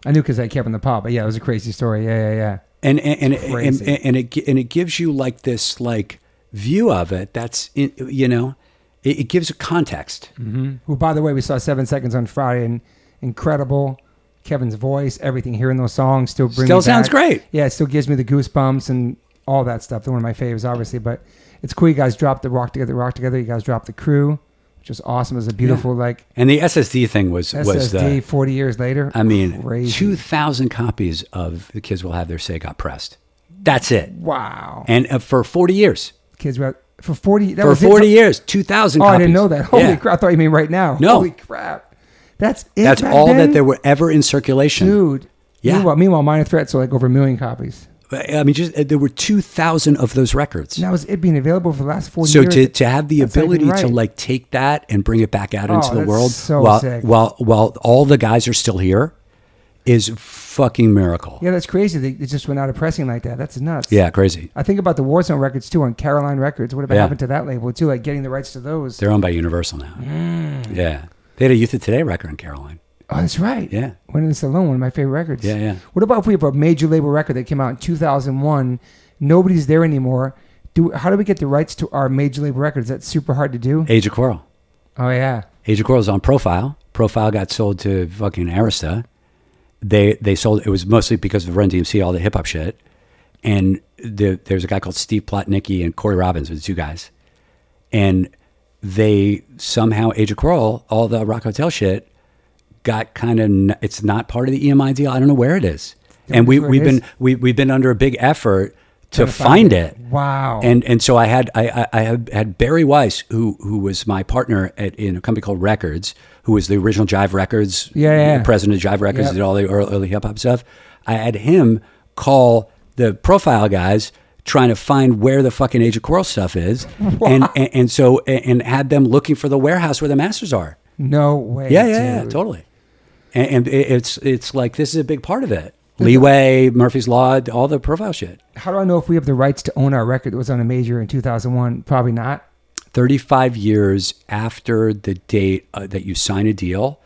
I knew because I kept in the pub, but it was a crazy story. Yeah. And it gives you like this like view of it. That's it gives a context. Mm-hmm. Well, by the way, we saw 7 Seconds on Friday, and incredible. Kevin's voice, everything, hearing those songs still sounds great. Yeah, it still gives me the goosebumps and all that stuff. They're one of my faves, obviously, but it's cool. You guys dropped the Rock Together. You guys dropped the Crew, which was awesome. It was a beautiful And the SSD thing was 40 years later. I mean, crazy. 2,000 copies of The Kids Will Have Their Say got pressed. That's it. Wow. And for 40 years. Kids were for 40. For 40 years, 2,000 copies. I didn't know that. Holy crap! I thought you mean right now. No. Holy crap! That's it. That's all that there were ever in circulation, dude. Yeah. Meanwhile, Minor Threat sold like over 1 million copies. I mean, there were 2,000 of those records. And that was it being available for the last 4 years. So to have the ability to like take that and bring it back out into the world so sick. while all the guys are still here, is fucking miracle. Yeah, that's crazy. They just went out of pressing like that. That's nuts. Yeah, crazy. I think about the Warzone records too on Caroline Records. Whatever happened to that label too? Like getting the rights to those. They're owned by Universal now. Yeah. They had a Youth of Today record on Caroline. Oh, that's right. Yeah. When It's Alone, one of my favorite records. Yeah, yeah. What about if we have a major label record that came out in 2001? Nobody's there anymore. How do we get the rights to our major label records? That's super hard to do. Age of Quarrel. Oh, yeah. Age of Quarrel is on Profile. Profile got sold to fucking Arista. They sold, it was mostly because of Run DMC, all the hip hop shit. And there's a guy called Steve Plotnicki and Corey Robbins, the two guys. And they somehow, Age of Quarrel, all the Rock Hotel shit, got kind of, it's not part of the EMI deal. I don't know where it is. And we've been under a big effort to find it. Wow. And so I had Barry Weiss, who was my partner in a company called Records, who was the original Jive Records, president of Jive Records, did all the early hip hop stuff. I had him call the Profile guys trying to find where the fucking Age of Quarrel stuff is. Wow. And had them looking for the warehouse where the masters are. No way. Yeah, totally. And it's like, this is a big part of it. Leeway, Murphy's Law, all the Profile shit. How do I know if we have the rights to own our record that was on a major in 2001? Probably not. 35 years after the date that you sign a deal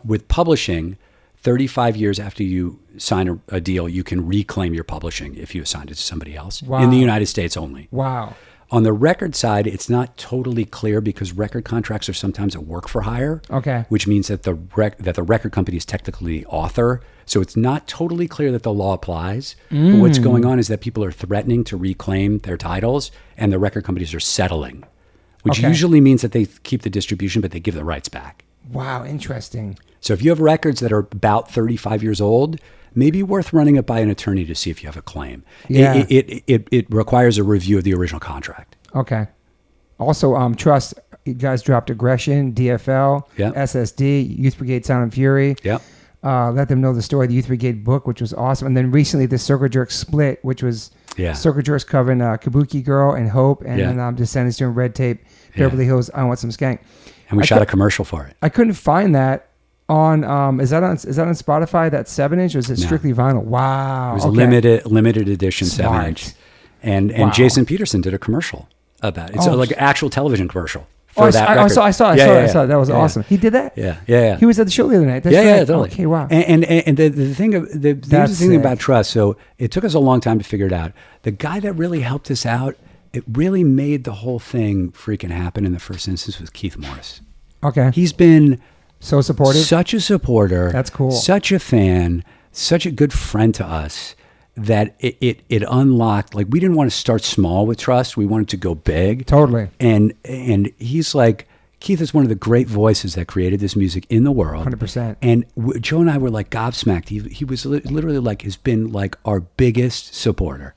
with publishing, 35 years after you sign a deal, you can reclaim your publishing if you assign it to somebody else. Wow. In the United States only. Wow. On the record side, it's not totally clear because record contracts are sometimes a work for hire. Okay. Which means that the record company is technically the author. So it's not totally clear that the law applies. But what's going on is that people are threatening to reclaim their titles and the record companies are settling, which usually means that they keep the distribution, but they give the rights back. Wow, interesting. So if you have records that are about 35 years old, maybe worth running it by an attorney to see if you have a claim. Yeah. It requires a review of the original contract. Okay. Also, Trust, you guys dropped Aggression, DFL, SSD, Youth Brigade Sound and Fury. Yep. Let them know the story of the Youth Brigade book, which was awesome. And then recently the Circle Jerk split, which was Circle Jerks covering Kabuki Girl and Hope, and then Descendants doing Red Tape, Beverly Hills, I Want Some Skank. And we shot a commercial for it. I couldn't find that on is that on Spotify, that 7-inch, or is it strictly vinyl? Wow. It was a limited edition 7-inch. And Jason Peterson did a commercial about it. It's like an actual television commercial. I saw. That was awesome. He did that? Yeah. He was at the show the other night. That's right. Totally. Okay, wow. And the thing about Trust, so it took us a long time to figure it out. The guy that really helped us out, it really made the whole thing freaking happen in the first instance, was Keith Morris. Okay. He's been so supportive. Such a supporter. That's cool. Such a fan, such a good friend to us, that it unlocked, like, we didn't want to start small with Trust. We wanted to go big. Totally. And he's like, Keith is one of the great voices that created this music in the world. 100%. And Joe and I were like gobsmacked. He was literally like, has been like our biggest supporter.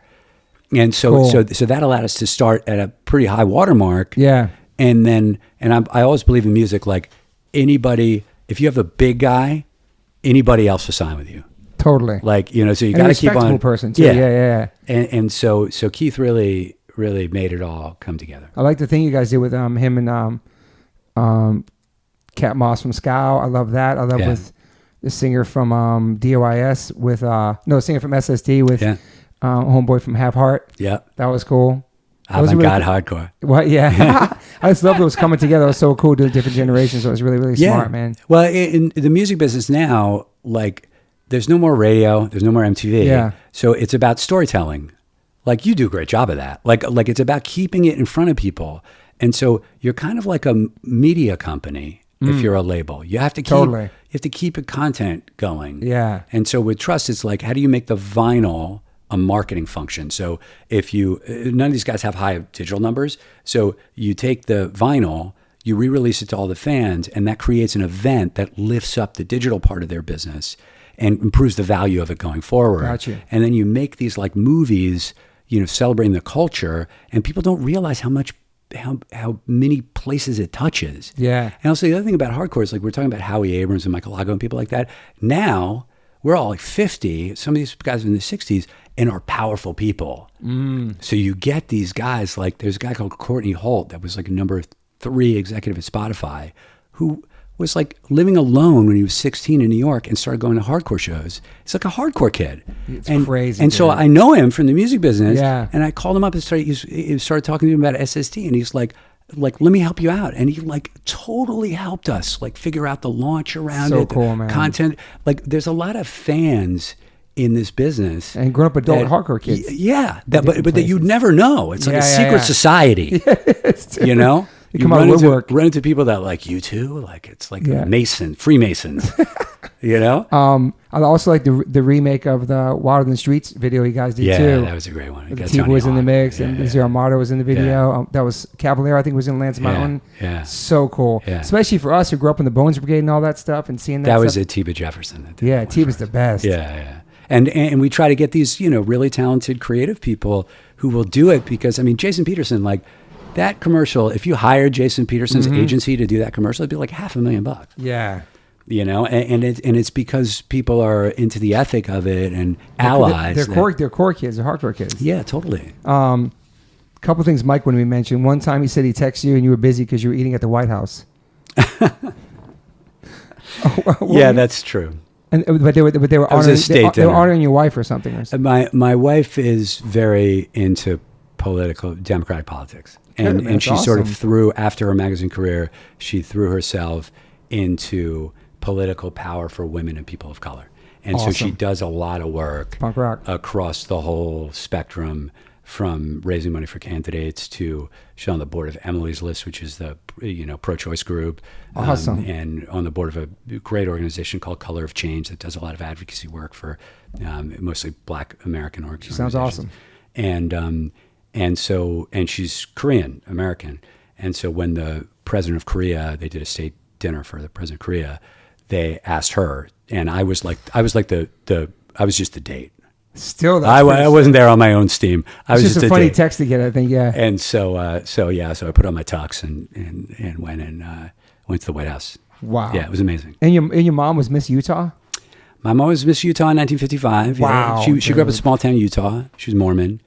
And so that allowed us to start at a pretty high watermark. Yeah. And I always believe in music, like, anybody, if you have a big guy, anybody else will sign with you. Totally. Like, so you got to keep on. A respectable person too. Yeah. And so Keith really made it all come together. I like the thing you guys did with him and Cat Moss from Scow. I love that. I love with the singer from DOIS with singer from SSD with homeboy from Have Heart. Yeah. That was cool. Avant-garde hardcore. What? Yeah. I just loved it was coming together. It was so cool to different generations. So it was really, really smart, man. Well, in the music business now, like, there's no more radio, there's no more MTV. Yeah. So it's about storytelling. Like, you do a great job of that. Like it's about keeping it in front of people. And so you're kind of like a media company if you're a label. You have to keep a content going. Yeah. And so with Trust, it's like, how do you make the vinyl a marketing function? So none of these guys have high digital numbers. So you take the vinyl, you re-release it to all the fans, and that creates an event that lifts up the digital part of their business and improves the value of it going forward. Gotcha. And then you make these like movies, celebrating the culture, and people don't realize how many places it touches. Yeah. And also the other thing about hardcore is, like, we're talking about Howie Abrams and Michael Lago and people like that. Now we're all like 50. Some of these guys are in the 60s and are powerful people. So you get these guys, like, there's a guy called Courtney Holt that was like number 3 executive at Spotify, who was like living alone when he was 16 in New York and started going to hardcore shows. He's like a hardcore kid. It's crazy. And so I know him from the music business. Yeah. And I called him up and started talking to him about SST, and he's like, let me help you out. And he like totally helped us like figure out the launch around So it, cool, the man. content. Like there's a lot of fans in this business And grown up adult hardcore kids. But that you'd never know. It's like a secret society. You know? You come out of woodwork. Run into people that like you too. Like it's like Freemasons. You know? I also like the remake of the Wild in the Streets video you guys did too. Yeah, that was a great one. The T was in the mix, and Zero Motto was in the video. Yeah. That was Caballero, I think, was in Lance Mountain. Yeah. So cool. Yeah. Especially for us who grew up in the Bones Brigade and all that stuff, and seeing that. That stuff. was Atiba Jefferson. That did Atiba's the best. Yeah. And we try to get these, really talented creative people who will do it, because I mean, Jason Peterson, like that commercial, if you hired Jason Peterson's agency to do that commercial, it'd be like $500,000. Yeah. And it's because people are into the ethic of it and allies. They're core kids, they're hardcore kids. Yeah, totally. Couple things Mike wanted me to mention. One time he said he texted you and you were busy because you were eating at the White House. That's true. But they were honoring your wife or something. My wife is very into democratic politics, and she sort of threw, after her magazine career, she threw herself into political power for women and people of color, and so she does a lot of work, punk rock, across the whole spectrum, from raising money for candidates to she's on the board of Emily's List, which is the pro-choice group, awesome, and on the board of a great organization called Color of Change that does a lot of advocacy work for mostly Black American organizations. Sounds awesome. And she's Korean American, and so when the president of Korea, they did a state dinner for the president of Korea, they asked her, and I was just the date. Still, I wasn't there on my own steam. I was just a funny text to get, I think. Yeah. And so I put on my tux and went to the White House. Wow. Yeah, it was amazing. And your mom was Miss Utah? My mom was Miss Utah in 1955. Wow. Yeah. She grew up in small town Utah. She was Mormon.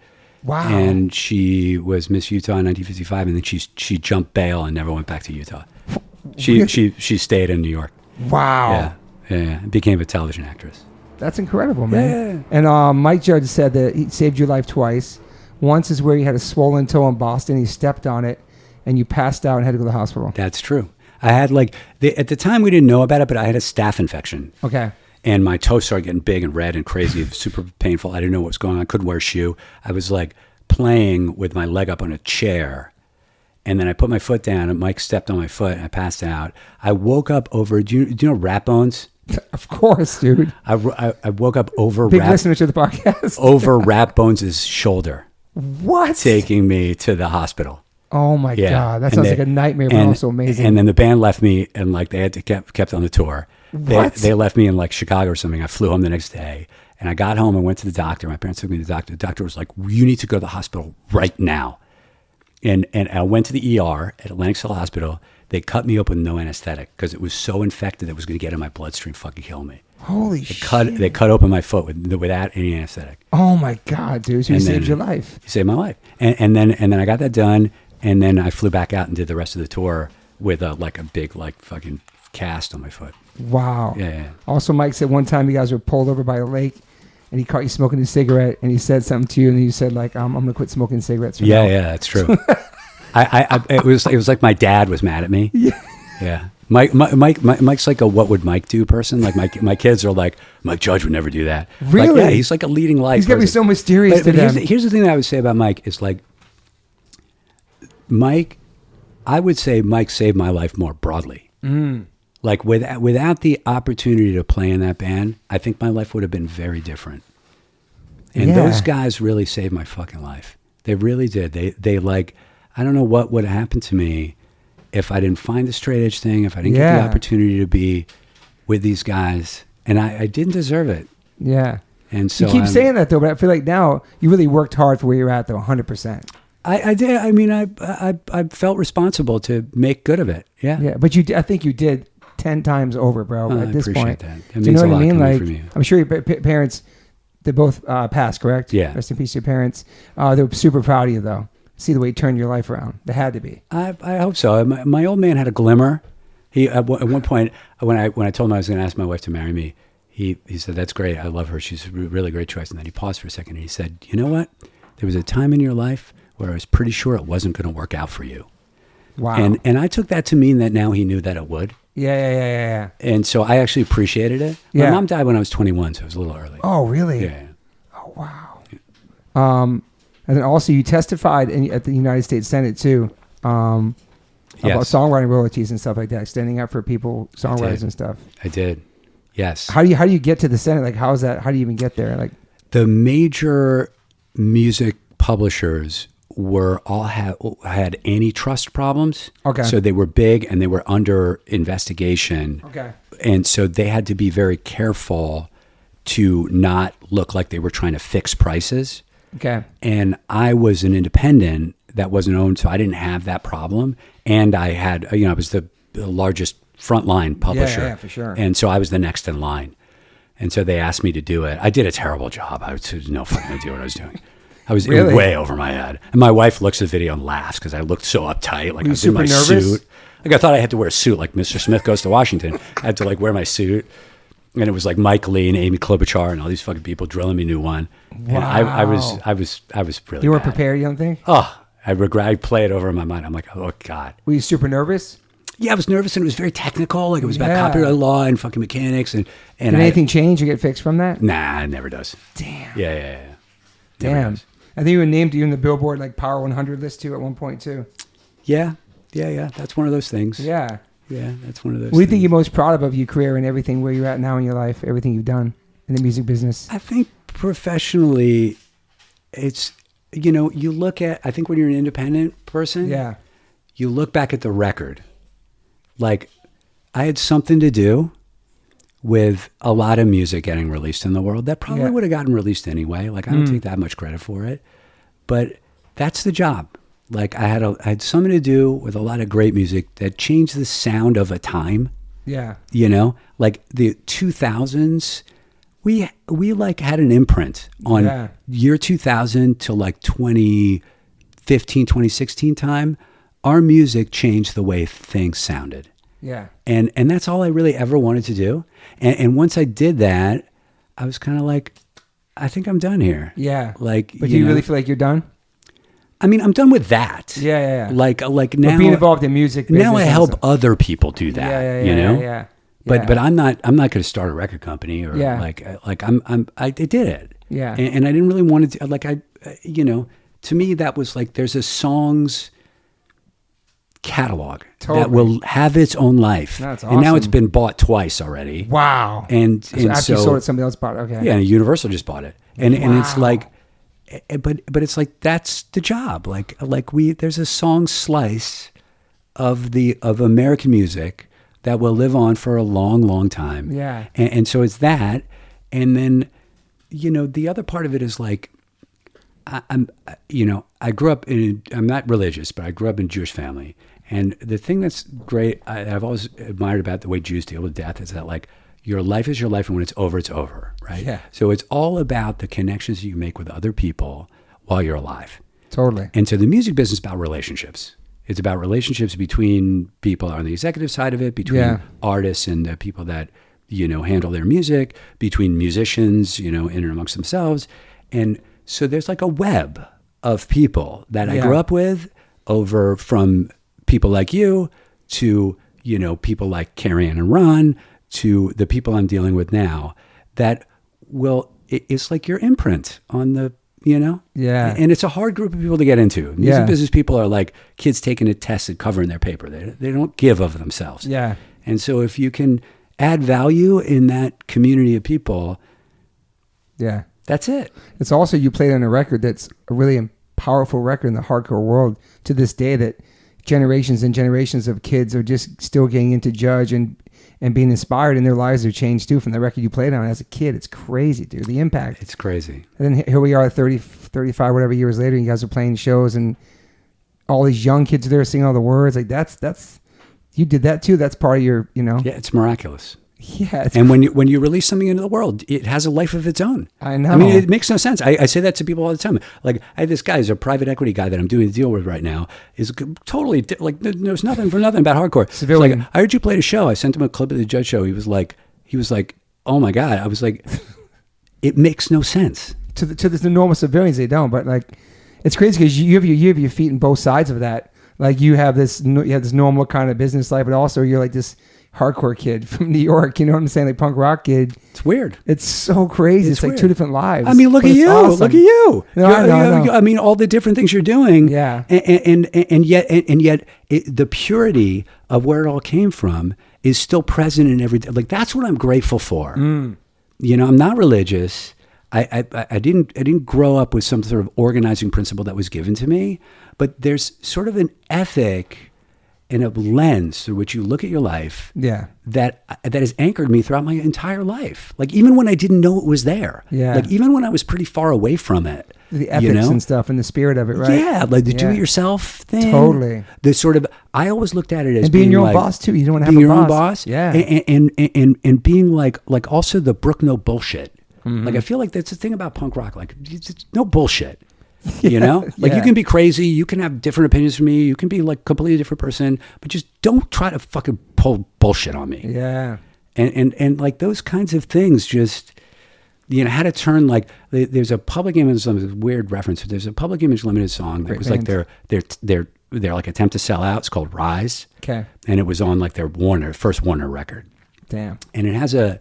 Wow. And she was Miss Utah in 1955, and then she jumped bail and never went back to Utah. She stayed in New York. Wow. Yeah. Became a television actress. That's incredible, man. Yeah. And Mike Judge said that he saved your life twice. Once is where you had a swollen toe in Boston. He stepped on it, and you passed out and had to go to the hospital. That's true. I had at the time we didn't know about it, but I had a staph infection. Okay. And my toe started getting big and red and crazy, super painful. I didn't know what was going on. I couldn't wear a shoe. I was like playing with my leg up on a chair. And then I put my foot down, and Mike stepped on my foot, and I passed out. I woke up over, do you know Rat Bones? Of course, dude. I woke up over Big listener to the podcast. over Rat Bones' shoulder. What? Taking me to the hospital. Oh my God. That sounds like a nightmare, but also amazing. And then the band left me, and like they had to kept on the tour. What? They left me in like Chicago or something. I flew home the next day, and I got home and went to the doctor. My parents took me to the doctor. The doctor was like, "You need to go to the hospital right now." And I went to the ER at Atlantic City Hospital. They cut me open with no anesthetic because it was so infected that it was going to get in my bloodstream, fucking kill me. Holy shit. They cut open my foot without any anesthetic. Oh my God, dude. So you saved your life. You saved my life. And then I got that done, and then I flew back out and did the rest of the tour with a big fucking cast on my foot. Wow. Yeah. Also, Mike said one time you guys were pulled over by a lake, and he caught you smoking a cigarette, and he said something to you, and you said like, I'm going to quit smoking cigarettes. Yeah, that's true. It was like my dad was mad at me. Yeah. Mike's like a what would Mike do person. Like my kids are like, Mike Judge would never do that. Really? Like, yeah, he's like a leading light. He's gonna be so mysterious to them. Here's the thing that I would say about Mike is like, I would say Mike saved my life more broadly. Like without the opportunity to play in that band, I think my life would have been very different. And those guys really saved my fucking life. They really did. They like, I don't know what would have happened to me if I didn't find the straight edge thing, if I didn't get the opportunity to be with these guys. And I didn't deserve it. Yeah. And so you keep saying that though, but I feel like now you really worked hard for where you're at though, 100%. I did. I mean, I felt responsible to make good of it. Yeah. Yeah. But I think you did 10 times over, bro, at this point. That. Do you know what I mean? Like, from you. I'm sure your parents, they both passed, correct? Yeah. Rest in peace to your parents. They were super proud of you though. See the way you turned your life around. They had to be. I hope so. My old man had a glimmer, He at one point when I told him I was going to ask my wife to marry me, he said, "That's great. I love her. She's a really great choice." And then he paused for a second and he said, "You know what? There was a time in your life where I was pretty sure it wasn't going to work out for you." Wow. And I took that to mean that now he knew that it would. Yeah. And so I actually appreciated it. Yeah. My mom died when I was 21, so it was a little early. Oh, really? Yeah. Oh, wow. And then also you testified at the United States Senate too, about songwriting royalties and stuff like that, standing up for people, songwriters and stuff. I did. Yes. How do you get to the Senate? Like, how is that? How do you even get there? Like, the major music publishers were all had antitrust problems. Okay. So they were big and they were under investigation. okay. And so they had to be very careful to not look like they were trying to fix prices. Okay. And I was an independent that wasn't owned, so I didn't have that problem. And I had, I was the largest frontline publisher. Yeah, for sure. And so I was the next in line. And so they asked me to do it. I did a terrible job. I had no fucking idea what I was doing. I was Really? way over my head. And my wife looks at the video and laughs because I looked so uptight. Like I was in my super nervous? suit. Like I thought I had to wear a suit like Mr. Smith Goes to Washington. I had to like wear my suit. And it was like Mike Lee and Amy Klobuchar and all these fucking people drilling me a new one. Wow. And I was really You weren't bad. prepared, you don't think? Oh, I regret. I play it over in my mind. I'm like, oh God. Were you super nervous? Yeah, I was nervous and it was very technical. Like it was about Yeah. copyright law and fucking mechanics and Did anything change or get fixed from that? Nah, it never does. Damn. Yeah. Never Damn. does. I think you were named in the Billboard like Power 100 list too at one point too. Yeah. That's one of those things. Yeah. Yeah, that's one of those. What do you think things. you're most proud of your career and everything where you're at now in your life, everything you've done in the music business? I think professionally, it's, you look at, I think when you're an independent person, Yeah. you look back at the record. Like, I had something to do with a lot of music getting released in the world that probably Yeah. would have gotten released anyway. Like, I don't take that much credit for it. But that's the job. Like, I had something to do with a lot of great music that changed the sound of a time. Yeah. Like the 2000s, we like had an imprint on year 2000 to like 2015, 2016 time. Our music changed the way things sounded. Yeah. And that's all I really ever wanted to do. And once I did that, I was kind of like, I think I'm done here. Yeah. Like, But do you really feel like you're done? I mean, I'm done with that. Yeah. Like now, but being involved in music business now I and help stuff. other people do that. Yeah. But I'm not going to start a record company or I did it. Yeah. And I didn't really want to to me that was like there's a song's catalog that will have its own life. That's And now it's awesome. been bought twice already. Wow. And So after so you sold it, somebody else bought it. Okay. yeah, and Universal just bought it. And it's like but it's like that's the job. Like there's a song slice of American music that will live on for a long, long time. Yeah. And so it's that. And then, the other part of it is like, I grew up I'm not religious, but I grew up in a Jewish family. And the thing that's great, I've always admired about the way Jews deal with death is that like, your life is your life, and when it's over, right? Yeah. So it's all about the connections you make with other people while you're alive. Totally. And so the music business is about relationships. It's about relationships between people on the executive side of it, between artists and the people that, handle their music, between musicians, in and amongst themselves. And so there's like a web of people that I grew up with over from people like you to, people like Carrie Ann and Ron to the people I'm dealing with now that it's like your imprint on the, Yeah. And it's a hard group of people to get into. Music business people are like kids taking a test and covering their paper. They don't give of themselves. Yeah. And so if you can add value in that community of people, Yeah. that's it. It's also, you played on a record that's a really powerful record in the hardcore world to this day that generations and generations of kids are just still getting into Judge and being inspired, and their lives have changed too from the record you played on as a kid. It's crazy, dude. The impact. It's crazy. And then here we are 30, 35, whatever years later, and you guys are playing shows and all these young kids are there singing all the words. Like that's, you did that too. That's part of your, Yeah, it's miraculous. Yeah. And when you release something into the world, it has a life of its own. I know. I mean, it makes no sense. I say that to people all the time. Like, I have this guy, he's a private equity guy that I'm doing a deal with right now. Is totally like, knows nothing for nothing about hardcore. Civilian. Like, I heard you played a show. I sent him a clip of the Judge show. He was like, oh my God. I was like, it makes no sense. To the normal civilians, they don't. But like, it's crazy because you have your feet in both sides of that. Like you have this normal kind of business life, but also you're like this hardcore kid from New York, you know what I'm saying? Like punk rock kid. It's weird. It's so crazy. It's like weird. two different lives. I mean, look at you. Awesome. Look at you. No, I know. I mean, all the different things you're doing. Yeah. And yet the purity of where it all came from is still present in every, like, that's what I'm grateful for. You know, I'm not religious. I didn't grow up with some sort of organizing principle that was given to me, but there's sort of an ethic and a lens through which you look at your life that has anchored me throughout my entire life. Like even when I didn't know it was there. Yeah. Like even when I was pretty far away from it. The ethics and stuff and the spirit of it, right? Yeah, like the do-it-yourself thing. Totally. The sort of, I always looked at it as and being your own like, boss too. You don't want to have being a your own boss. boss. Yeah. And being like also the Brook no bullshit. Like I feel like that's the thing about punk rock. Like it's no bullshit. You know, like you can be crazy, you can have different opinions from me, you can be like a completely different person, but just don't try to fucking pull bullshit on me. Yeah. And like those kinds of things just, you know, had to turn like, there's a Public Image Limited, weird reference, but there's a Public Image Limited song that Great was band. like their like attempt to sell out. It's called Rise. Okay. And it was on like their first Warner record. Damn. And it has a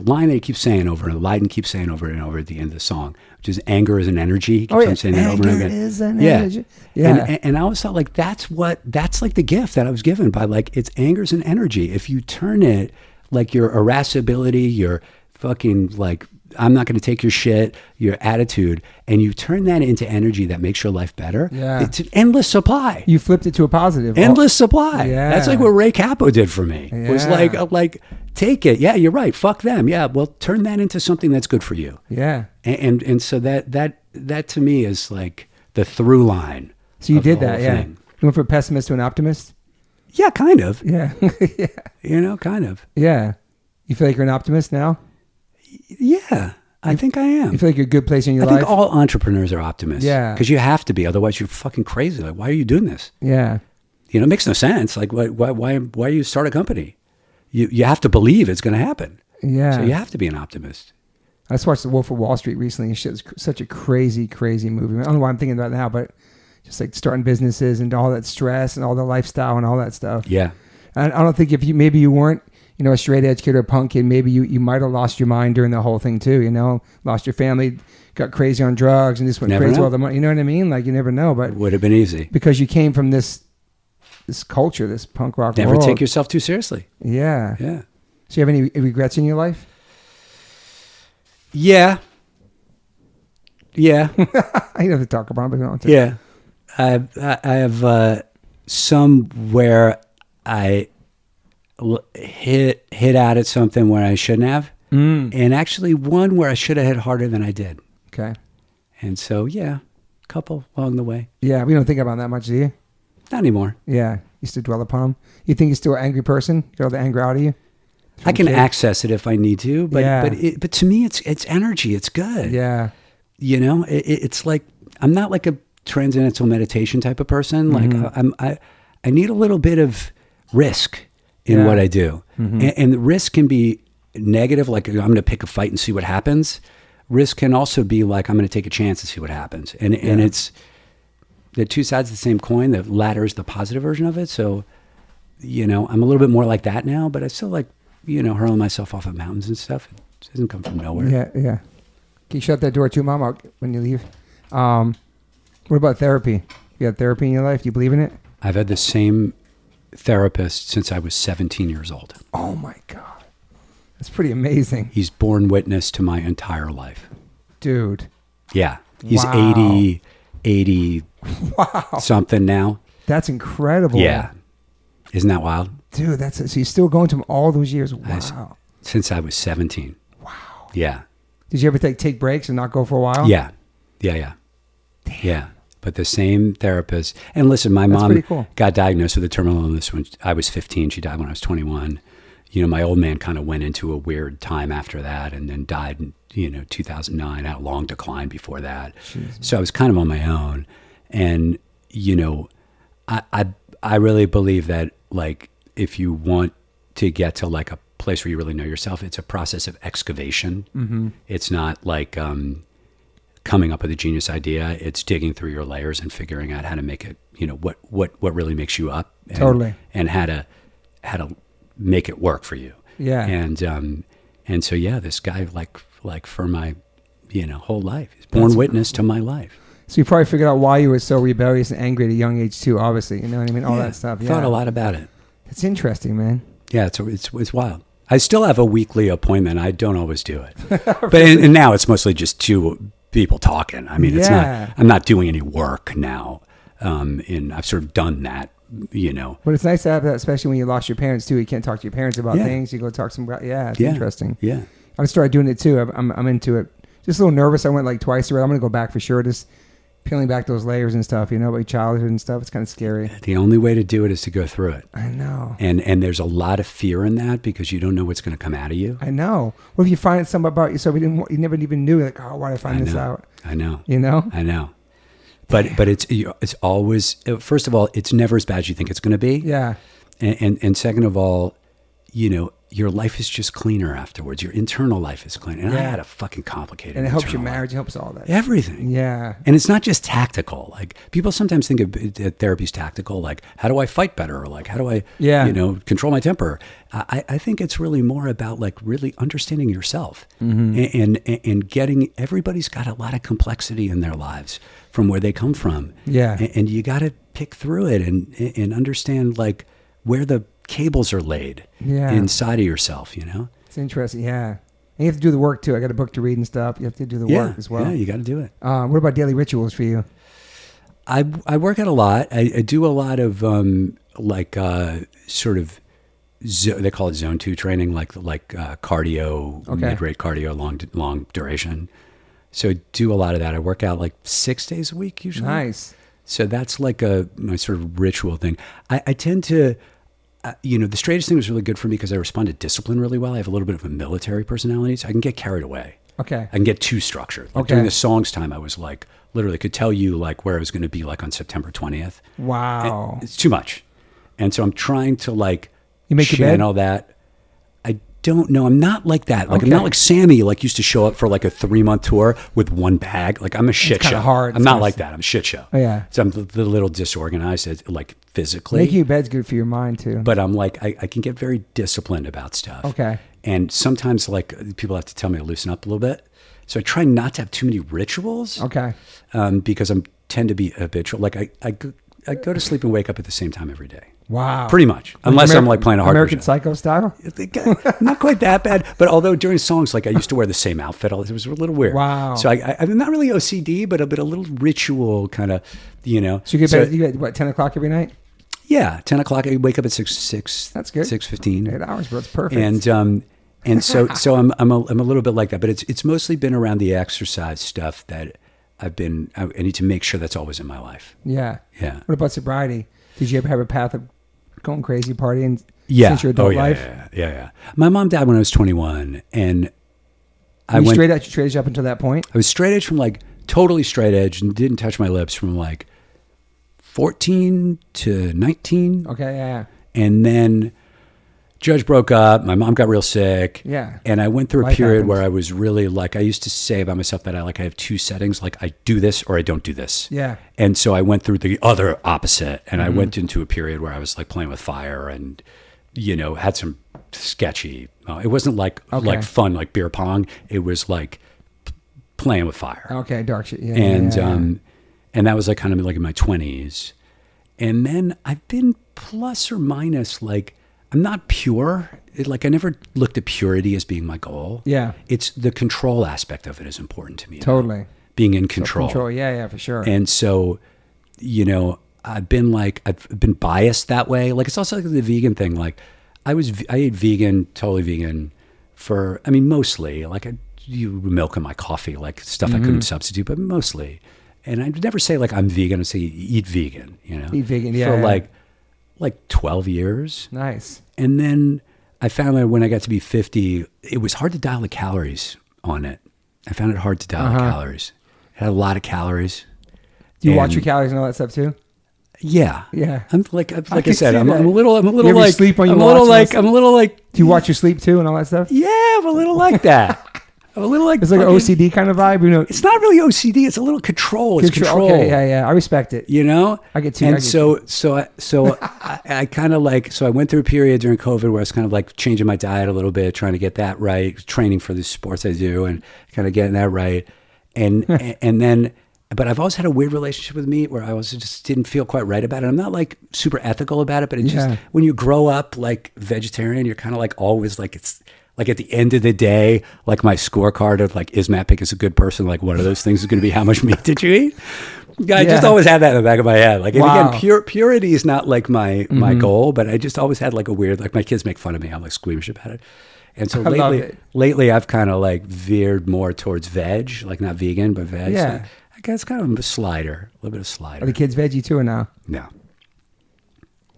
line that he keeps saying over, and Lydon keeps saying over and over at the end of the song, which is anger is an energy. He keeps on saying that over and over again. Anger is an energy. Yeah. And I always thought like that's like the gift that I was given by like it's anger is an energy. If you turn it like your irascibility, your fucking like I'm not going to take your shit, your attitude, and you turn that into energy that makes your life better. Yeah. It's an endless supply. You flipped it to a positive. Endless supply. Yeah. That's like what Ray Capo did for me. It was like take it. Yeah, you're right. Fuck them. Yeah, well, turn that into something that's good for you. Yeah. And so that to me is like the through line. So you of the did that, whole yeah. thing. You went from a pessimist to an optimist? Yeah, kind of. Yeah. Yeah. You know, kind of. Yeah. You feel like you're an optimist now? Yeah, I think I am. You feel like you're a good place in your I life? think all entrepreneurs are optimists. Yeah. Because you have to be. Otherwise, you're fucking crazy. Like, why are you doing this? Yeah. You know, it makes no sense. Like, why you start a company? You have to believe it's going to happen. Yeah. So you have to be an optimist. I just watched The Wolf of Wall Street recently, and shit was such a crazy, crazy movie. I don't know why I'm thinking about it now, but just like starting businesses and all that stress and all the lifestyle and all that stuff. Yeah. And I don't think if maybe you weren't, you know, a straight edge kid or a punk kid, maybe you might have lost your mind during the whole thing too, you know, lost your family, got crazy on drugs and just went Never crazy know. with all the money. You know what I mean? Like you never know, but Would have been easy. because you came from this culture, this punk rock Never world. take yourself too seriously. Yeah. Yeah. So you have any regrets in your life? Yeah. Yeah. I don't have to talk about it, but I don't want to. Yeah. I have some where I hit out at something where I shouldn't have. And actually one where I should have hit harder than I did. Okay. And so, yeah, a couple along the way. Yeah, we don't think about that much, do you? Not anymore. Yeah. You still dwell upon them. You think you're still an angry person? Get all the anger out of you? I can access it if I need to, but to me, it's energy. It's good. Yeah. You know, it's like, I'm not like a transcendental meditation type of person. Like I need a little bit of risk in what I do. And the risk can be negative. Like I'm going to pick a fight and see what happens. Risk can also be like, I'm going to take a chance and see what happens. And it's the two sides of the same coin. The latter is the positive version of it. So, you know, I'm a little bit more like that now, but I still like, you know, hurling myself off of mountains and stuff. It doesn't come from nowhere. Yeah, yeah. Can you shut that door too, Mom, out when you leave? What about therapy? You got therapy in your life? Do you believe in it? I've had the same therapist since I was 17 years old. Oh, my God. That's pretty amazing. He's borne witness to my entire life. Dude. Yeah. He's Wow. 80 Wow. something now. That's incredible. Yeah. Isn't that wild? Dude, so you're still going to him all those years? Wow. Since I was 17. Wow. Yeah. Did you ever take breaks and not go for a while? Yeah. Yeah. Damn. Yeah. But the same therapist. And listen, my That's mom pretty cool. got diagnosed with a terminal illness when I was 15. She died when I was 21. my old man kind of went into a weird time after that and then died in, 2009, had a long decline before that. Jesus. So I was kind of on my own. And, I really believe that, like, if you want to get to like a place where you really know yourself, it's a process of excavation. Mm-hmm. It's not like coming up with a genius idea. It's digging through your layers and figuring out how to make it, what really makes you up. And, Totally. And how to make it work for you. Yeah. And so, yeah, this guy, like for my, whole life, he's born witness to my life. So you probably figured out why you were so rebellious and angry at a young age too, obviously. You know what I mean? All that stuff. Yeah. Thought a lot about it. It's interesting, man. Yeah, it's wild. I still have a weekly appointment. I don't always do it. But and now it's mostly just two people talking. I mean, I'm not doing any work now. And I've sort of done that, But it's nice to have that, especially when you lost your parents too. You can't talk to your parents about things. You go talk to them about, it's interesting. Yeah. I started doing it too. I'm into it. Just a little nervous. I went like twice already. I'm going to go back for sure. Just peeling back those layers and stuff, about childhood and stuff. It's kind of scary. The only way to do it is to go through it. I know. And there's a lot of fear in that because you don't know what's going to come out of you. I know. What if you find something about yourself you never even knew? Like, oh, why did I find this out? I know. I know. But it's always, first of all, it's never as bad as you think it's going to be. Yeah. And second of all, your life is just cleaner afterwards. Your internal life is cleaner. And I had a fucking complicated And it helps your life. marriage. It helps all that. Everything. Yeah. And it's not just tactical. Like, people sometimes think of therapy's tactical. Like, how do I fight better? Or like, how do I, control my temper? I think it's really more about like really understanding yourself and getting, everybody's got a lot of complexity in their lives from where they come from. Yeah. And you got to pick through it and understand like where the cables are laid inside of yourself, It's interesting, yeah. And you have to do the work too. I got a book to read and stuff. You have to do the work as well. Yeah, you got to do it. What about daily rituals for you? I work out a lot. I do a lot of sort of they call it zone 2 training, like cardio, mid-rate cardio, long duration. So I do a lot of that. I work out like 6 days a week usually. Nice. So that's like my sort of ritual thing. I tend to, the straightest thing was really good for me because I respond to discipline really well. I have a little bit of a military personality, so I can get carried away. Okay. I can get too structured. Like during the songs time, I was like, literally could tell you like where I was going to be like on September 20th. Wow. It's too much. And so I'm trying to like you make your bed? all that. I don't know. I'm not like that. Like I'm not like Sammy, like used to show up for like a 3-month tour with one bag. Like I'm a shit show. Hard. I'm not like that. I'm a shit show. Oh, yeah. So I'm a little disorganized, like physically. Making your bed's good for your mind too. But I'm like, I can get very disciplined about stuff. Okay. And sometimes like people have to tell me to loosen up a little bit. So I try not to have too many rituals. Okay. Because I tend to be habitual. Like I go to sleep and wake up at the same time every day. Wow. Pretty much. Unless I'm like playing a hardcore American show. Psycho style? Not quite that bad. But although during songs, like I used to wear the same outfit. It was a little weird. Wow. So I'm not really OCD, but a little ritual kind of, So you get what, 10 o'clock every night? Yeah. 10 o'clock. I wake up at 6. That's good. 6:15. 8 hours, bro. It's perfect. And so I'm a little bit like that. But it's mostly been around the exercise stuff that I need to make sure that's always in my life. Yeah. Yeah. What about sobriety? Did you ever have a path of going crazy partying since your adult life? Yeah. My mom died when I was 21, and I went straight edge up until that point. I was straight edge from like totally straight edge and didn't touch my lips from like 14 to 19. Okay, yeah. And then Judge broke up. My mom got real sick. Yeah. And I went through a Life period happens. where I was really like, I used to say about myself that I have two settings. Like I do this or I don't do this. Yeah. And so I went through the other opposite. And I went into a period where I was like playing with fire and, had some sketchy. It wasn't like fun, like beer pong. It was like playing with fire. Okay. Dark shit. Yeah. And that was like kind of like in my 20s. And then I've been plus or minus like, I'm not pure. I never looked at purity as being my goal. Yeah. It's the control aspect of it is important to me. Totally. Being in control. Control. Yeah, for sure. And so, I've been biased that way. Like it's also like the vegan thing. Like I ate vegan, totally vegan mostly. Like I use milk in my coffee, like stuff I couldn't substitute, but mostly. And I'd never say like I'm vegan. I'd say eat vegan, Eat vegan, yeah. For like 12 years. Nice. And then I found that when I got to be 50, it was hard to dial the calories on it. I found it hard to dial the calories. It had a lot of calories. Do you watch your calories and all that stuff too? Yeah. Yeah. I'm like I said, I'm a little you like sleep when you I'm a little like do you watch your sleep too and all that stuff? Yeah, I'm a little like that. I'm a little like it's like an OCD kind of vibe, you know. It's not really OCD. It's a little control. It's control. Okay, yeah. I respect it. You know, I get too. And I kind of like. So I went through a period during COVID where I was kind of like changing my diet a little bit, trying to get that right, training for the sports I do, and kind of getting that right. And then, but I've always had a weird relationship with meat where I was just didn't feel quite right about it. I'm not like super ethical about it, but it just when you grow up like vegetarian, you're kind of like always like it's. Like at the end of the day, like my scorecard of like, is Matt Pincus a good person? Like one of those things is going to be how much meat did you eat? I just always had that in the back of my head. Like, and again, purity is not like my goal, but I just always had like a weird, like my kids make fun of me. I'm like squeamish about it. And so lately I've kind of like veered more towards veg, like not vegan, but veg. Yeah. So I guess kind of a slider, a little bit of slider. Are the kids veggie too or no? No.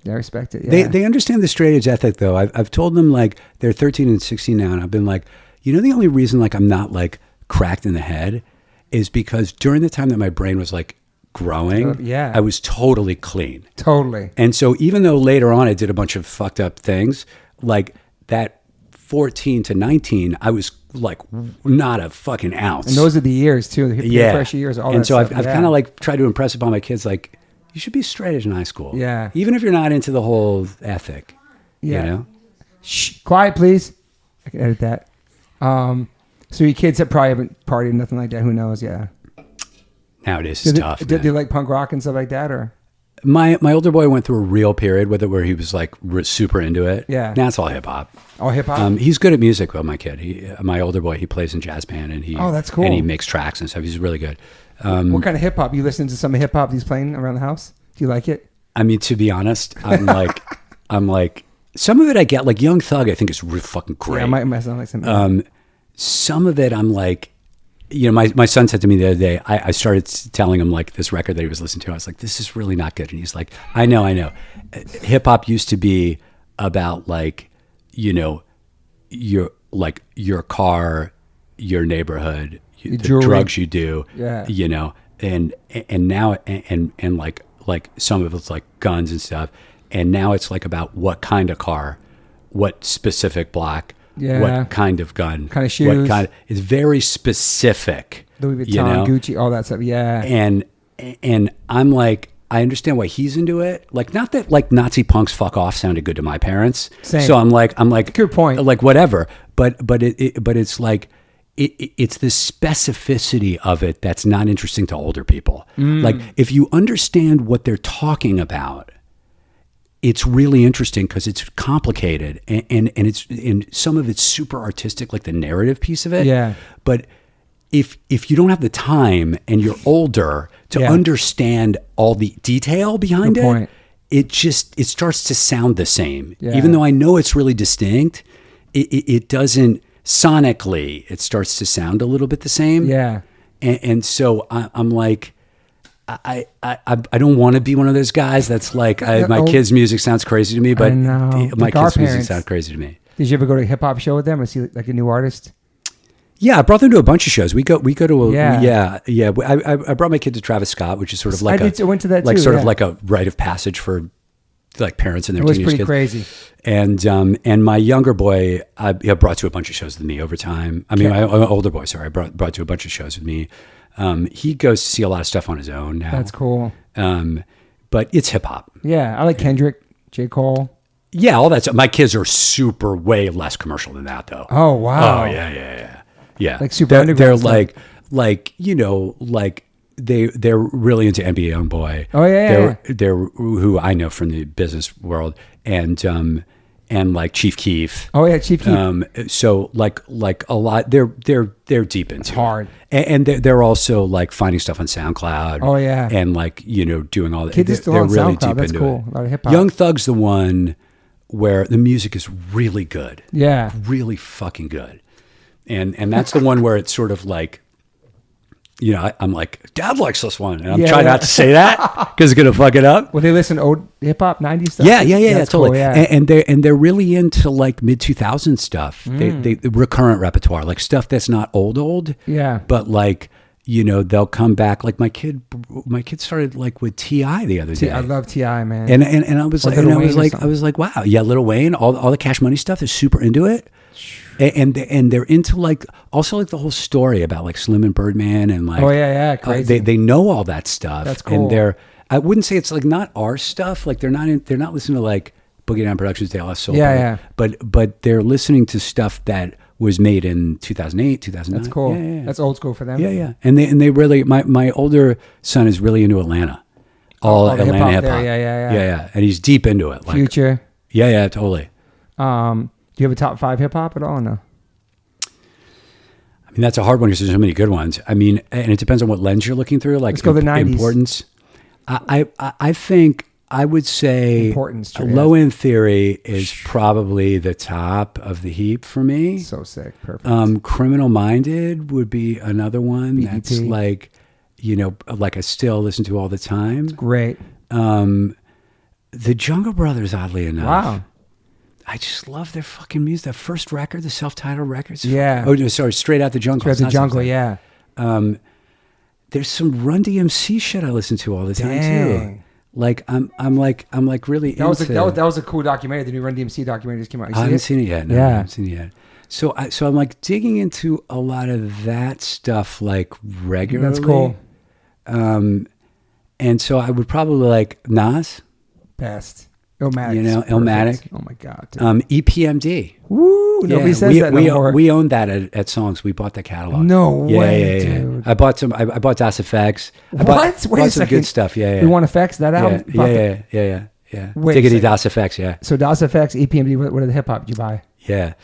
Yeah, I respect it. Yeah. They understand the straight edge ethic though. I've told them like they're 13 and 16 now, and I've been like, you know, the only reason like I'm not like cracked in the head is because during the time that my brain was like growing, I was totally clean. Totally. And so even though later on I did a bunch of fucked up things, like that 14 to 19, I was like not a fucking ounce. And those are the years too. The peer pressure years. All and that so stuff. I've kind of like tried to impress upon my kids like. You should be straight edge in high school. Yeah. Even if you're not into the whole ethic. Yeah. You know? Shh. Quiet, please. I can edit that. So your kids have probably haven't partied, nothing like that. Who knows? Yeah. Nowadays it's tough. Did they like punk rock and stuff like that, or? My older boy went through a real period with it where he was like super into it. Yeah. Now it's all hip hop. All hip hop. He's good at music though. My kid. My older boy. He plays in jazz band and he. Oh, that's cool. And he makes tracks and stuff. He's really good. What kind of hip hop? You listen to some hip hop he's playing around the house? Do you like it? I mean, to be honest, I'm like, some of it I get. Like Young Thug, I think is really fucking great. Yeah, I might sound like something. Some of it, I'm like, you know, my son said to me the other day, I started telling him like this record that he was listening to. I was like, this is really not good. And he's like, I know. Hip hop used to be about like, you know, your car, your neighborhood, the drugs you do, you know, and now and like some of it's like guns and stuff, and now it's like about what kind of car, what specific block, what kind of gun, kind of shoes, what kind. It's very specific. Louis Vuitton, you know? Gucci, all that stuff. Yeah, and I'm like. I understand why he's into it. Like, not that like Nazi punks fuck off sounded good to my parents. Same. So I'm like, good point. Like whatever. But it's like, it's the specificity of it that's not interesting to older people. Like if you understand what they're talking about, it's really interesting because it's complicated and some of it's super artistic, like the narrative piece of it. Yeah. But if you don't have the time and you're older to understand all the detail behind it starts to sound the same. Yeah. Even though I know it's really distinct, it doesn't sonically. It starts to sound a little bit the same. Yeah. And so I'm like, I don't want to be one of those guys that's like my kids' music sounds crazy to me, but my kids' music sounds crazy to me. Did you ever go to a hip hop show with them or see like a new artist? Yeah, I brought them to a bunch of shows. We go to I brought my kid to Travis Scott, which is sort of like I went to that like too, sort of like a rite of passage for like parents and their teenage kids. It was pretty crazy. And my younger boy, I brought to a bunch of shows with me over time. I mean, my older boy, sorry, I brought to a bunch of shows with me. He goes to see a lot of stuff on his own now. That's cool. But it's hip hop. Yeah, I like Kendrick, J. Cole. Yeah, all that stuff. My kids are super way less commercial than that, though. Oh wow. Oh yeah. Like super underground. They're stuff. like you know like they're really into NBA Youngboy. Oh yeah. They're who I know from the business world and like Chief Keef. Oh yeah, Chief Keef. So like a lot. They're deep into it's hard. And they're also like finding stuff on SoundCloud. Oh yeah. And like you know doing all that. Kids are still they're on really SoundCloud. deep That's into cool. it. A lot of hip hop. Young Thug's the one where the music is really good. Yeah. Really fucking good. And that's the one where it's sort of like you know, I'm like, Dad likes this one. And I'm trying not to say that because it's going to fuck it up. Well, they listen to old hip hop, 90s stuff? Yeah, totally. Cool, yeah. And they're really into like mid 2000s stuff. They recurrent repertoire, like stuff that's not old. Yeah. But like, you know, they'll come back. Like my kid started like with T.I. the other day. I love T.I., man. And I was like, wow. Yeah, Lil Wayne, all the Cash Money stuff is super into it. And they're into like also like the whole story about like Slim and Birdman and like crazy. They know all that stuff. That's cool. And I wouldn't say it's like not our stuff. Like they're not listening to like Boogie Down Productions, De La Soul. Yeah. But they're listening to stuff that was made in 2008, 2009. That's cool. Yeah. That's old school for them. Yeah. And they really my older son is really into Atlanta. All Atlanta hip hop. Yeah. And he's deep into it. Like, Future. Yeah, totally. Do you have a top 5 hip hop at all? Or no. I mean, that's a hard one because there's so many good ones. I mean, and it depends on what lens you're looking through. Like, let's go the 90s. Importance. I think I would say Importance. Low End Theory is probably the top of the heap for me. So sick. Perfect. Criminal Minded would be another one BEP. that's like, you know, like I still listen to all the time. It's great. The Jungle Brothers, oddly enough. Wow. I just love their fucking music. That first record, the self-titled records. Yeah. Oh, no, sorry, Straight Out the Jungle. Straight Out the Jungle, yeah. There's some Run DMC shit I listen to all the time too. Like I'm like really that was a cool documentary. The new Run DMC documentary just came out. I haven't seen it yet. No, yeah. I haven't seen it yet. So I'm like digging into a lot of that stuff like regularly. That's cool. And so I would probably like Nas. Best. Illmatic. You know, Illmatic. Oh my God. Dude. EPMD. Woo! Nobody says that no more. We owned that at Songs. We bought that catalog. No way, dude. I bought Das Effects. I bought some good stuff. Yeah. We Want Effects, that album? Yeah. Wait, Diggity Das Effects, yeah. So Das Effects, EPMD, what are the hip hop did you buy? Yeah.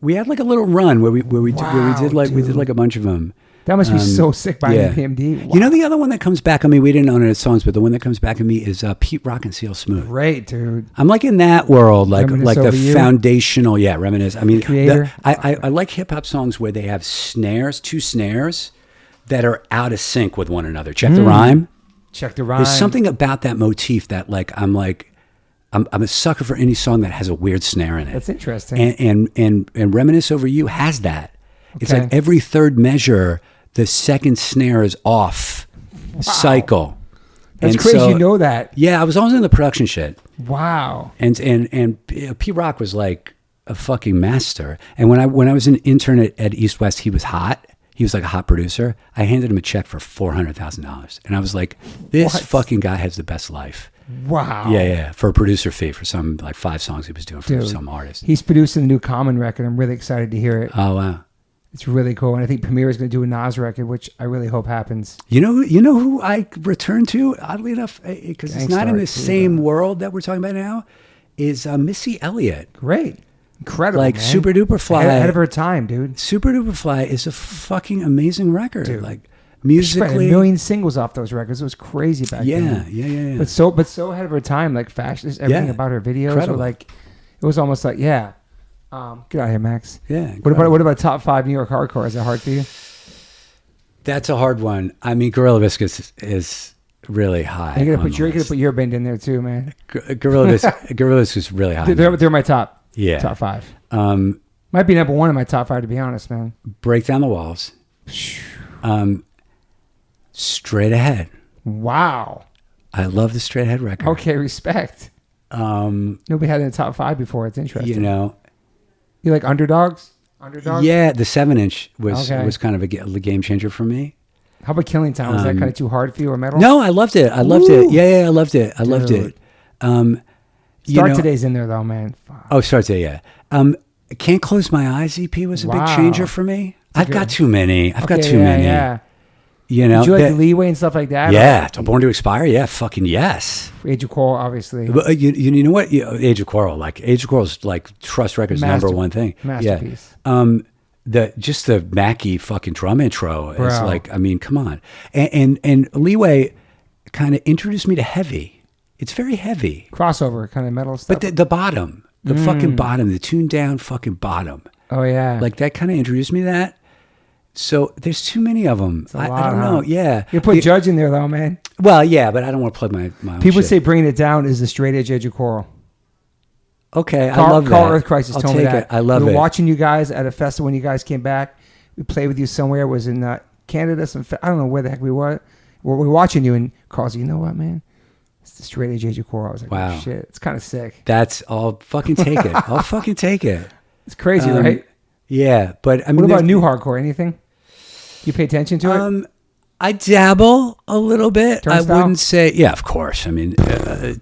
We had like a little run where we did like a bunch of them. That must be so sick by EPMD. Wow. You know the other one that comes back on me, we didn't own it at Songs, but the one that comes back on me is Pete Rock and Seal Smooth. Great, dude. I'm like in that world, like the you. foundational, reminisce. I mean, Creator. I like hip hop songs where they have two snares that are out of sync with one another. Check the rhyme. Check the rhyme. There's something about that motif that like I'm a sucker for any song that has a weird snare in it. That's interesting. And Reminisce Over You has that. Okay. It's like every third measure, the second snare is off cycle. That's crazy. You know that? Yeah, I was always in the production shit. Wow. And P Rock was like a fucking master. And when I was an intern at East West, he was hot. He was like a hot producer. I handed him a check for $400,000, and I was like, "This fucking guy has the best life." Wow. Yeah. For a producer fee for some like 5 songs he was doing for some artist. He's producing the new Common record. I'm really excited to hear it. Oh wow. It's really cool, and I think Premier is going to do a Nas record, which I really hope happens. You know who I return to, oddly enough, because it's not in the same world that we're talking about now, is Missy Elliott. Great, incredible, like man. Super Duper Fly, ahead of her time, dude. Super Duper Fly is a fucking amazing record, dude. Like musically, a million singles off those records. It was crazy back then. Yeah. But so ahead of her time, like fashion, everything about her videos were like, it was almost like get out of here, Max. Yeah. What about top 5 New York hardcore? Is that hard for you? That's a hard one. I mean, Gorilla Biscuits is really high. You're gonna put your band in there too, man. Gorilla Biscuits is really high. They're my top. Yeah. Top 5. Might be number 1 in my top 5, to be honest, man. Break Down the Walls. Straight Ahead. Wow. I love the Straight Ahead record. Okay, respect. Nobody had it in the top 5 before. It's interesting. You know. You like Underdogs? Yeah, the 7-inch was kind of a game changer for me. How about Killing Time? Was that kind of too hard for you or metal? No, I loved it. Yeah, I loved it. I loved it. Start Today's in there though, man. Fuck. Oh, Start Today, yeah. Can't Close My Eyes EP was a big changer for me. I've got too many. Yeah. You know, did you like the Leeway and stuff like that? Yeah, Born to Expire. Yeah, fucking yes. Age of Quarrel, obviously. But you know what? Age of Quarrel, is like Trust Records' number one thing. Masterpiece. Yeah. The Mackie fucking drum intro is like, I mean, come on. And Leeway kind of introduced me to heavy. It's very heavy. Crossover kind of metal stuff. But the bottom, fucking bottom, the tuned down fucking bottom. Oh yeah. Like that kind of introduced me to that. So there's too many of them. I don't know. Yeah. You put Judge in there though, man. Well, yeah, but I don't want to plug my own People shit. say Bringing It Down is the straight edge of choral. Okay, I love that. Carl Earth Crisis I'll told me take that. it. I love it. We were watching you guys at a festival when you guys came back. We played with you somewhere. It was in Canada. I don't know where the heck we were. We were watching you, and Carl's like, you know what, man? It's the straight edge of choral. I was like, wow. Oh, shit. It's kind of sick. I'll fucking take it. I'll fucking take it. It's crazy, right? Yeah, but I mean, what about new hardcore? Anything? You pay attention to it? I dabble a little bit. Turnstile? I wouldn't say, yeah, of course. I mean,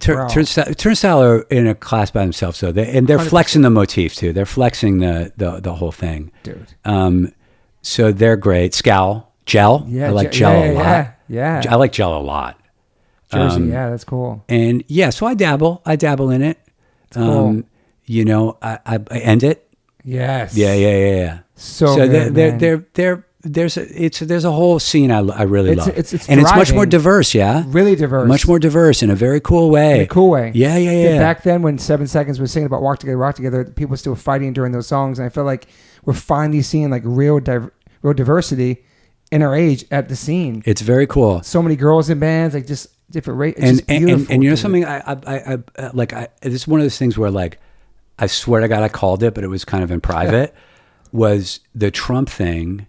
Turnstile are in a class by themselves, so and they're 100%. Flexing the motif too. They're flexing the whole thing, dude. So they're great. Scowl, Gel. Yeah, I like Gel a lot. Yeah. I like Gel a lot. Jersey, yeah, that's cool. And yeah, so I dabble in it. Cool. You know, I end it. Yes. Yeah. So good, there's a whole scene I really love. It's and it's much more diverse, yeah? Really diverse. Much more diverse in a very cool way. In a cool way. Yeah. Back then when 7 Seconds was singing about Rock Together, people were still fighting during those songs. And I feel like we're finally seeing like real diversity in our age at the scene. It's very cool. So many girls in bands, like just different race. And you know something, I this is one of those things where like, I swear to God I called it, but it was kind of in private, was the Trump thing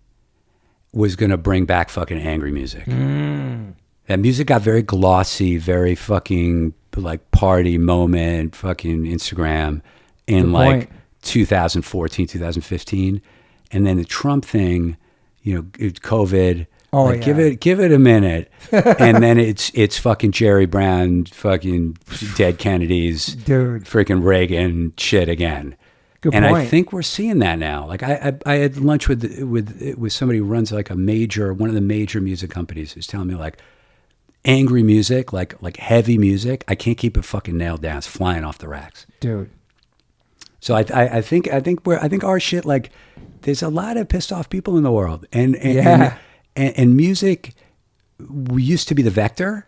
was going to bring back fucking angry music. That music got very glossy, very fucking like party moment, fucking Instagram in like 2014, 2015. And then the Trump thing, you know, COVID, give it a minute. And then it's fucking Jerry Brown, fucking dead Kennedys, dude, freaking Reagan shit again. Good and point. I think we're seeing that now. Like I had lunch with somebody who runs like one of the major music companies, who's telling me like angry music, like heavy music, I can't keep it fucking nailed down. It's flying off the racks, dude. So I think our shit, like there's a lot of pissed off people in the world, and music used to be the vector.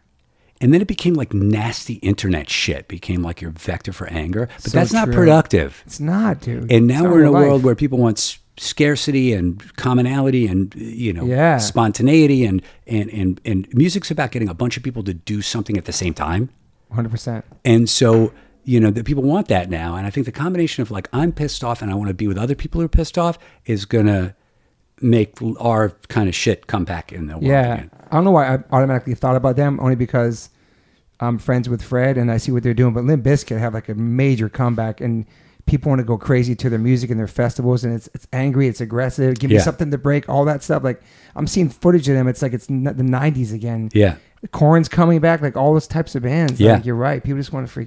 And then it became like nasty internet shit, became like your vector for anger. But that's not productive. It's not, dude. And now we're in a world where people want scarcity and commonality and, you know, spontaneity. And music's about getting a bunch of people to do something at the same time. 100%. And so, you know, the people want that now. And I think the combination of like, I'm pissed off and I want to be with other people who are pissed off is going to make our kind of shit come back in the world again. I don't know why I automatically thought about them, only because I'm friends with Fred and I see what they're doing. But Limp Bizkit have like a major comeback, and people want to go crazy to their music and their festivals, and it's angry, it's aggressive, give me something to break, all that stuff. Like I'm seeing footage of them. It's like it's the 90s again. Yeah, Korn's coming back, like all those types of bands. Yeah, like, you're right. People just want to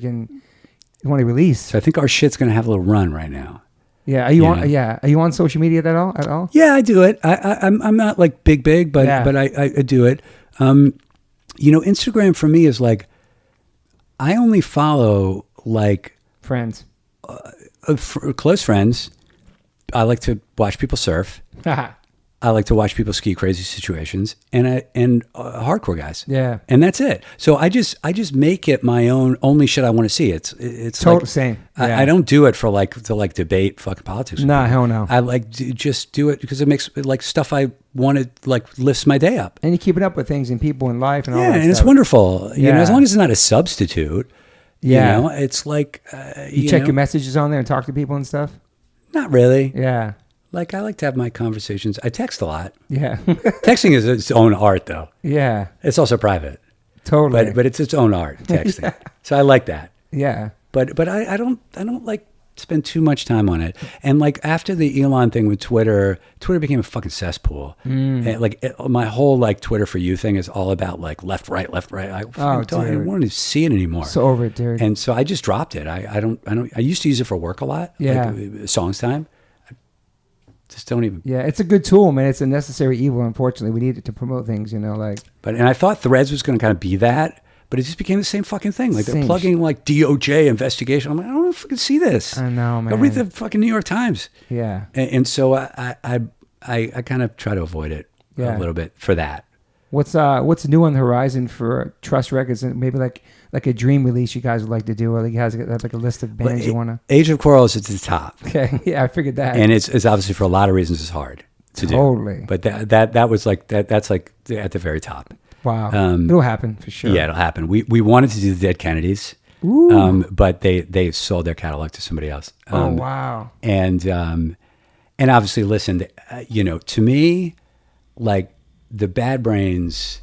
want to release. So I think our shit's gonna have a little run right now. Yeah, are you on? Yeah, are you on social media at all? Yeah, I do it. I'm not like big, but I do it. You know, Instagram for me is like, I only follow like friends, close friends. I like to watch people surf. I like to watch people ski crazy situations, and hardcore guys. Yeah, and that's it. So I just make it my own only shit I want to see. It's total like, same. Yeah. I don't do it for to debate fucking politics. Nah, hell no. I like just do it because it makes like stuff I want to like lifts my day up. And you keep it up with things and people in life and all that. Yeah, and stuff. It's wonderful. You know, as long as it's not a substitute. Yeah, you know, it's like you check your messages on there and talk to people and stuff. Not really. Yeah. Like, I like to have my conversations. I text a lot. Yeah. Texting is its own art, though. Yeah. It's also private. Totally. But it's its own art, texting. Yeah. So I like that. Yeah. But I don't like spend too much time on it. And like after the Elon thing with Twitter became a fucking cesspool. And like my whole like Twitter for you thing is all about like left, right. I don't want to see it anymore. So over it, dude. And so I just dropped it. I used to use it for work a lot. Yeah. Like, songs time. Just don't even. Yeah, it's a good tool, man. It's a necessary evil. Unfortunately, we need it to promote things, you know, like. And I thought Threads was going to kind of be that, but it just became the same fucking thing. Like they're plugging like DOJ investigation. I'm like, I don't know if I can see this. I know, man. Go read the fucking New York Times. Yeah. And so I kind of try to avoid it a little bit for that. What's new on the horizon for Trust Records, and maybe like a dream release you guys would like to do, or like you guys have like a list of bands you want to? Age of Quarrels is at the top. Okay, yeah, I figured that. And it's obviously for a lot of reasons it's hard. to Totally. do. But that was like that's like at the very top. Wow. It'll happen for sure. Yeah, it'll happen. We wanted to do the Dead Kennedys, but they sold their catalog to somebody else. Oh wow. And obviously, listen, to me, like the Bad Brains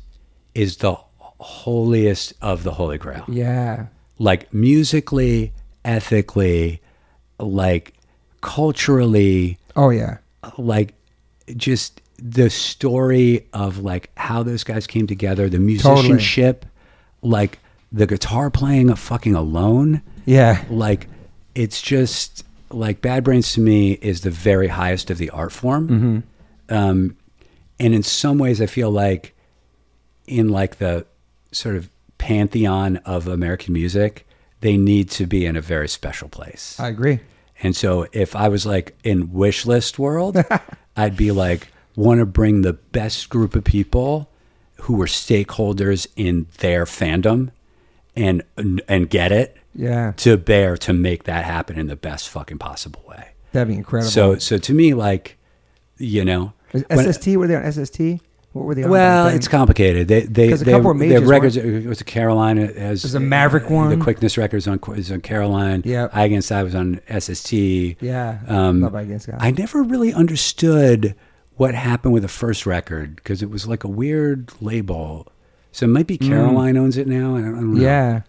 is the holiest of the Holy Grail. Yeah. Like musically, ethically, like culturally. Oh yeah. Like just the story of like how those guys came together, the musicianship, like the guitar playing fucking alone. Yeah. Like it's just like Bad Brains to me is the very highest of the art form. And in some ways I feel like in like the sort of pantheon of American music, they need to be in a very special place. I agree. And so if I was like in wish list world, I'd be like, want to bring the best group of people who were stakeholders in their fandom and get it to bear to make that happen in the best fucking possible way. That'd be incredible. So to me, like, SST, were they on SST? What were they on? Well, it's complicated. They records. It was a Caroline. There's a Maverick one. The Quickness records is on Caroline. Yeah. Eye Against Eye was on SST. Yeah. Love Eye Against Eye. I never really understood what happened with the first record because it was like a weird label. So it might be Caroline owns it now. I don't know. Yeah.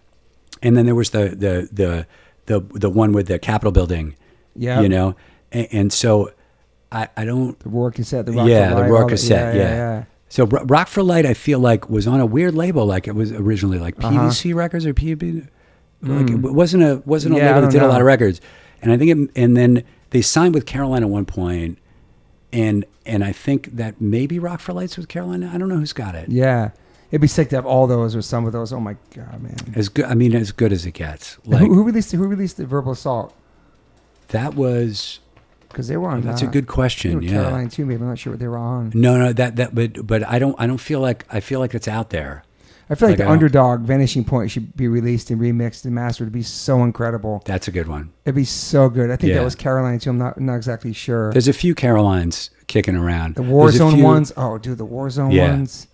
And then there was the one with the Capitol building. Yeah. And so I don't. The Roar cassette. The Rock for Light. The Roar cassette. Yeah. So Rock for Light, I feel like was on a weird label. Like it was originally like PVC Records or PB. Like it wasn't a label that did a lot of records. And I think and then they signed with Caroline at one point, and I think that maybe Rock for Light's with Caroline. I don't know who's got it. Yeah. It'd be sick to have all those or some of those. Oh my God, man! As good as it gets. Like who released the Verbal Assault? That was because they were on. That's a good question. Yeah, Caroline too. Maybe I'm not sure what they were on. No, but I don't feel like it's out there. I feel like the Underdog Vanishing Point should be released and remixed and mastered. It'd be so incredible. That's a good one. It'd be so good. I think that was Caroline too. I'm not exactly sure. There's a few Carolines kicking around. The Warzone ones. Oh, dude, the Warzone ones.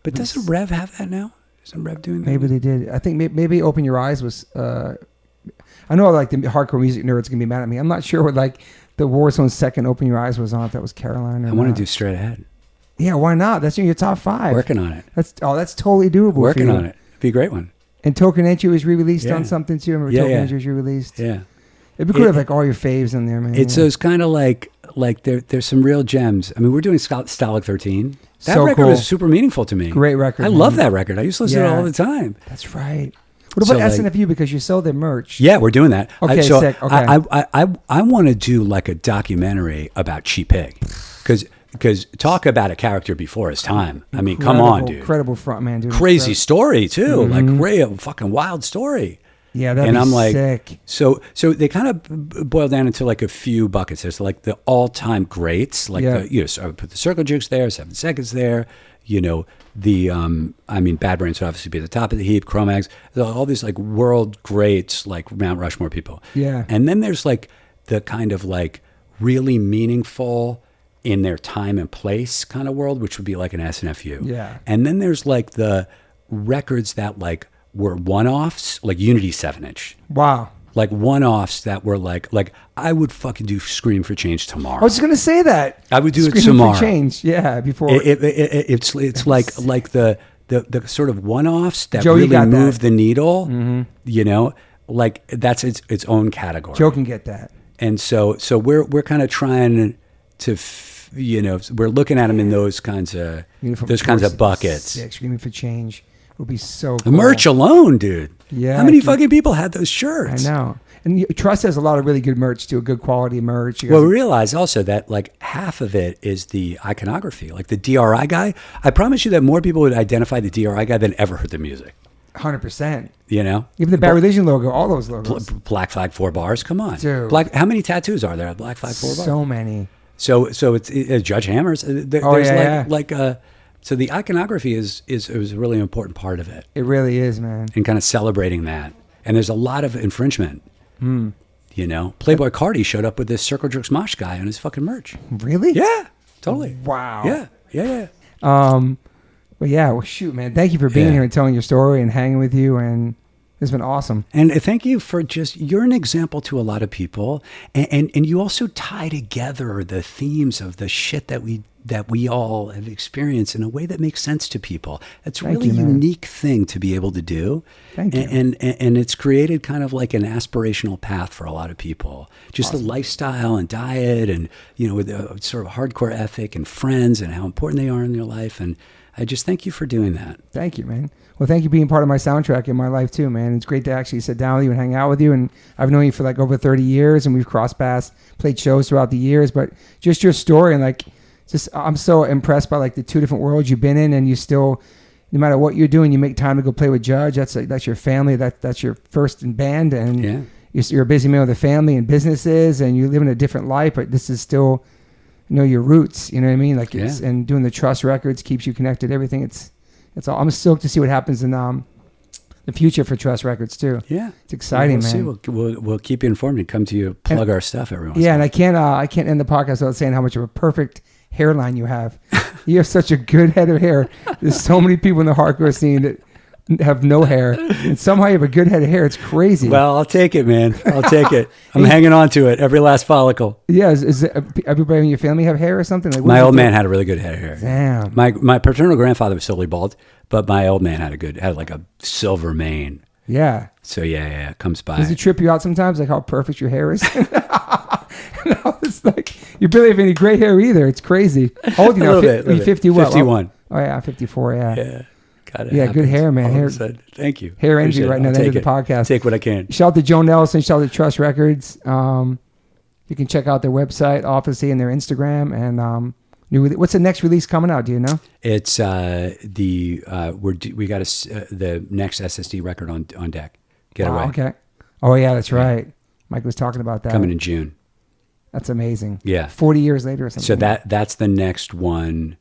But doesn't Rev have that now? Isn't Rev doing that? Maybe they did. I think maybe Open Your Eyes was. I know like the hardcore music nerds can be mad at me. I'm not sure what like the Warzone's second Open Your Eyes was on. If that was Caroline. I want to do Straight Ahead. Yeah, why not? That's in your top 5. Working on it. That's totally doable. Working on it. Be a great one. And Token Entry was re-released on something too. I remember Token Entry was re-released. Yeah. It'd be cool to have like all your faves in there, man. It's those kind of like there's some real gems. I mean, we're doing Stalag 13. That record was super meaningful to me. Great record. I love that record. I used to listen to it all the time. That's right. What about SNFU? Because you sell their merch. Yeah, we're doing that. Okay, sick. Okay. I want to do like a documentary about Cheap Pig. Because talk about a character before his time. I mean, come on, dude. Incredible frontman, dude. Crazy story, too. Like, real fucking wild story. Yeah, that'd be sick. Like, so they kind of boil down into like a few buckets. There's like the all-time greats, like so I would put the Circle Jerks there, 7 Seconds there. Bad Brains would obviously be at the top of the heap. Cro-Mags, all these like world greats, like Mount Rushmore people. Yeah, and then there's like the kind of like really meaningful in their time and place kind of world, which would be like an SNFU. Yeah, and then there's like the records that like were one-offs, like Unity 7-inch. Wow. Like one-offs that were like I would fucking do Scream for Change tomorrow. I was just gonna say that. I would do Scream it tomorrow. For Change, yeah. Before it's like the sort of one-offs that really move the needle. Mm-hmm. Like that's its own category. Joe can get that. And so we're kind of trying to we're looking at them in those kinds of buckets. Screaming for Change. Would be so cool. The merch alone, dude. Yeah. How many fucking people had those shirts? I know. And Trust has a lot of really good merch too, good quality merch. Well, we realize also that like half of it is the iconography. Like the DRI guy, I promise you that more people would identify the DRI guy than ever heard the music. 100%. Even the Bad Religion logo, all those logos. Black Flag 4 bars, come on. Dude. How many tattoos are there at Black Flag 4 bars? So many. So it's Judge Hammers. There's so the iconography is a really important part of it. It really is, man. And kind of celebrating that. And there's a lot of infringement. Playboy Cardi showed up with this Circle Jerks Mosh guy on his fucking merch. Really? Yeah. Totally. Wow. Yeah. But yeah, well, shoot, man. Thank you for being here and telling your story and hanging with you. And it's been awesome. And thank you for you're an example to a lot of people. And you also tie together the themes of the shit that we all have experienced in a way that makes sense to people. It's really a unique thing to be able to do. Thank you. And it's created kind of like an aspirational path for a lot of people. Just the lifestyle and diet and, with a sort of hardcore ethic and friends and how important they are in their life. And I just thank you for doing that. Thank you, man. Well, thank you for being part of my soundtrack in my life too, man. It's great to actually sit down with you and hang out with you. And I've known you for like over 30 years and we've crossed paths, played shows throughout the years, but just your story and like, I'm so impressed by like the two different worlds you've been in, and you still, no matter what you're doing, you make time to go play with Judge. That's your family. That's your first in band, and you're a busy man with a family and businesses, and you live in a different life. But this is still, your roots. You know what I mean? Like and doing the Trust Records keeps you connected. Everything. It's all. I'm stoked to see what happens in the future for Trust Records too. Yeah, it's exciting, man. See. We'll keep you informed and come to you plug our stuff every once in a while. And I can't end the podcast without saying how much of a perfect hairline you have. You have such a good head of hair. There's so many people in the hardcore scene that have no hair, and somehow you have a good head of hair. It's crazy. Well, I'll take it, man. I'll take it. I'm hanging on to it, every last follicle. Yeah, is everybody in your family have hair or something? Like, my old man had a really good head of hair. Damn. My paternal grandfather was solely bald, but my old man had like a silver mane. Yeah. So yeah, it comes by. Does it trip you out sometimes, like how perfect your hair is? No, it's like you barely have any gray hair either. It's crazy. How old are you now? Are you 50 what? 51. Oh yeah, 54. Yeah. Yeah. Yeah, good hair, man. Hair. Thank you. Hair envy right now. At the end of the podcast. Take what I can. Shout out to Joe Nelson. Shout out to Trust Records. You can check out their website, obviously, and their Instagram. And what's the next release coming out? Do you know? It's we got the next SSD record on deck. Get it right. Okay. Oh yeah, that's right. Mike was talking about that. Coming in June. That's amazing. Yeah. 40 years later or something. So that's the next one.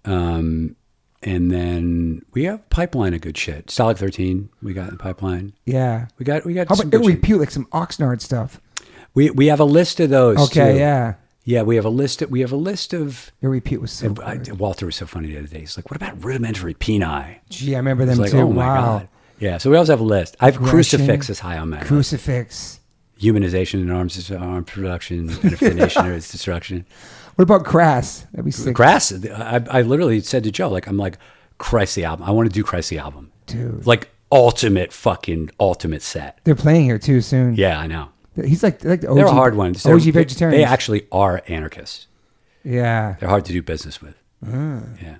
And then we have pipeline of good shit. Stalag 13 we got in the pipeline. Yeah. We got How about Ill Repute, like some Oxnard stuff? We have a list of those. Okay, too. yeah. Yeah, we have a list of Ill Repute was so good. Walter was so funny the other day. He's like, what about Rudimentary Peni? Gee, I remember them like, too. Oh my God. Yeah, so we always have a list. I have Crucifix is high on my list. Crucifix. Humanization and arms production, infination or its destruction. What about Crass? That'd be sick. Crass, I literally said to Joe, like, I'm like, Christ the album. I want to do Christ the album. Dude. Like, ultimate set. They're playing here too soon. Yeah, I know. He's like the OG. They're a hard one. OG vegetarians. They actually are anarchists. Yeah. They're hard to do business with. Yeah.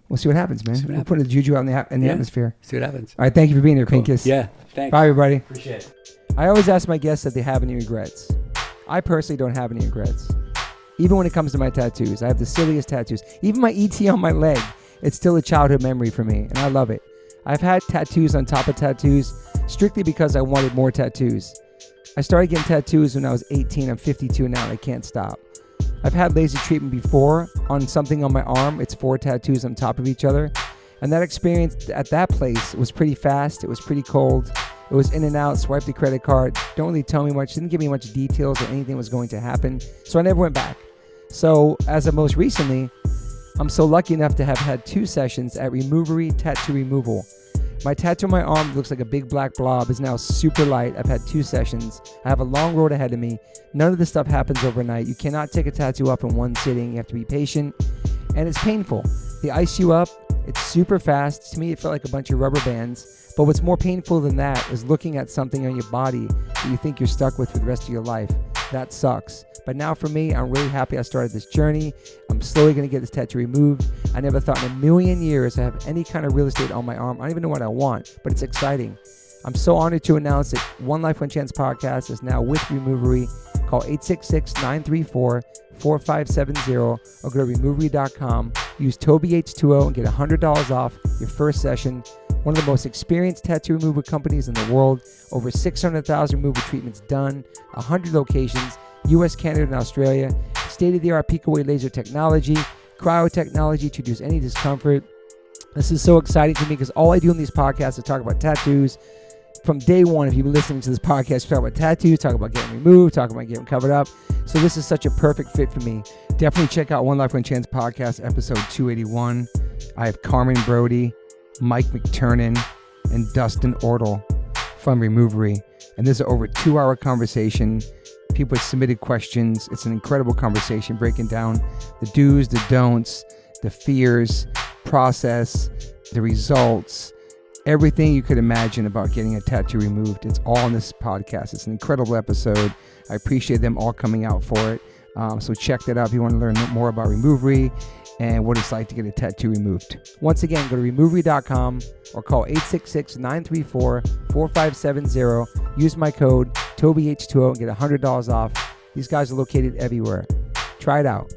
We'll see what happens, man. We'll put the juju out in the atmosphere. See what happens. All right, thank you for being here, Cool. Pincus. Yeah, thanks. Bye, everybody. Appreciate it. I always ask my guests if they have any regrets. I personally don't have any regrets. Even when it comes to my tattoos, I have the silliest tattoos. Even my ET on my leg, it's still a childhood memory for me, and I love it. I've had tattoos on top of tattoos strictly because I wanted more tattoos. I started getting tattoos when I was 18. I'm 52 now, and I can't stop. I've had laser treatment before on something on my arm. It's 4 tattoos on top of each other. And that experience at that place was pretty fast. It was pretty cold. It was in and out, swipe the credit card. Don't really tell me much. Didn't give me much details or anything was going to happen. So I never went back. So as of most recently, I'm so lucky enough to have had 2 sessions at Removery Tattoo Removal. My tattoo on my arm looks like a big black blob. Is now super light. I've had 2 sessions. I have a long road ahead of me. None of this stuff happens overnight. You cannot take a tattoo up in one sitting. You have to be patient. And it's painful. They ice you up. It's super fast. To me, it felt like a bunch of rubber bands. But what's more painful than that is looking at something on your body that you think you're stuck with for the rest of your life. That sucks. But now for me, I'm really happy I started this journey. I'm slowly going to get this tattoo removed. I never thought in a million years I have any kind of real estate on my arm. I don't even know what I want, but it's exciting. I'm so honored to announce that One Life, One Chance podcast is now with Removery. Call 866-934-4570 or go to removery.com. Use TobyH20 and get $100 off your first session. One of the most experienced tattoo removal companies in the world. Over 600,000 removal treatments done. 100 locations. US, Canada, and Australia. State-of-the-art peak-away laser technology. Cryotechnology to reduce any discomfort. This is so exciting to me because all I do in these podcasts is talk about tattoos. From day one, if you've been listening to this podcast, talk about tattoos, talk about getting removed, talk about getting covered up. So this is such a perfect fit for me. Definitely check out One Life One Chance Podcast, episode 281. I have Carmen Brody, Mike McTurnan, and Dustin Ortle from Removery. And this is over a 2-hour conversation. People submitted questions. It's an incredible conversation breaking down the do's, the don'ts, the fears, process, the results, everything you could imagine about getting a tattoo removed. It's all in this podcast. It's an incredible episode. I appreciate them all coming out for it. So check that out if you want to learn more about Removery and what it's like to get a tattoo removed. Once again, go to removery.com or call 866-934-4570. Use my code TobyH20 and get $100 off. These guys are located everywhere. Try it out.